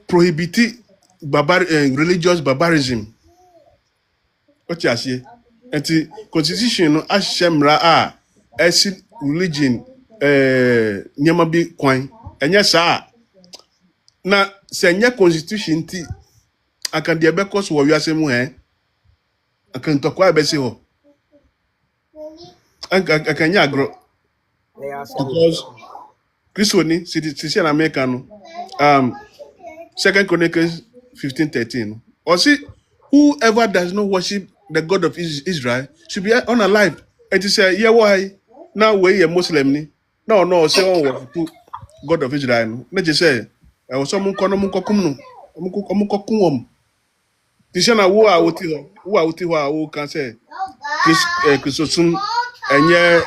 prohibit religious barbarism. Ɔte aseɛ nti constitution no ahyehyɛ mmara a ɛsi religion nneɛma bi kwan ɛnyɛ saa na sɛ nyɛ constitution ti aka deɛ ɛbɛkɔ so wɔ wiase mu aka ntɔkwa ɛbɛsi hɔ aka nyɛ agorɔ because Kristoni sisi na America no 2 Chronicles 15:13 or see whoever does not worship the God of Israel should be unalive. It is a why now we a Muslim ni no say on worship God of Israel no na je say e so mun kono mun kokum no mun kokum tisha na wo a woti ho a wo kan say Christosum enye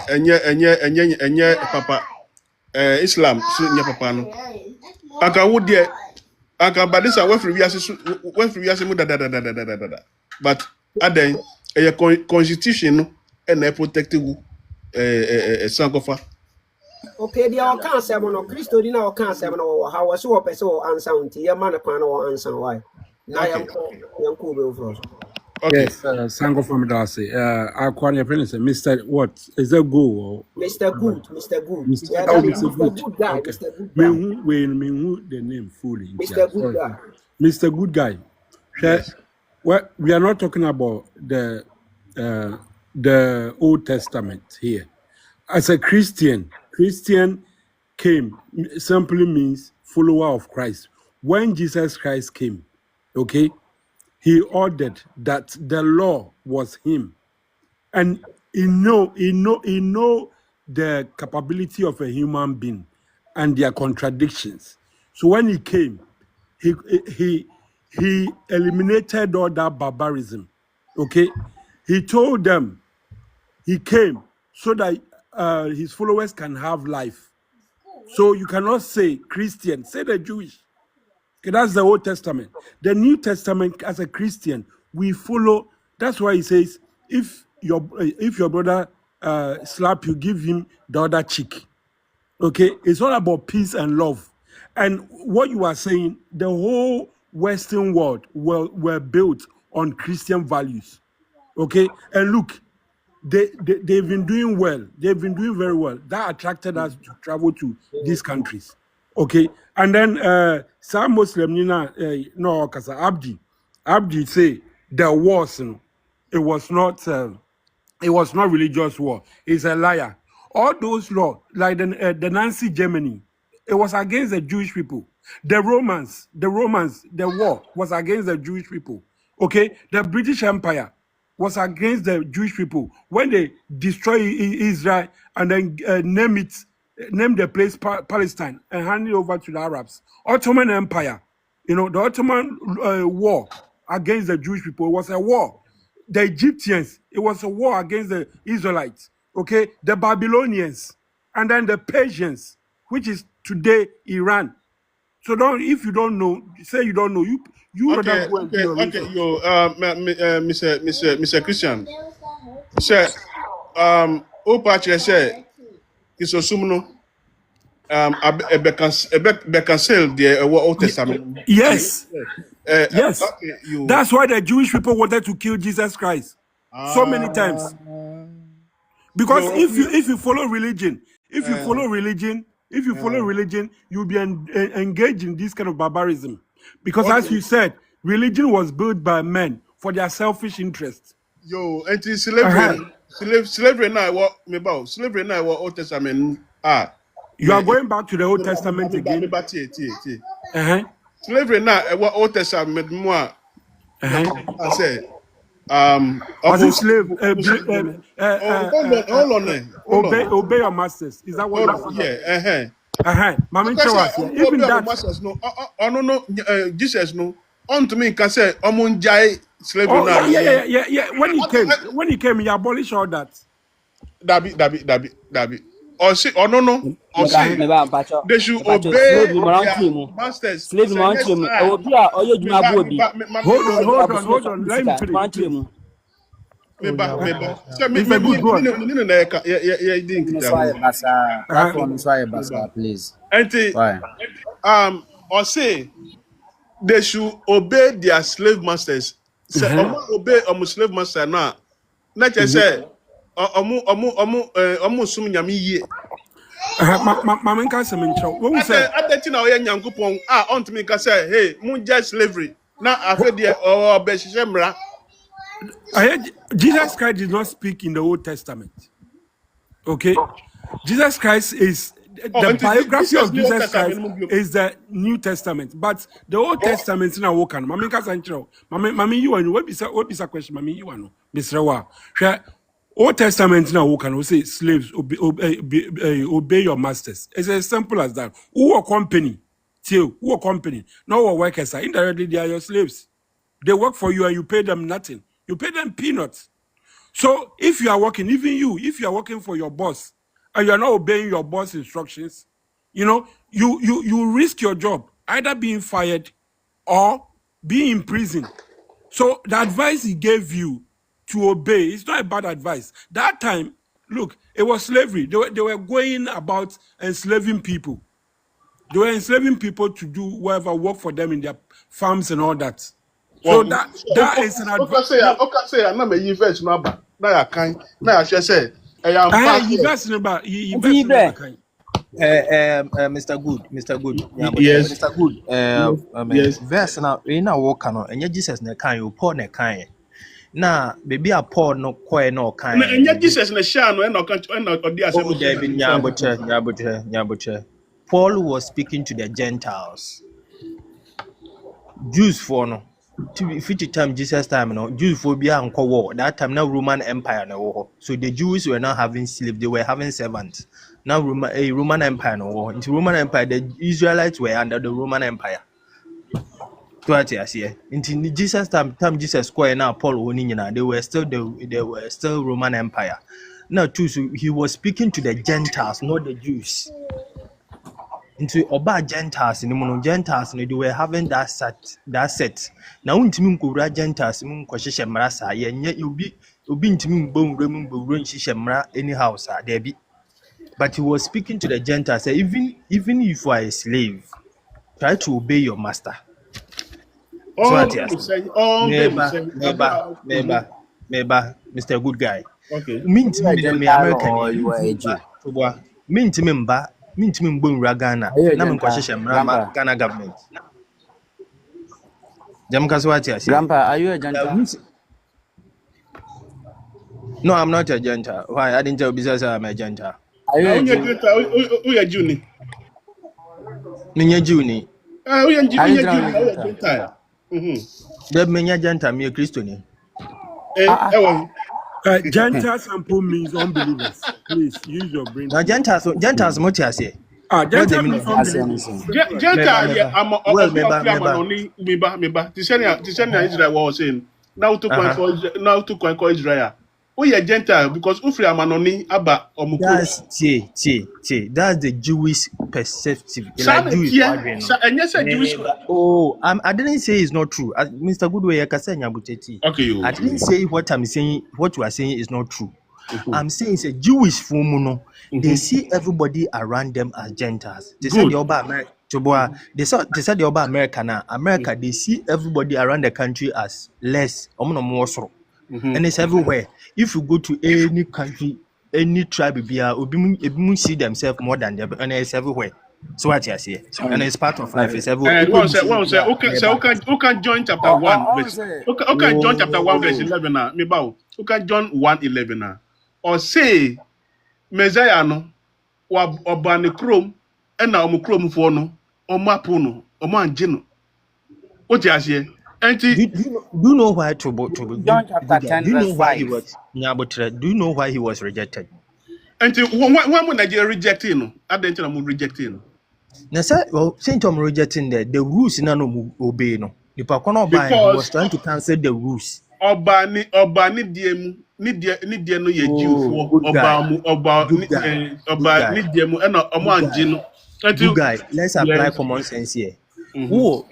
papa Islam so nye papa no aka wo de aka badisa we free wiase mu da but aden a constitution no na protect you sankofa. Okay, they all can't say no Christo di na all can't say no how was so person or answer until your man pan or answer why. Now young cool for us. Okay. Yes, Sango from Darcy. Our quality apprentice, Mr. What is that go? Mr. Good. Mr. Good. Mr. Good guy. Okay. Mr. Good Me guy. who the name fully. Mr. Good guy. Mr. Good guy. Yes. Well, we are not talking about the Old Testament here. As a Christian came simply means follower of Christ. When Jesus Christ came, okay, he ordered that the law was him, and he know the capability of a human being and their contradictions. So when he came, he eliminated all that barbarism. Okay, he told them he came so that his followers can have life. So you cannot say Christian, say the Jewish. Okay, that's the Old Testament. The New Testament, as a Christian, we follow. That's why he says, if your brother slap you, give him the other cheek. Okay, it's all about peace and love. And what you are saying, the whole Western world were built on Christian values. Okay, and look, they've been doing well. They've been doing very well. That attracted us to travel to these countries. Okay, and then some Muslim no kasa Abdi say the wars, it was not religious war. It's a liar. All those laws, like the Nazi Germany, it was against the Jewish people. The Romans, the war was against the Jewish people. Okay, the British Empire was against the Jewish people when they destroy Israel and then name the place Palestine and hand it over to the Arabs. Ottoman Empire, the Ottoman war against the Jewish people, it was a war. The Egyptians, it was a war against the Israelites. Okay, the Babylonians, and then the Persians, which is today Iran. So if you don't know, say you don't know, you Okay, Mr. Christian. Sir, Opache say Kisosumno cancel the Old Testament. Yes. Yes. Okay, That's why the Jewish people wanted to kill Jesus Christ so many times. Because if you follow religion, If you follow religion, you'll be engaged in this kind of barbarism. Because as you said, religion was built by men for their selfish interests. Yo, slavery now what me about slavery now what Old Testament You are going back to the Old Testament again. Slavery now what Old Testament more I said Was it slave? hold on. Obey your masters. Is that what you Yeah, Mama because even that. masters no no Jesus no on to me can say omunjai slavery now. Yeah. When he came, he abolished all that. Dabi. Or say, or no. Or say, they should obey their masters. Slave man to me. I will be a oyo juma bobi. Hold on. Let me finish. Please. Or say they should obey their slave masters. Say, obey a slave master now. Not just say, sum nyami ye. Mama nka se mencho. What we say? Adeti na oye nyankopon on to me ka say, hey, munja slavery. Na afede or be shemra. Jesus Christ did not speak in the Old Testament. Okay? Jesus Christ is the biography of Jesus Christ is the New Testament, but the Old Testament is not wokan. Mami nka sancho. Mami you and what be a question? Mami you ano. Mr. Wa. Old Testament now who can say slaves obey your masters. It's as simple as that. Who are company? Who are company? No workers are indirectly they are your slaves. They work for you and you pay them nothing. You pay them peanuts. So if you are working, even you, if you are working for your boss and you are not obeying your boss instructions, you risk your job, either being fired or being in prison. So the advice he gave you to obey, it's not a bad advice. That time, look, it was slavery. They were going about enslaving people. They were enslaving people to do whatever, work for them in their farms and all that. So that is an advice. Okay, say I'm not verse number. Na ya kan. Na ya say verse number. Mr. Good. Yes. Mr. Good. Yes. Verse now in our walk no and Jesus na kan you Paul na kan. Na baby a Paul no koe no kan. Na Jesus na sha no na kan na odi asem. Nyaboche. Paul was speaking to the Gentiles. Jews for no. To 50 time Jesus time no Jews for be an war. That time now Roman Empire no war. So the Jews were not having slaves, they were having servants. Now Roman Empire no war. Into Roman Empire, the Israelites were under the Roman Empire. Into Jesus time Jesus square now Paul they were still Roman Empire. Now too, so he was speaking to the Gentiles, not the Jews. Into oba Gentiles in the Gentiles they were having that set. Now intimi nkura Gentiles mun kwahye mra sa ye nye obi intimi mbonwura bowura nhye any house there be. But he was speaking to the Gentiles, say, even if you are a slave, try to obey your master. Neighbor, Mr. Good Guy. Okay. Mean to me American you are a Jew. Mean to me mbonwura Ghana. Na mun kwahye mra Ghana government. Grandpa, are you a Gentile? No, I'm not a Gentile. Why? I didn't tell business I'm a Gentile. Are you a Jew? Who are Jew? Minya Jew. Who are Gentile? The Minya Gentile, me a Christian. Gentiles and Paul means unbelievers. Please use your brain. Now Gentiles what you say? Gentile means unbelievers. Gentile, I'm Israel was saying. Now to conquer Israel. We are Gentile because Ufri Amanoni Abba Omuko. That's the Jewish perspective. I didn't say it's not true. Mr. Goodway, okay, I didn't say what I'm saying. What you are saying is not true. I'm saying it's a Jewish form. They see everybody around them as Gentiles. They said the Oba America. They said the Oba America now. America, they see everybody around the country as less. And it's everywhere. If you go to any country, any tribe bia obi see themselves more than them, and it's everywhere. So what you say? And it's part of life. It's everywhere. One say, okay, join chapter 1 verse. Okay, John chapter 1 verse 11 na. Me ba o. Okay, John 1:11 na. Or say Messiah no wa oba ne krom e na omo krom fo no omo apo no omo anje no. What you say? Do you know why to John chapter 10 do you know verse why he 5. was Nyabotre? Do you know why he was rejected? And when Nigeria rejecting no, I didn't tell them rejecting. Now, sir, well, Saint Tom rejecting the rules in no obey no. The Pacono by was trying to cancel the rules. Oba ni diem no ye Jew for oba ni diem and omo anje no. Good guy, let's apply common sense here. Who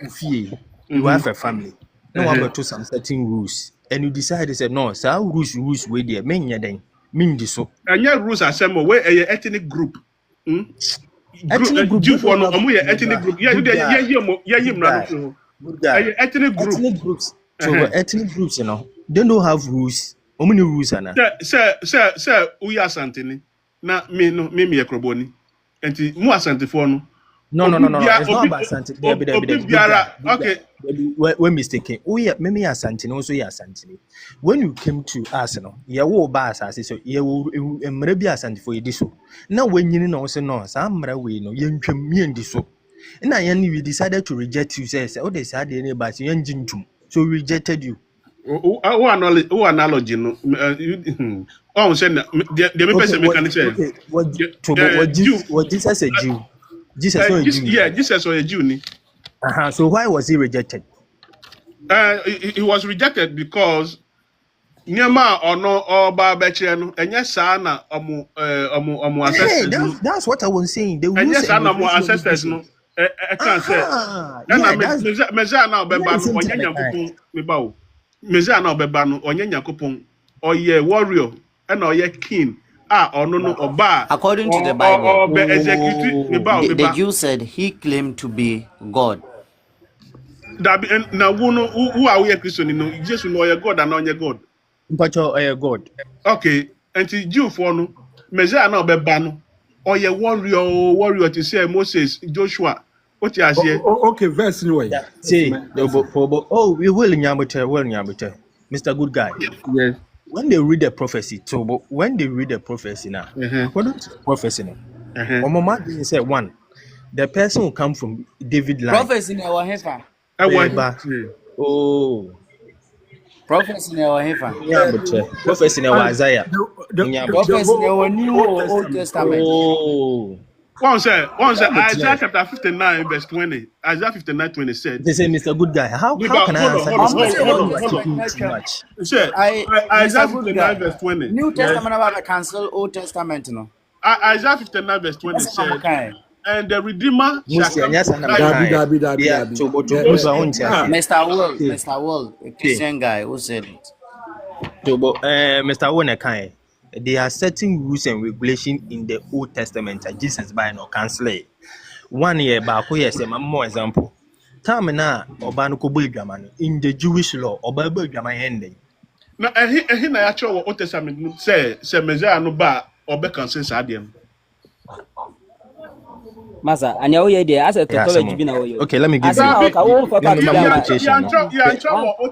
you have a family. No one got to some certain rules. And you decide to say no, so rules we there. Mean this so. And your rules are some way a ethnic group. Ethnic group. Jew for no ethnic group. Yeah, ethnic group. Ethnic groups. So ethnic groups, you know, they don't have rules. How many rules are now? Sir, we are Santini. Na me a croboni. And mu asante for no. No. It's not about Santini. Okay. We're mistaken. Oh yeah, maybe Santini also Santini. When you came to Arsenal, you were bas as so you will maybe Santini for this. Now when you know say no, some way no, you can me and this so. And we decided to reject you. Says oh they said anybody you so we rejected you. Oh analogy no. Oh say the person can say. What Jesus a Jew? Jesus was a Jew. Yeah, Jesus was a Jew. So why was he rejected? He was rejected because Nyama or no or Barbechan and yes, sana ancestors. That's what I was saying. And yes, more ancestors. No, I can't say. And I Mezza now Bebano or Yanya Kupon, Mezza now Bebano or Yanya Kupon or ye warrior and or ye king. Or no, or bar. According to the Bible, the Jew said he claimed to be God. Now, who are we Christian? You know, just know your God and on your God. But your God. Okay, and the Jew for no, Messiah now be ban or your warrior to say Moses, Joshua. What you say? Okay, verse anyway. Say, oh, we will Nyabuter, Mr. Good Guy. Yes. When they read the prophecy, when they read the prophecy now, according to prophecy now, Mama said one, the person will come from David line. Prophecy in our heifer. Oh. Prophecy in our heifer. Yeah, but prophecy in our Isaiah. Prophecy in our New Old Testament. Oh. One say Isaiah chapter 59 verse 20. Isaiah 59:20 said. They say, Mr. Good Guy, how can I answer too much? Isaiah 59 verse 20. New Testament about the cancel Old Testament, no. Isaiah 59 verse 20 said. And the Redeemer shall come. Mr. World, a Christian guy who said it. Mr. Wonekai, there are certain rules and regulations in the Old Testament that Jesus by no cancel it. 1 year back, yes, a more example. Time now, Obano in the Jewish law, Oba ending. Now, he na actual Old Testament say Messiah no ba Oba cancel Sadian. Masa, and you hear there as a theology been away. Okay, let me give you. Old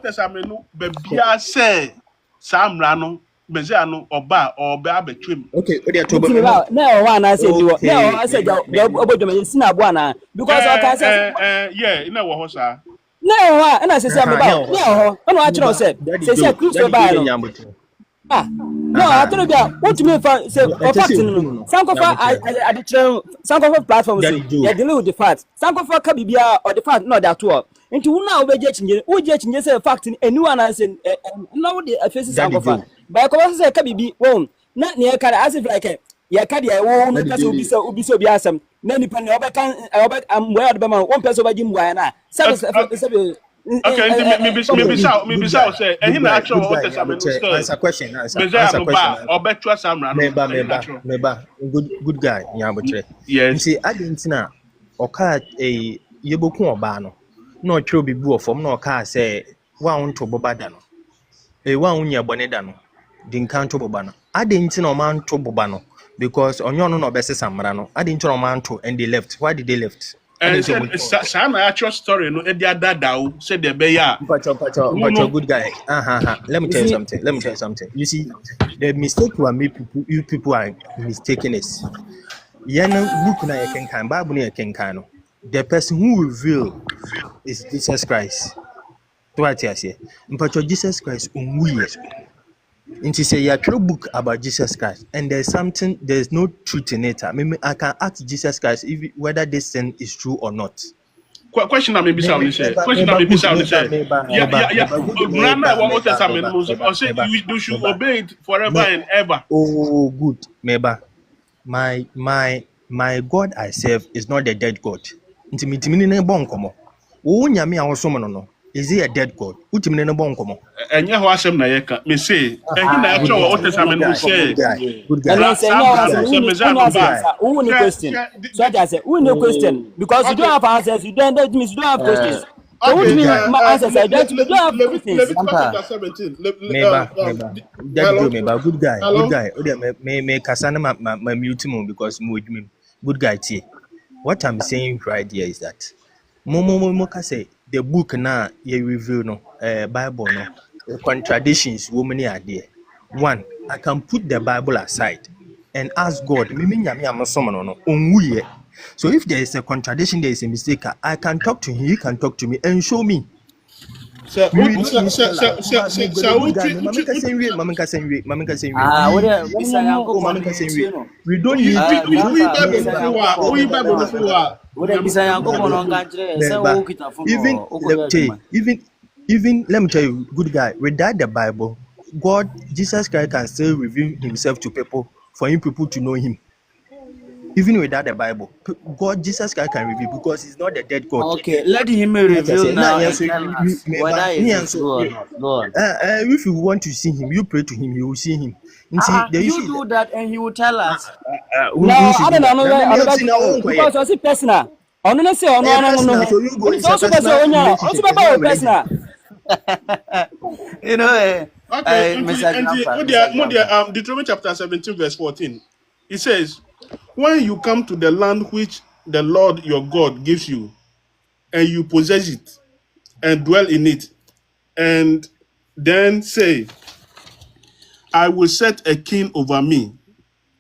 Testament no bebia say Samra no Messiah no Oba or be trim. Okay, now one I said you. Now I said you sina bwana because I can say yeah, you know what sir. No, and I say about no, I know actually said say Christo ba. No, I told you what you mean for say Sankofa I Sankofa platform say you deal with the facts. Sankofa kabibia or the fact not that all. Into now we judging say fact anyone I say now the faces Sankofa. But because say kabibi won na near can as if like ya kadi I won person obi so bi asem na nipa ne obekan am where the man one person obi mwa na sabe okay, maybe say him actual Old Testament answer question. Obetua Samra. Meba. Good guy, Nyabotre. Yes. You see, I didn't know. Oka a yeboku oba no. No tro bi bu ofom no oka say wa won to boba da no. E wa won nya bone da no. Di nkan to boba no. I didn't know man to Bobano because on your no best Samrano. I didn't know man to and they left. Why did they left? And some actual story, no, and their dad said the bear. But good guy. Let me tell you something. You see, the mistake you people are mistaken is book na yekenkan, Bible na yekenkan. The person who revealed is Jesus Christ. What I say? But Jesus Christ and she say you a book about Jesus Christ, and there's no truth in it. I mean, I can ask Jesus Christ whether this thing is true or not. Question that maybe sound say. Question that maybe sound say. Yeah. Grandma, what was that? You should obey it forever and ever. Oh, good, Meba. My God I serve is not a dead God. Intimidini ne bon komo. Wo nyame a wo som no. Is he a dead God? Utimine no bon komo. Enya ho asem na yeka. Me say, ehi na echo what testament no say. Good guy. Who need question? So I say, who need question? Because you don't have answers, you don't have questions. So what mean answers? I don't have questions. Meba, good guy. Me kasana ma mute him because good guy tie. What I'm saying right here is that Momo say the book now you review no Bible no contradictions women are there. One, I can put the Bible aside and ask God, so if there is a contradiction, there is a mistake, I can talk to him, he can talk to me and show me. We don't even let me tell you, good guy, without the Bible, God, Jesus Christ can still reveal himself to people for him people to know him. Even without the Bible, God, Jesus Christ can reveal because he's not the dead God. Okay, let him reveal now. If you want to see him, you pray to him, you will see him. You do that and he will tell us. No, I don't know. Because I see personal. I don't say no. It's also personal. You know, Deuteronomy chapter 17, verse 14. It says, when you come to the land which the Lord your God gives you, and you possess it, and dwell in it, and then say, I will set a king over me,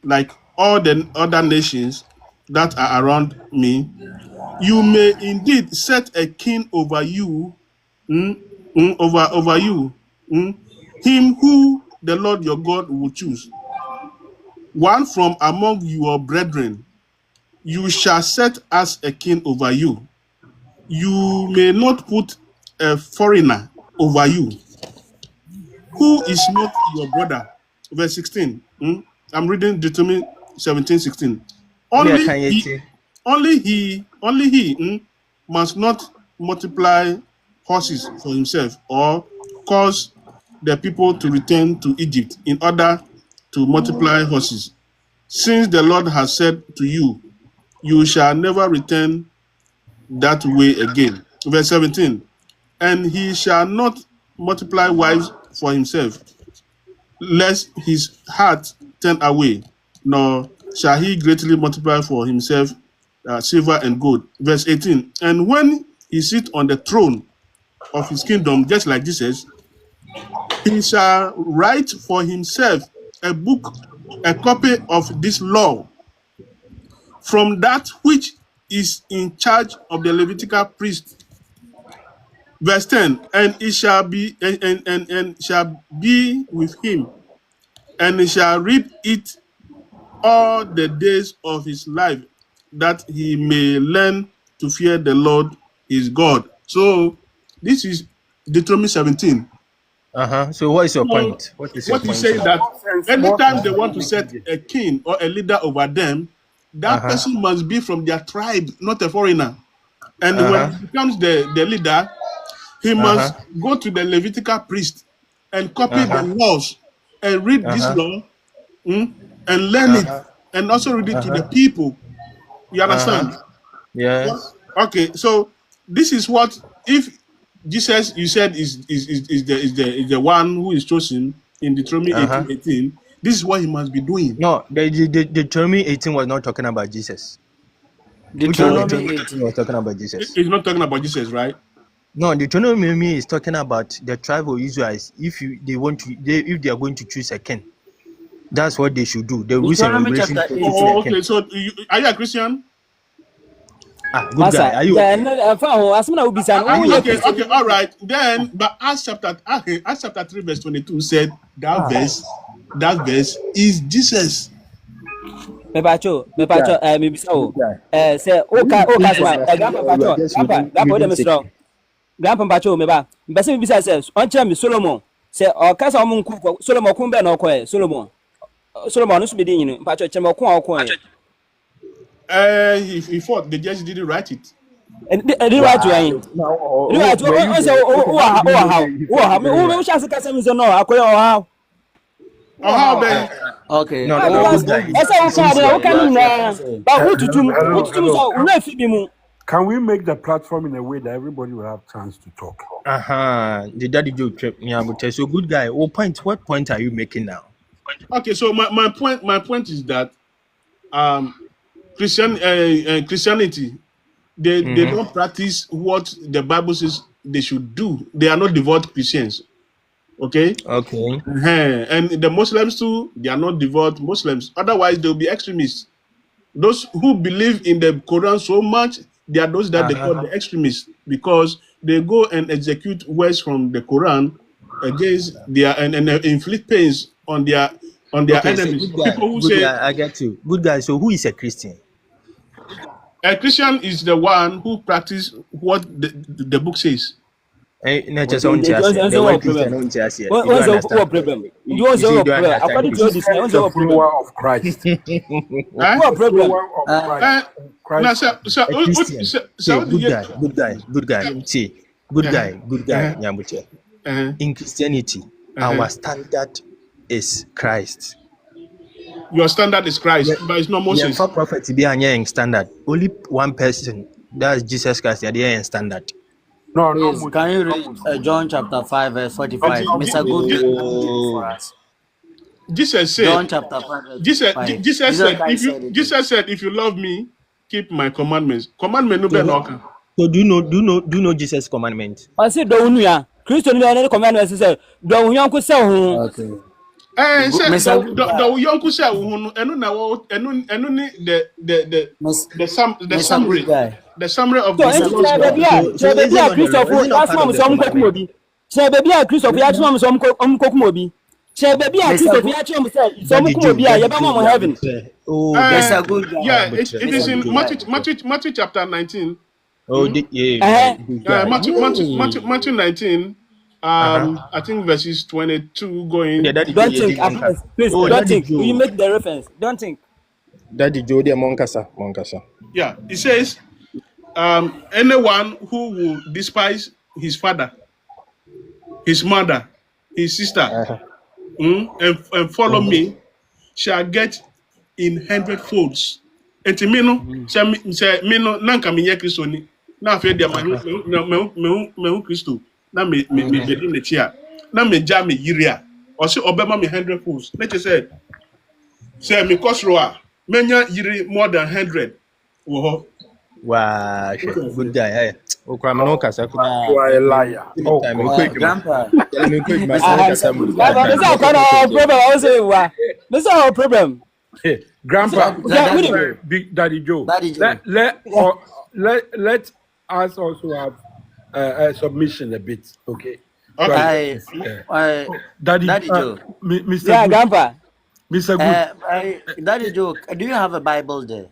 like all the other nations that are around me. You may indeed set a king over you, over you, him who the Lord your God will choose. One from among your brethren, you shall set as a king over you. You may not put a foreigner over you, who is not your brother. Verse 16. I'm reading Deuteronomy 17:16. Only he must not multiply horses for himself or cause the people to return to Egypt in order to multiply horses. Since the Lord has said to you, you shall never return that way again. Verse 17. And he shall not multiply wives for himself, lest his heart turn away, nor shall he greatly multiply for himself silver and gold. Verse 18. And when he sit on the throne of his kingdom, just like Jesus, he shall write for himself a book, a copy of this law, from that which is in charge of the Levitical priest. Verse 10. And it shall be and shall be with him, and he shall read it all the days of his life, that he may learn to fear the Lord his God. So this is Deuteronomy 17. So what is your point? What is saying that anytime they want to set a king or a leader over them, that person must be from their tribe, not a foreigner. And when he becomes the leader, he must go to the Levitical priest and copy the laws and read this law and learn it, and also read it to the people. You understand? Yes. Okay, so this is what, if Jesus, you said, is the one who is chosen in Deuteronomy 18:18, This is what he must be doing. No, the Deuteronomy 18 was not talking about Jesus. Deuteronomy 18 was talking about Jesus. It's not talking about Jesus, right? No, Deuteronomy is talking about the tribe of Israelites. If they are going to choose a king, that's what they should do. The rules and Deuteronomy regulations chapter to 8. choose a Oh, king. okay. So are you a Christian? Good guy. Are you? Okay. All right. Then, but Acts chapter 3 verse 22 said that verse is Jesus. Mepacho, mebisa o. Say o kasma, grandpa dem strong. Grandpa Pacho meba. Mbese mebisa say on kire me Solomon. Say o kasa o munku Solomon kun be na okoe Solomon. Solomon no so be din yin. Pacho kire me okun okun. He thought they just didn't write it. And didn't write to him. Right, o say o how. Me chance kasa me say no akoye o how. How then? Okay. No, Can we make the platform in a way that everybody will have chance to talk? The daddy Joe trip. So good guy. What point are you making now? Okay, so my point is that Christianity they don't practice what the Bible says they should do. They are not devout Christians. Okay. And the Muslims too, they are not devout Muslims. Otherwise, they'll be extremists. Those who believe in the Quran so much, they are those that they call the extremists because they go and execute words from the Quran against their and inflict pains on their enemies. So people who say, I get you. Good guy. So who is a Christian? A Christian is the one who practices what the book says. What problem? You want to according to this, what problem of Christ? What problem? Good guy. See, good guy. Nyamuche. In Christianity, our standard is Christ. Your standard is Christ, but it's not Moses. For prophet to be a standard, only one person, that's Jesus Christ. They are in standard. No, please, can you read John chapter 5 verse 45? Mr. Good for us. Jesus said, John chapter 5 verse 45. Jesus said, if you love me, keep my commandments. Commandment no be knock. So do you know Jesus' commandment? I said don't know. Christian no commandments say don't you say ho. Okay. The young say ho enu na wo enu ni the summary. The summary of the it is in Matthew chapter 19. Matthew 19. I think verses 22 going. Don't think, please. Don't think. You make the reference. Don't think. Daddy Joe, Monkasa. Yeah, it says, anyone who will despise his father, his mother, his sister, and follow me, shall get in 100 folds. And to me, no, nanka minye Christo ni. Na fe dia me Christo. Na me in the chair. Na me jam me yiria. Or say obema me 100 folds. Let you say me kosroa. Menya yiri more than 100. Wow, good guy. Hey, you are a liar. Grandpa. Problem. Grandpa, Daddy Joe. Let us also have a submission a bit, okay? Daddy Joe. Mr. Grandpa. Mr. Good. Daddy Joe, do you have a Bible there?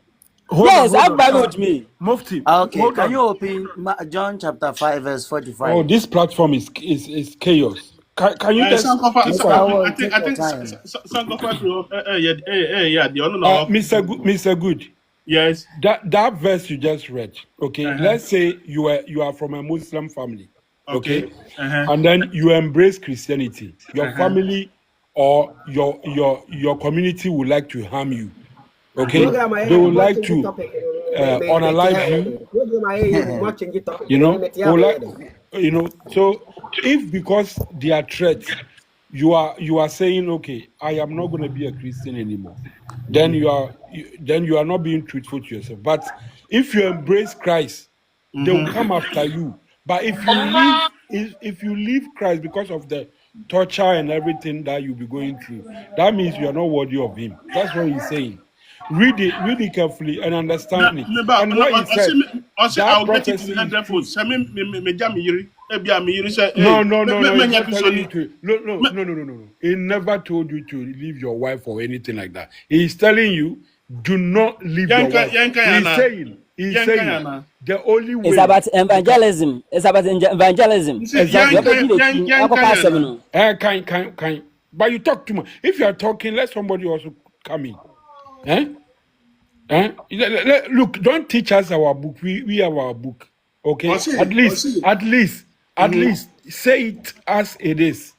Yes, I have Bible with me. Mufti. Okay, can you open John chapter 5 verse 45? Oh, this platform is chaos. Can you just Mr. Good. Yes. That verse you just read, okay? Let's say you are from a Muslim family, okay? And then you embrace Christianity. Your family or your community would like to harm you. Okay, they would like to unalive you. So if because they are threats, you are saying, okay, I am not going to be a Christian anymore. Then you are not being truthful to yourself. But if you embrace Christ, they will come after you. But if you leave Christ because of the torture and everything that you'll be going through, that means you are not worthy of him. That's what he's saying. Read it carefully and understand it. And what he said, I'll get it in 100 foot. No. He never told you to leave your wife or anything like that. He's telling you, do not leave your wife. He's saying the only way. It's about evangelism. Kind. But you talk too much. If you are talking, let somebody also come in. Look, don't teach us our book. We have our book. Okay? At least say it as it is.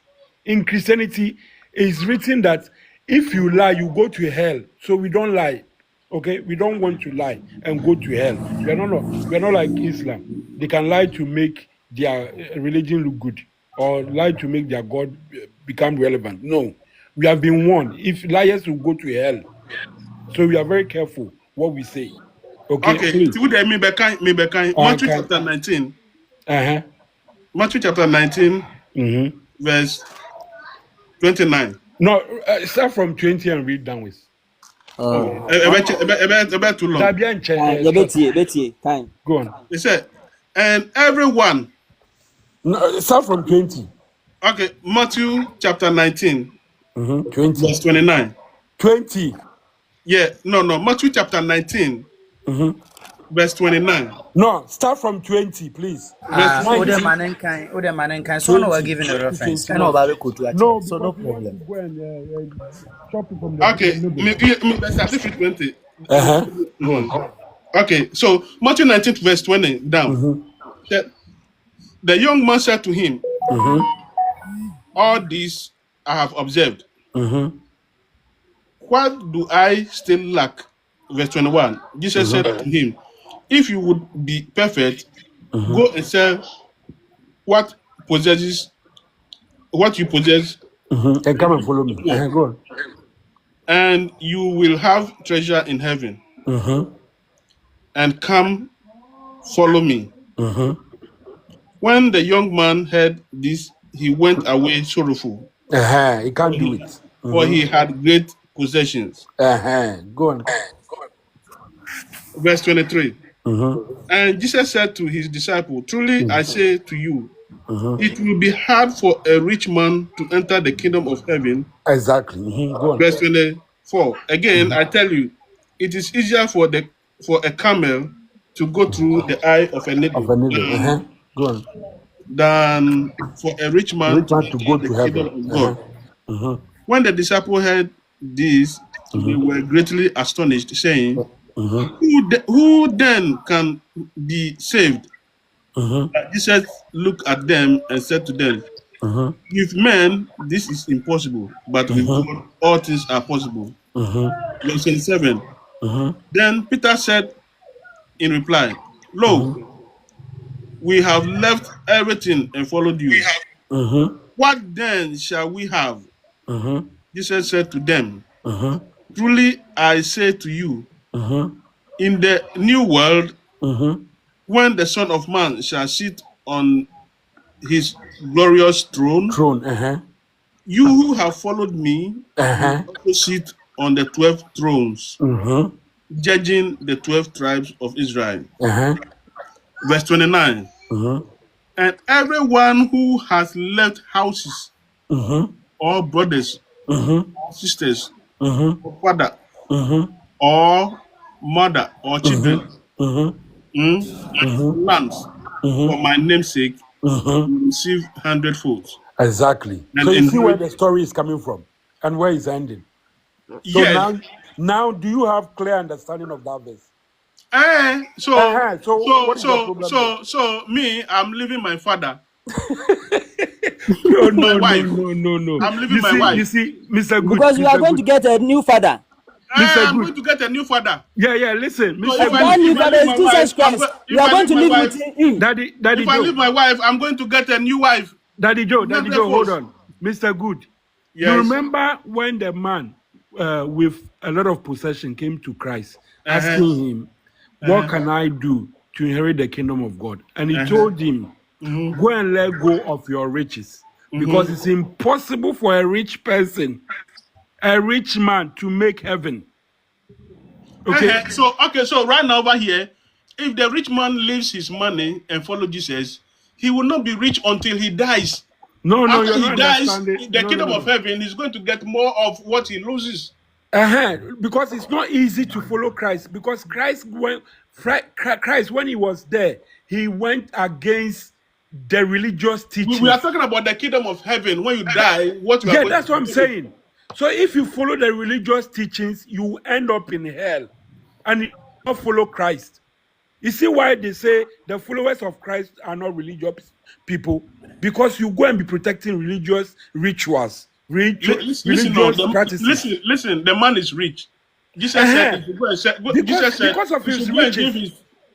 In Christianity, it's written that if you lie, you go to hell. So we don't lie. Okay? We don't want to lie and go to hell. We are not like Islam. They can lie to make their religion look good or lie to make their God become relevant. No. We have been warned. If liars will go to hell. So we are very careful what we say. Okay. Matthew chapter 19. Matthew chapter 19, verse 29. No, start from 20 and read downwards. Too long. Go on. It said, and everyone. No, start from 20. Okay, Matthew chapter 19, 20. verse 29. 20. Yeah, no, Matthew chapter 19, verse 29. No, start from 20, please. Other mankind. So no, we're giving a reference. I know about it. No, so no problem. Okay, let's start with 20. Go on. Okay, so Matthew 19, verse 20 down. The young man said to him, all these I have observed. What do I still lack? Verse 21. Jesus said to him, if you would be perfect, go and sell what you possess, and come and follow me. Go on. And you will have treasure in heaven. And come follow me. When the young man heard this, he went away sorrowful. He can't do it. For he had great possessions. Go on. Verse 23. And Jesus said to his disciple, truly I say to you, it will be hard for a rich man to enter the kingdom of heaven. Exactly. Go on. Verse 24. Again, I tell you, it is easier for a camel to go through the eye of a needle, Go on. than for a rich man to go to the kingdom of God. When the disciple heard this, they were greatly astonished, saying, who then can be saved? Jesus looked at them and said to them, with men this is impossible, but with God all things are possible. Verse 27. Then Peter said in reply, lo, we have left everything and followed you. What then shall we have? Jesus said to them, truly I say to you, in the new world, when the Son of Man shall sit on his glorious throne, you who have followed me will also sit on the 12 thrones, judging the 12 tribes of Israel. Verse 29. And everyone who has left houses, or brothers, or sisters, or father, or mother, or children, and lands, for my name's sake, will receive 100-fold. Exactly. And so you see where the story is coming from and where it's ending. So yes. Now do you have clear understanding of that verse? So me, I'm leaving my father. No. I'm leaving my wife. You see, Mr. Good. Because you are going to get a new father. I'm going to get a new father. Yeah, listen. Mr. Good. New father is Jesus Christ. You are going to live with him. Daddy if I leave my wife, I'm going to get a new wife. Daddy Joe, hold on. Mr. Good, You remember when the man with a lot of possession came to Christ, asking him, what can I do to inherit the kingdom of God? And he told him, go and let go of your riches, because it's impossible for a rich person, a rich man, to make heaven. Okay. So right now over here, if the rich man leaves his money and follow Jesus, he will not be rich until he dies. No, After you're he not dies, understanding. the kingdom of heaven is going to get more of what he loses. Because it's not easy to follow Christ. Because Christ, when he was there, he went against the religious teachings. We are talking about the kingdom of heaven. When you die, what you are Yeah, going that's to what I'm do. saying. So if you follow the religious teachings, you end up in hell, and you don't follow Christ. You see why they say the followers of Christ are not religious people? Because you go and be protecting religious rituals, religious practices. Listen, the man is rich. Jesus said,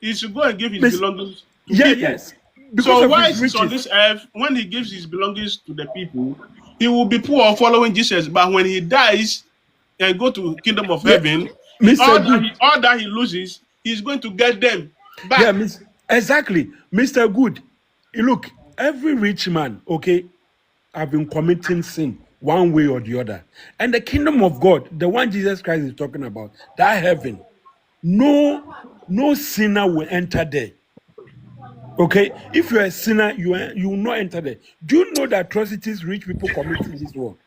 he should go and give his belongings to people. Yes. So why is he on this earth? When he gives his belongings to the people, he will be poor following Jesus. But when he dies and go to kingdom of heaven, all that he loses, he's going to get them back. Yeah, exactly. Mr. Good, look, every rich man, okay, have been committing sin one way or the other. And the kingdom of God, the one Jesus Christ is talking about, that heaven, no sinner will enter there. Okay, if you're a sinner, you will not enter there. Do you know the atrocities rich people commit in this world?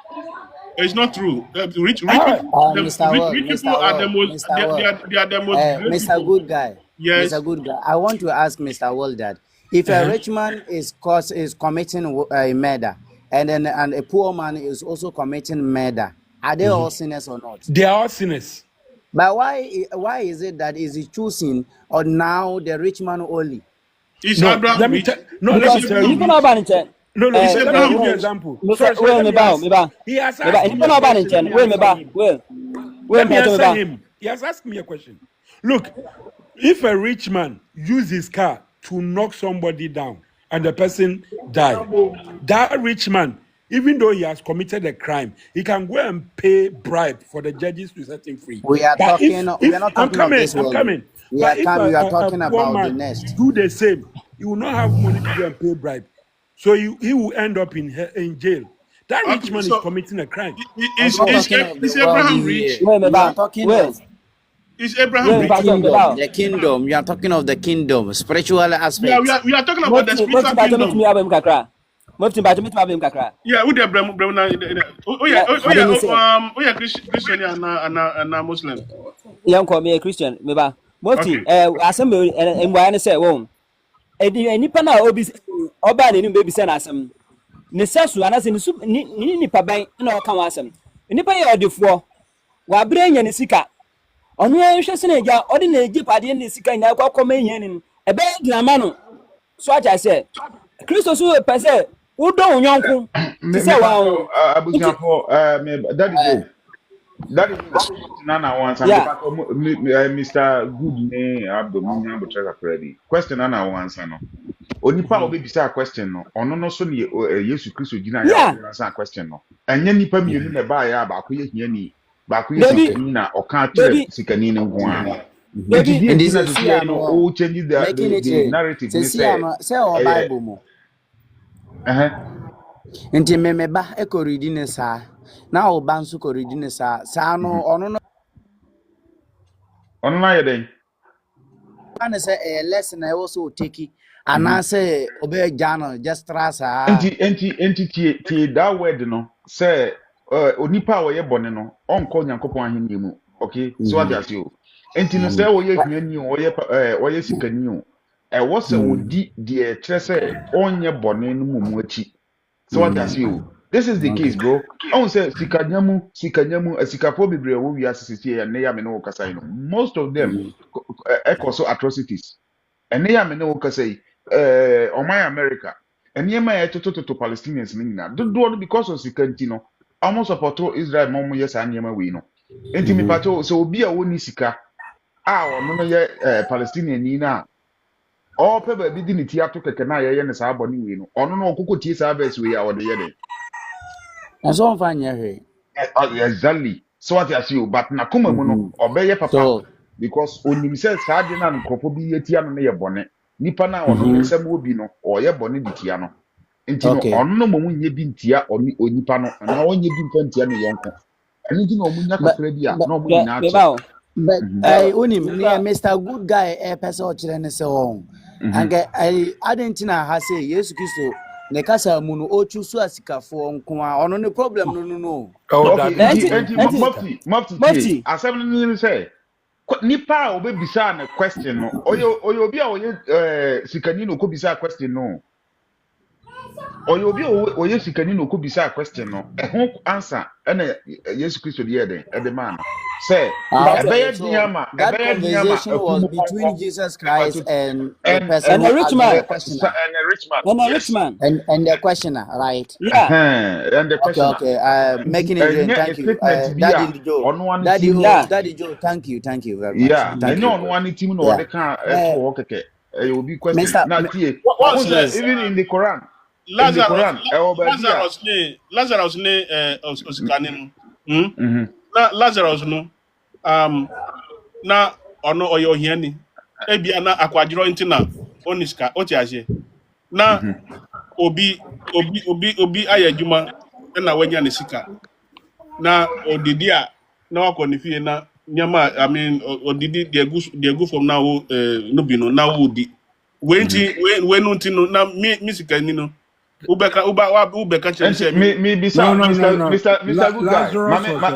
It's not true. Rich people are the most. They are the most. Mr. Good guy. Yes. Mr. Good guy. I want to ask Mr. Wall that if a rich man is committing a murder, and a poor man is also committing murder, are they all sinners or not? They are all sinners. But why is it that is he choosing or now the rich man only? Is Abraham rich? Let me tell you. Let me give you an example. He has asked him. He has asked me a question. Look, if a rich man uses his car to knock somebody down and the person die, that rich man, even though he has committed a crime, he can go and pay bribe for the judges to set him free. We are not talking about this world. I'm coming. We are talking about the next. Do the same. He will not have money to go and pay bribe. So he will end up in jail. That rich man is committing a crime. Is Abraham rich? Is Abraham rich? The kingdom. You are talking of the kingdom, spiritual aspect. Yeah, we are talking about the spiritual kingdom. Yeah, who the Christian and Muslim. Young call me a Christian, maybe. Moti, assembly and why say, won't. Nipa na oba ne baby say na asem ne sasu anase ni nipa ban na o kan wasem nipa ye odefo wa brenya ne sika onu ehwe se na eja odi na eji pade ne sika nya kwa koma ehia ni e be dinama no so aja say Christo so pese wo do nyonko se wa abusafo that is Nana wants Mr. Good ne Abdul Munya Butreka Freddy. Question Nana wants no. Onipa obi bisa question no. Ono no so ne Yesu Kristo gina ya answer question no. Anya nipa mienu na ba ya ba ko ye hiani. Ba ko ye sikani na oka atre sikani ne nko a. And this is no change the narrative say o Bible mo. Nti memeba ekoridi ne sa na oba nso koridi ne sa no ono na yeden ana say a lesson I also take and say obey jano just trasa enti tie that word no say onipa wo ye bone no onko nyankopon aheni mu okay so what you say enti no say wo ye hwani wo ye sikani o e wo se wodi de kire say onye bone no mu achi so what you say. This is the case, bro. I say sikanyamu, asikafo bibre wo wi asisi ya ne ya me no kasai no. Most of them also atrocities. And ne ya me no kasai oman America. And yema ya to Palestinians ni na. Do because of sikanti no. Almost support Israel mo yes anyema we no. Enti mi pato so obi a woni sika. Ono no ye Palestinian ni na. All people be di ni ti ato keke na ye ne sa aboni we no. Ono no okoko tie sa verse we ya wo de ye de. And so far, yeah. Exactly. So what I see you, but na kuma mu no obey papa So, because onim say saa de na nkrofo bi yetia no ye bone. Nipa na ono mm-hmm. nsem obi no oye bone ditia no. Enti no Okay. ono no mo nye bi ntia onipa no na onye bi mfa ntia no yonko. Eni ti no mo nya But, kakra bi a but, na omo nyina ache. but, unim, Mr. Good Guy, person or children, so on. And I didn't know how say, yes, Christo. Nekasa munu ochu so asikafo nko a ono ne problem no. Oh, Okay, that Mufti. Asem ni say nipa a obebisa na question no. Oyo obi a oye sikani no ko bisa question no. Oyo obi oye sikani no ko bisa question no. Ho answer na Yesu Kristo de yede e man. Say Okay, so that conversation was between Jesus Christ and the person and the rich man. And the questioner, right? Yeah. And the questioner. Okay. Making it rain. Thank you. Daddy Joe. Thank you very much. Yeah. I know on one team no they can okay. It will be question. Even in the Quran. Lazarus ne osikanin. Na Lazarus no na ono oyo hiani ebia na akwadiro ntina oniska otiaje na obi ayadwuma na wanya ne sika na odidi a na wakọ ne fie na nyama I mean odidi de go from now no bi no na wodi wenti we no ntino na mi sika ni no ubeka chense me bisa Mr. Good Guy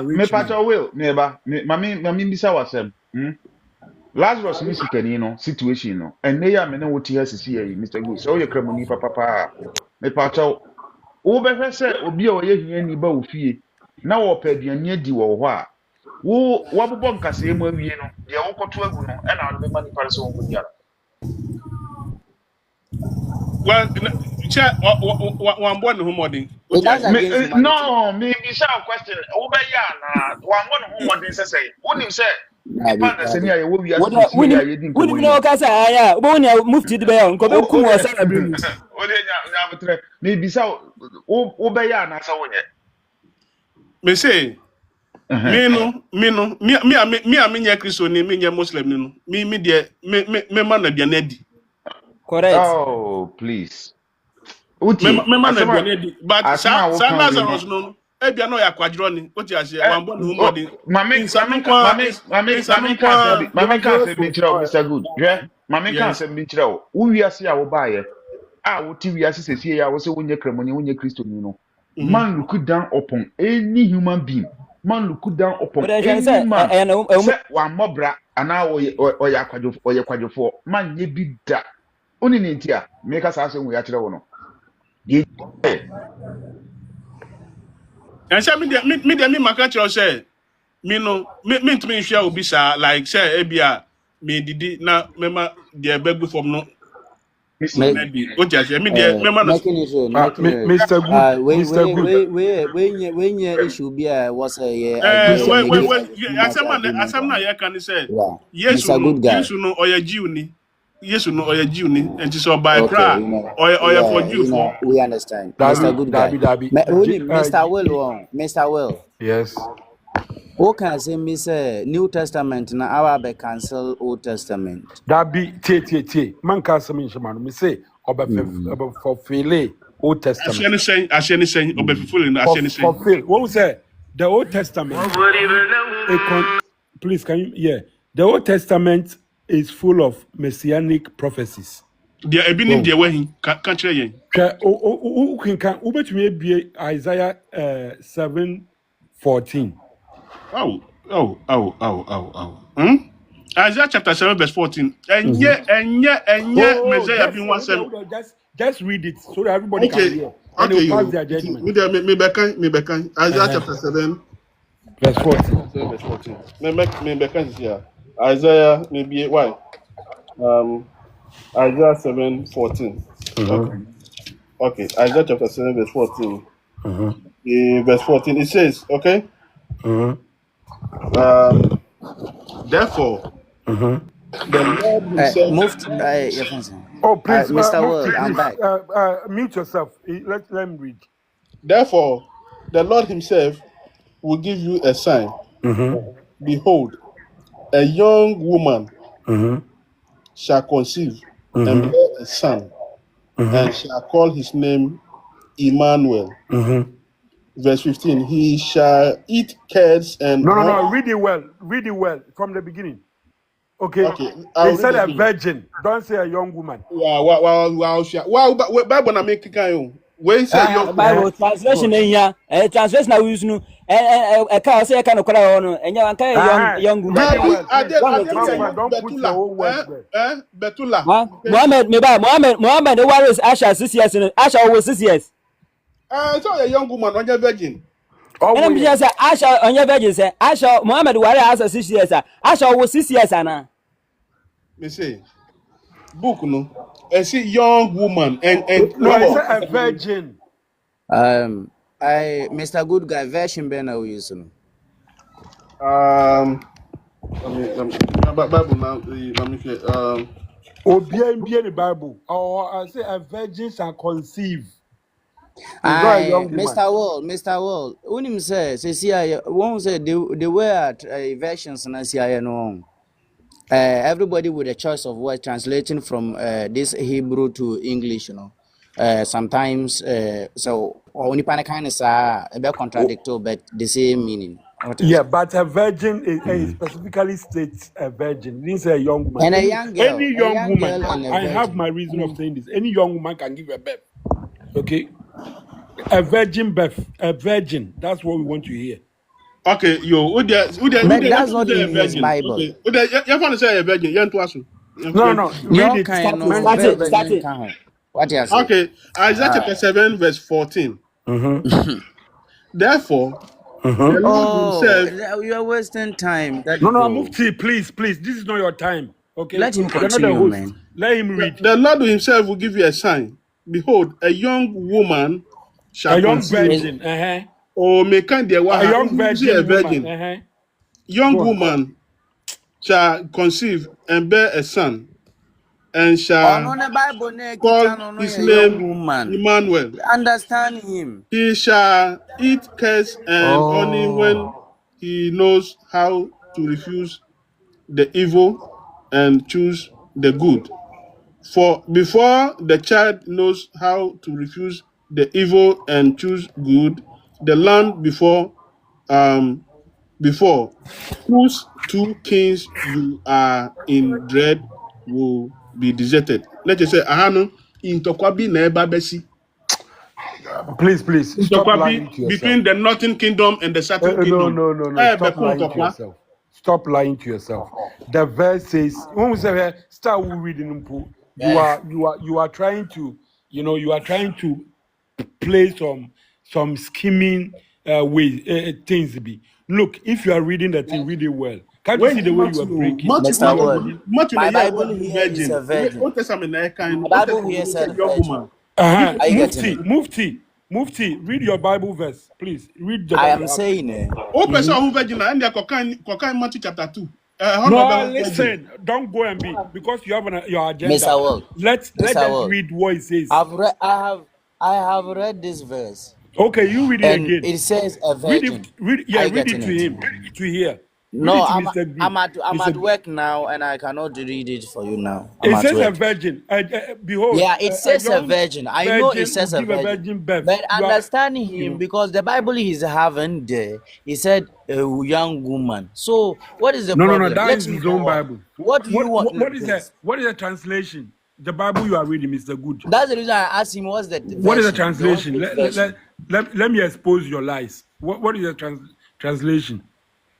me pacho will neighbor mami bisa wasem Lazarus mi sikani no situation no enne ya me na woti asisi yi Mr. Good so ye kramoni papa me pacho ubehwe se obi a oye hiani ba ofie na wo paduane adi wo ho a wo wabobọ nkasa mu awie no de wo koto agu no e na ade mani pare so wo dia well one born homodin no me be some question wo be ya na one born homodin say wonim say nipa na se ni aye wo wi aso si ya ye din ko wonim na o kasa aya bo ni mufti de be ya nko be kum o sara bi mu o de nya betre me be sa wo be ya na sa wo nye me say me nya Christian ni me nya Muslim ni no me de me man na bia na di. Correct. Oh, please. Me man na bia na di but Lazarus no e bia no ya kwadro ni oti ase wan bo no mo di mami ka se bi chira Mr. Good je mami ka se bi chira wo wiase a wo baaye a wo ti wiase sesie ya wo se wonye kramoni wonye Kristo ni no man look down upon any human being. Man look down upon any man. Say one mobra ana oya kwadwofo man ye bi da. Oni ni ntia make us ask we akire wo no. And say me maka chiro say me no me ntumi hwia obi sa like say ebia me didi na mema de begu from no Mr. Good. When your issue be was a yes no or Jew ni yes no or Jew ni and so by cry or for Jew for we understand Mr. Good guy Mr. Will yes. Who can say me say New Testament na our be cancel Old Testament? That be t. Man can say me say fulfill Old Testament. I say fulfill. What was that? The Old Testament. Please can you? Yeah, the Old Testament is full of messianic prophecies. They are being there when can't you? Who can be Isaiah 7:14. Isaiah chapter 7 verse 14. And yet, Messiah being one seven. Just read it so that everybody can hear. And they will pass their judgment. Me back. Isaiah chapter 7 verse 14. Verse 14. Me back here. Isaiah maybe why? Isaiah 7:14. Okay. Isaiah chapter 7 verse 14. Verse 14. It says, okay. Therefore, the Lord himself. Please, Mr. Word, I'm back. Mute yourself. Let me read. Therefore, the Lord himself will give you a sign. Behold, a young woman shall conceive and bear a son, and shall call his name Emmanuel. Verse 15, he shall eat curds and... No, read it well from the beginning. Okay. They said a virgin. Don't say a young woman. Bible na make kind. Where say young Bible translation here. Translation na we use no. Ka say ka no kwara no. Enya anka young woman. Don't put the whole word there. Betula. Mohammed the warriors Asha 6 years. Asha was 6 years. So a young woman on your virgin. And I'm just say Asha on your virgin say Asha Mohammed warrior Asha 6 years. Asha was 6 years ana. Me say book no. I see young woman and no, I say a virgin. Mr. Good Guy version ben na we use no. Bible now let me say Obia the Bible. Or I say a virgin shall conceive. Mr. Wall, when him say one say the word versions na see no. Everybody with a choice of word translating from this Hebrew to English, you know. Sometimes so only kind of a contradictory, but the same meaning. Yeah, but a virgin is specifically states a virgin. It didn't say a young woman. And a young girl. Any young woman. Girl I have my reason of saying this. Any young woman can give a birth. Okay. A virgin birth. A virgin. That's what we want to hear. Okay, but that's not in his Bible. Okay. You want to say a virgin? You to ask? No. Read it. Start it. What you say? Okay, Isaiah chapter 7 verse 14. Therefore, the Lord himself... you are wasting time. No, Mufti, please. This is not your time. Okay. Let him continue, man. Let him read. The Lord himself will give you a sign. Behold, a young woman shall virgin. Or make a young virgin. Young woman shall conceive and bear a son, and shall call his name Emmanuel. Understand him. He shall eat curds and honey when he knows how to refuse the evil and choose the good. For before the child knows how to refuse the evil and choose good, the land before whose two kings you are in dread will be deserted. Let us say, Ahano, in Tokwabi Neba Besi. Please. Stop lying to yourself. Between the northern kingdom and the southern kingdom. No. Stop lying to yourself. Stop lying to yourself. The verse says, when we say start reading, you are trying to, you are trying to play some scheming things to be. Look, if you are reading the thing, read it well. Can't you see the way you are breaking? My Bible here is a virgin. My Bible here said virgin. Mufti, read your Bible verse, please. Read the I Bible. am saying it. Matthew chapter 2. No, listen. Don't go and be because you have your agenda. Mr. World. Let us read what it says. I have read this verse. Okay, you read it again. It says a virgin. Read it to him to hear. No, I'm at work now and I cannot read it for you now. It says a virgin. Behold. Yeah, it says a virgin. I know it says a virgin. But understanding him, because the Bible he's having there, he said a young woman. So what is the problem? No, that is his own Bible. What do you want? What is the translation? The Bible you are reading, Mr. Good. That's the reason I asked him what's the version. What is the translation? Let me expose your lies. What is the translation?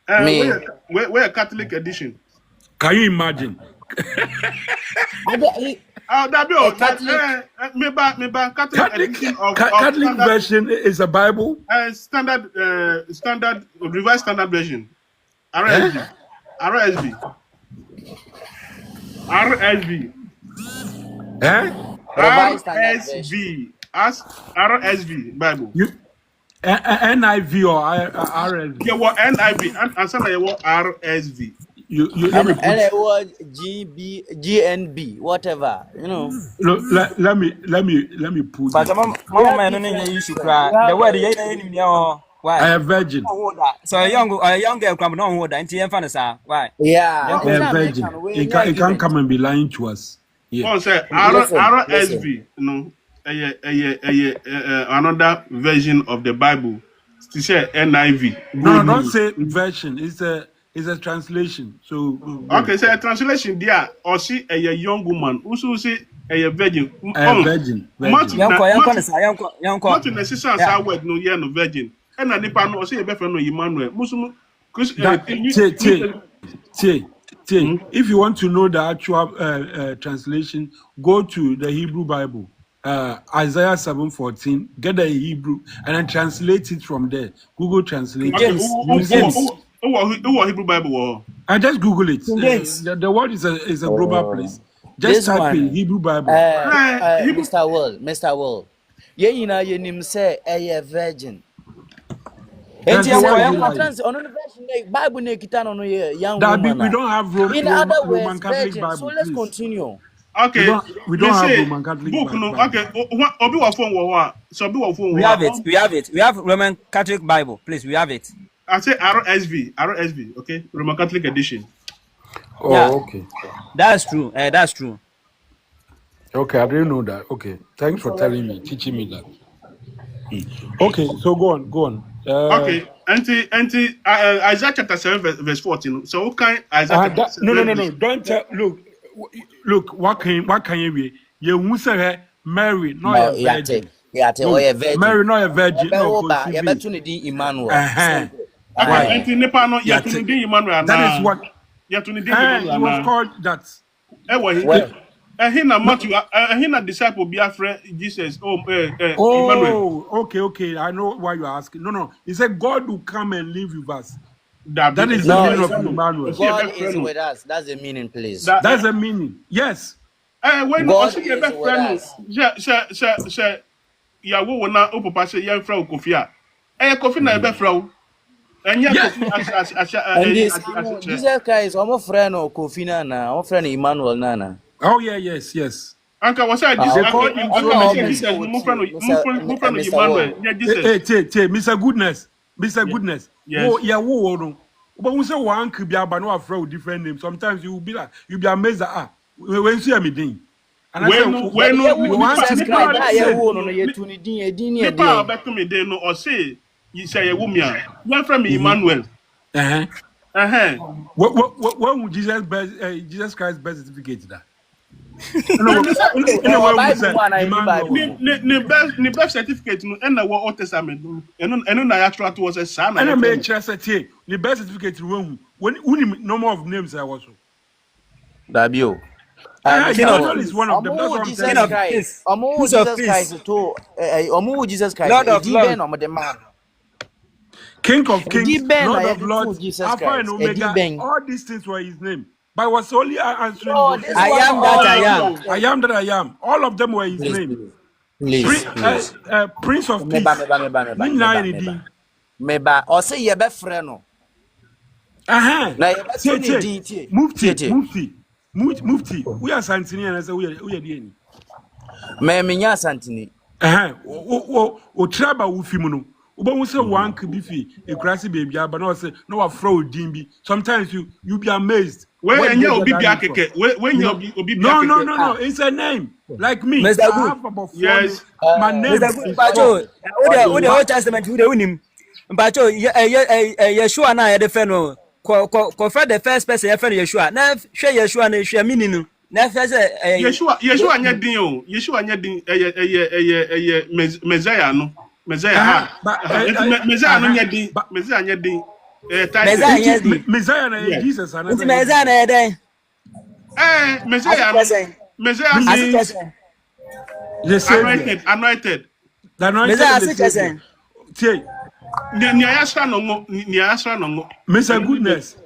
We're a Catholic edition. Can you imagine? Catholic version is a Bible. Standard revised standard version. RSV. RSV Bible. NIV or RSV? Yeah, what NIV and some RSV. let me And put. it was GNB, whatever, you know. Look, let me put But this. mama We have man no different, nya issue we cry. The have word you know I why? am virgin. So a young girl come no hold that until you find us why? yeah, I it's am not virgin. American way, He yeah, can't argument. come and be lying to us. Yeah. Oh, say Listen, RSV, no, another version of the Bible. To say NIV. No, Good don't news. say version. It's a translation. So go. Okay, so a translation there, or see a young woman, also say a virgin. I am virgin. Martin, Young Martin, the sister, I word no year no virgin. And a nipa no say a better no Emmanuel. Muslim, If you want to know the actual translation, go to the Hebrew Bible, Isaiah 7:14. Get the Hebrew and then translate it from there. Google Translate. Okay, James. who Hebrew Bible? I just Google it. James. The word is a global place. Just This type in one, Hebrew Bible. Mr. World. Yeah, you know, your name say a virgin. That's the word you like. On the version, Bible Nekitan on young That woman. we don't have In other Roman words, Catholic virgin. Bible. So let's Please. continue. Okay, We don't have Roman Catholic book Bible. no. Okay, obi wa phone wa. So obi wa phone We have it. We have Roman Catholic Bible. Please, we have it. I say RSV. Okay, Roman Catholic edition. Oh, Yeah. okay. That's true. That's true. Okay, I didn't know that. Okay, thanks for telling me, teaching me that. Okay, so go on. Okay, Isaiah chapter 7 verse 14. So what kind Isaiah chapter 7? No. Don't tell. Look. What can you be? You won't say Mary, not a virgin. Mary, not a virgin. No, Emmanuel. Why? That That is what. He was called that. Hina Matthew, hina disciple be afraid Jesus. Emmanuel. Oh, okay. I know why you're asking. No. He said God will come and live with us. That is the meaning of Emmanuel. God is with us. That's the meaning, please. That's the meaning. Yes. When God is with us. Yawo wona o papa say yan fra Kofi a. Kofi na be fra o. Enya Kofi Jesus Christ, almost friend of Kofi na, almost friend Emmanuel na. Oh yeah, yes. Anka was I They call him Mr. Goodness. Yes. Oh, yeah, no. But we say one could be about no afraid different names. Sometimes you'll be amazed that when you see me ding. And I say or say you say a woman. One from Emmanuel. When would Jesus Christ birth certificate that? The birth certificate no and the Old Testament no and na actual to was a son and I made chance at the birth certificate when no more of names I was. Dabio. Is one of them. That's what I'm Jesus Christ. Jesus Christ. Lord of Lords. King of Kings, Lord of Lords, Jesus Alpha and Omega. All these things were his name. But I was only answering. I am that I am. I am that I am. All of them were his name. Please. Prince of Peace. Meba or say ye be friend. Mufti. We are Santini and I say we are the Me minya Santini. O traba ufimuno. Uba say one could be fee a grassy baby, but no say no a fraud dimbi. Sometimes you be amazed. When you be No. It's a name. Like me. Mr. I Good. have about 4 Yes. My name Mr. is Good. The Old Testament who they win him. But Yeshua na the friend no. Confirm the first person your friend Yeshua. Now share Yeshua na share meaning. Now first Yeshua nya din o. Yeshua nya din Messiah no. Messiah. Messiah no nya din. Messiah nya din. Messiah na Jesus. Messiah na den. Messiah anointed. The anointed. Mr. Goodness.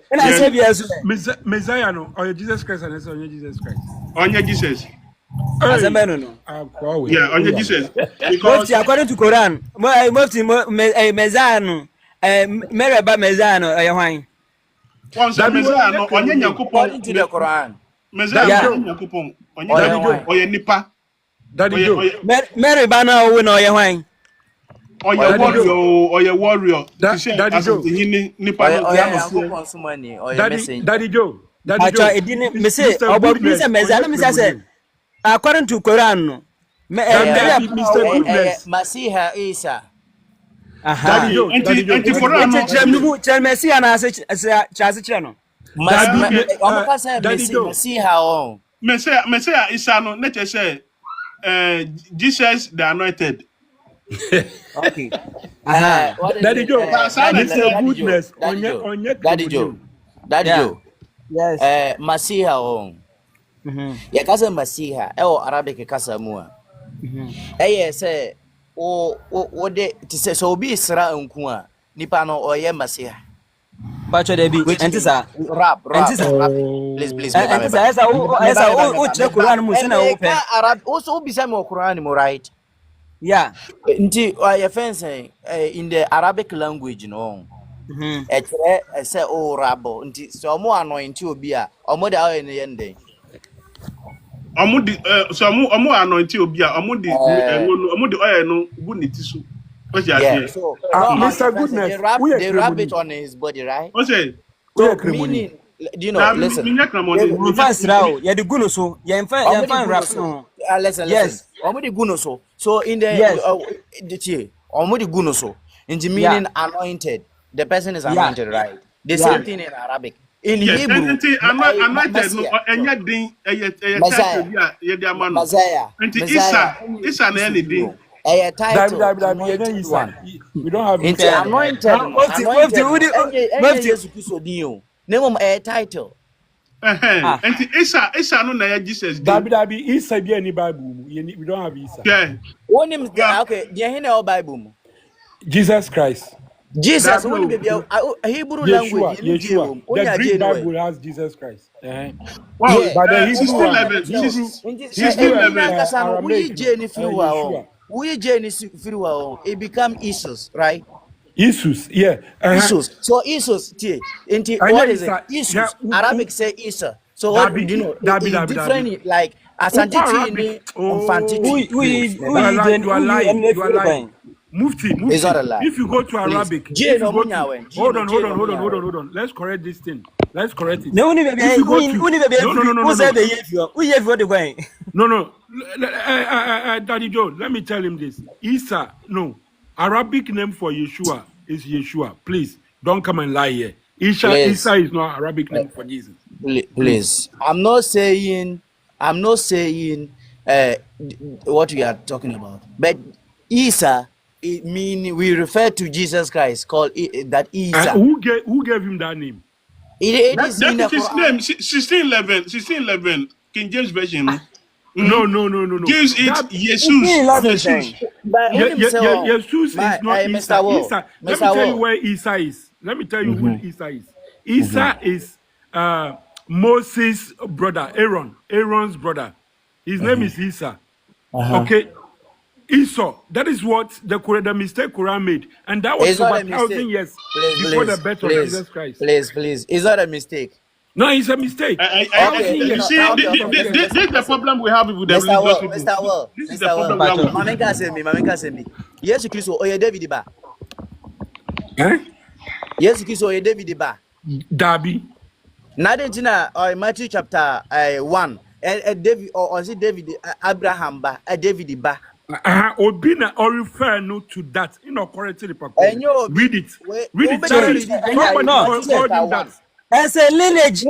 Messiah no or Jesus Christ and Jesus Christ. Onye Jesus. Yeah, onye Jesus. Because according to Quran, Messiah no Mary ba Messiah no hwan. Once a Messiah, no, onye Nyankopon. According to the Quran. Messiah, Nyankopon. Onye nipa. Daddy Joe. Mary Bana owe na oye hwan. Oye warrior. Daddy Joe. Nipa no Daddy Joe. Me say about me say Messiah, me say according to Quran no. Mr. Goodness. Masiha Isa. Daddy Joe. Tell Messiah na say chase chire no. Masiha on. Messiah Isa no na say Jesus the anointed. Okay. Daddy Joe. Mr. Goodness. Daddy Joe. Yes. Masiha on. Ya kasa Masiha Arabic kasa mu a. Say o de ti so obi Isra nku a nipa no oye Masiha. Bacho de bi entisa rap. Please. Esa o chire Quran mu sina o pe. Arab also obi say mo Quran mo right. Yeah. Nti oye fence in the Arabic language no. Say o rabo nti so mo anointi obi a omo da oye ne yende. Omo anointi obi a omo di oil no bu nitisu. So Mr. Goodness, they wrap it on his body, right? Okay. So meaning, do you know? Listen. The guno so. Listen. Yes. Omudi guno so. So in the omudi guno so. In the meaning anointed, the person is anointed, right? The same thing in Arabic. In Hebrew, Messiah. Isa na anything. A title. We don't have anointed. Name a title. And Isa no na Jesus. Dabi Isa be any Bible. We don't have Isa. Yeah. One name okay, the Bible. Jesus Christ. Jesus, only baby Hebrew language. Yeshua. The Greek Bible has Jesus Christ. Wow, but the Hebrew it become Jesus, right? Jesus, yeah. Jesus. So Jesus, what is it? Jesus. Arabic say Isa. So what do you know? It's different, like Asantiti you are lying. Mufti. If you go to Arabic, hold on. Let's correct this thing. Let's correct it. No. Daddy Joe, let me tell him this. Isa, no. Arabic name for Yeshua is Yeshua. Please, don't come and lie here. Isa is not Arabic name for Jesus. Please. I'm not saying what we are talking about. But Isa, it mean we refer to Jesus Christ, called that Isa. Who gave him that name? It is in the name 1611 King James version. No. Gives it Jesus. Jesus is not Isa. Let me tell you where Isa is. Let me tell you who Isa is. Isa is Moses' brother, Aaron's brother. His name is Isa. Okay. Esau, that is what the mistake Quran made, and that was over 1,000 years before the birth of Jesus Christ. Please, is that a mistake? No, it's a mistake. You see, this is the problem we have with the religious people. Mr. Well, this is the problem we have with Mameka send me. Yes, Christ, oye David ba. Yes, Christ, oye David ba. Dabi. Nadintina or Matthew chapter 1. David or is it David Abraham ba? David ba. Obina or refer no to that. You know, correct the read it. Read it. Somebody called him that. As a lineage.